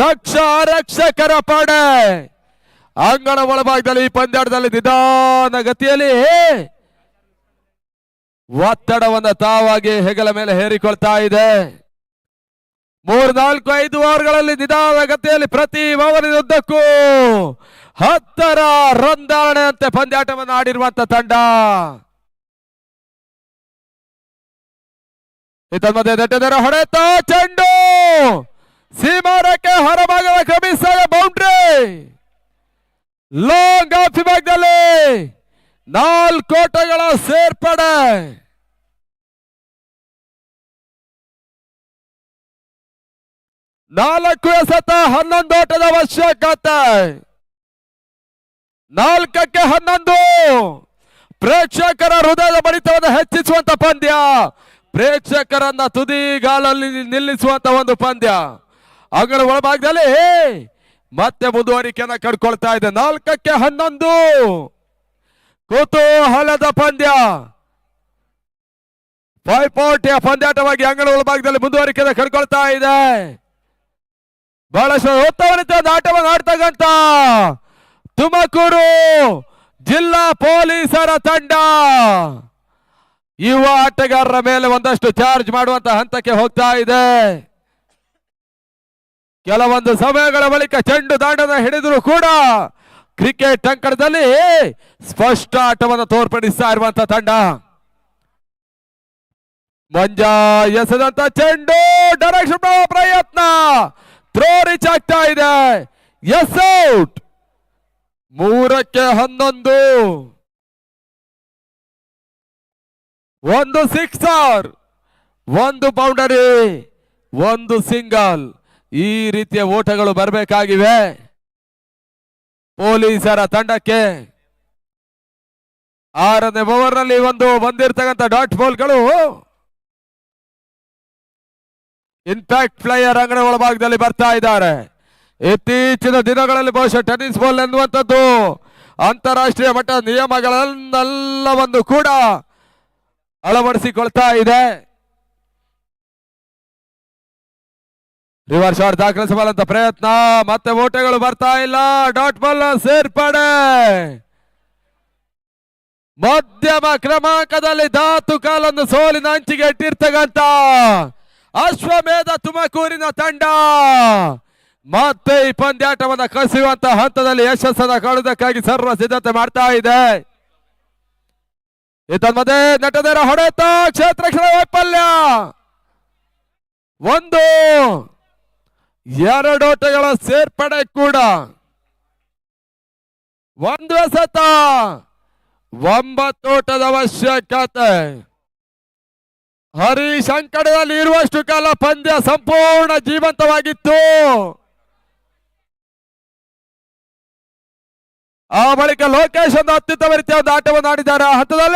ದಕ್ಷ ಆರಕ್ಷಕರ ಪಡೆ ಅಂಗಣ ಒಳಭಾಗದಲ್ಲಿ ಈ ಪಂದ್ಯಾಟದಲ್ಲಿ ನಿಧಾನ ಗತಿಯಲ್ಲಿ ಒತ್ತಡವನ್ನು ತಾವಾಗಿ ಹೆಗಲ ಮೇಲೆ ಹೇರಿಕೊಳ್ತಾ ಇದೆ. 3-4-5 ಓವರ್ಗಳಲ್ಲಿ ನಿಧಾನ ಗತಿಯಲ್ಲಿ ಪ್ರತಿ ಓವರಿನ ಉದ್ದಕ್ಕೂ 10 ರನ್ದಾರಣೆಯಂತೆ ಪಂದ್ಯಾಟವನ್ನು ಆಡಿರುವಂತ ತಂಡ. ಮಧ್ಯೆ ದಟ್ಟದರ ಹೊಡೆತ ಚೆಂಡು ಸೀಮಾರಕ್ಕೆ ಹೊರಭಾಗದ ಕ್ರಮಿಸಿದ ಬೌಂಡ್ರಿ. ಲಾಂಗ್ ಆಫ್ ವಿಭಾಗದಲ್ಲಿ 4 ಓಟಗಳ ಸೇರ್ಪಡೆ. ನಾಲ್ಕು ಎಸೆತ 11 ಓಟದ ಅವಶ್ಯಕತೆ. 4ಕ್ಕೆ 11 ಪ್ರೇಕ್ಷಕರ ಹೃದಯದ ಬಡಿತವನ್ನು ಹೆಚ್ಚಿಸುವಂತ ಪಂದ್ಯ, ಪ್ರೇಕ್ಷಕರನ್ನ ತುದಿಗಾಲಲ್ಲಿ ನಿಲ್ಲಿಸುವಂತ ಒಂದು ಪಂದ್ಯ. ಅಂಗಣ ಒಳಭಾಗದಲ್ಲಿ ಮತ್ತೆ ಮುಂದುವರಿಕೆಯನ್ನ ಕಡ್ಕೊಳ್ತಾ ಇದೆ. 4ಕ್ಕೆ 11 ಕುತೂಹಲದ ಪಂದ್ಯ, ಪೈಪೋಟಿಯ ಪಂದ್ಯಾಟವಾಗಿ ಅಂಗಣ ಒಳಭಾಗದಲ್ಲಿ ಮುಂದುವರಿಕೆಯನ್ನ ಕಡ್ಕೊಳ್ತಾ ಇದೆ. ಬಹಳಷ್ಟು ಉತ್ತಮ ರೀತಿಯ ಆಟವನ್ನು ಆಡ್ತಕ್ಕಂತ ತುಮಕೂರು ಜಿಲ್ಲಾ ಪೊಲೀಸರ ತಂಡ ಯುವ ಆಟಗಾರರ ಮೇಲೆ ಒಂದಷ್ಟು ಚಾರ್ಜ್ ಮಾಡುವಂತ ಹಂತಕ್ಕೆ ಹೋಗ್ತಾ ಇದೆ. ಕೆಲವೊಂದು ಸಮಯಗಳ ಬಳಿಕ ಚೆಂಡು ದಾಂಡನ ಹಿಡಿದರೂ ಕೂಡ ಕ್ರಿಕೆಟ್ ಅಂಕಣದಲ್ಲಿ ಸ್ಪಷ್ಟ ಆಟವನ್ನು ತೋರ್ಪಡಿಸ್ತಾ ಇರುವಂತ ತಂಡ. ಮಂಜಾ ಎಸೆದಂತ ಚೆಂಡು ಡೈರೆಕ್ಷನ್ ಪ್ರಯತ್ನ, ಥ್ರೋ ರೀಚ್ ಆಗ್ತಾ ಇದೆ. S out. 3ಕ್ಕೆ 11 ಒಂದು ಸಿಕ್ಸರ್, ಒಂದು ಬೌಂಡರಿ, ಒಂದು ಸಿಂಗಲ್. ಈ ರೀತಿಯ ಓಟಗಳು ಬರಬೇಕಾಗಿವೆ ಪೊಲೀಸರ ತಂಡಕ್ಕೆ. 6ನೇ ಓವರ್ನಲ್ಲಿ ಒಂದು ಬಂದಿರತಕ್ಕಂಥ ಡಾಟ್ ಬಾಲ್ಗಳು ಇಂಪ್ಯಾಕ್ಟ್ ಪ್ಲೇಯರ್ ಅಂಗಣ ಒಳಭಾಗದಲ್ಲಿ ಬರ್ತಾ ಇದ್ದಾರೆ. ಇತ್ತೀಚಿನ ದಿನಗಳಲ್ಲಿ ಬಹುಶಃ ಟೆನ್ನಿಸ್ ಬಾಲ್ ಎನ್ನುವಂಥದ್ದು ಅಂತಾರಾಷ್ಟ್ರೀಯ ಮಟ್ಟದ ನಿಯಮಗಳೆಲ್ಲವನ್ನು ಕೂಡ ಅಳವಡಿಸಿಕೊಳ್ತಾ ಇದೆ. ರಿವರ್ಸ್ ಶಾಟ್ ದಾಖಲಿಸಬಲ್ಲಂತ ಪ್ರಯತ್ನ, ಮತ್ತೆ ಓಟಗಳು ಬರ್ತಾ ಇಲ್ಲ. ಡಾಟ್ ಬಾಲ್ ಸೇರ್ಪಡೆ. ಮಧ್ಯಮ ಕ್ರಮಾಂಕದಲ್ಲಿ ಧಾತು ಕಾಲನ್ನು ಸೋಲಿನ ಅಂಚಿಗೆ ಇಟ್ಟಿರ್ತಕ್ಕಂಥ ಅಶ್ವಮೇಧ ತುಮಕೂರಿನ ತಂಡ ಮತ್ತೆ ಈ ಪಂದ್ಯಾಟವನ್ನ ಕಸಿಯುವಂತ ಹಂತದಲ್ಲಿ ಯಶಸ್ಸನ್ನ ಕಾಣುವುದಕ್ಕಾಗಿ ಸರ್ವ ಸಿದ್ಧತೆ ಮಾಡ್ತಾ ಇದೆ. ಮಧ್ಯೆ ನಟದರ ಹೊಡೆತ, ಕ್ಷೇತ್ರ ವೈಫಲ್ಯ. 2 ಓಟಗಳ ಸೇರ್ಪಡೆ ಕೂಡ. 1 ಎಸೆತ, 9 ಓಟದ ಅವಶ್ಯಕತೆ. ಹರೀಶ್ ಅಂಕಣದಲ್ಲಿ ಇರುವಷ್ಟು ಕಾಲ ಪಂದ್ಯ ಸಂಪೂರ್ಣ ಜೀವಂತವಾಗಿತ್ತು. ಆ ಬಳಿಕ ಲೋಕೇಶ್ ಒಂದು ಅತ್ಯುತ್ತಮ ರೀತಿಯ ಒಂದು ಆಟವನ್ನು ಆಡಿದ್ದಾರೆ. ಆ ಹಂತದಲ್ಲಿ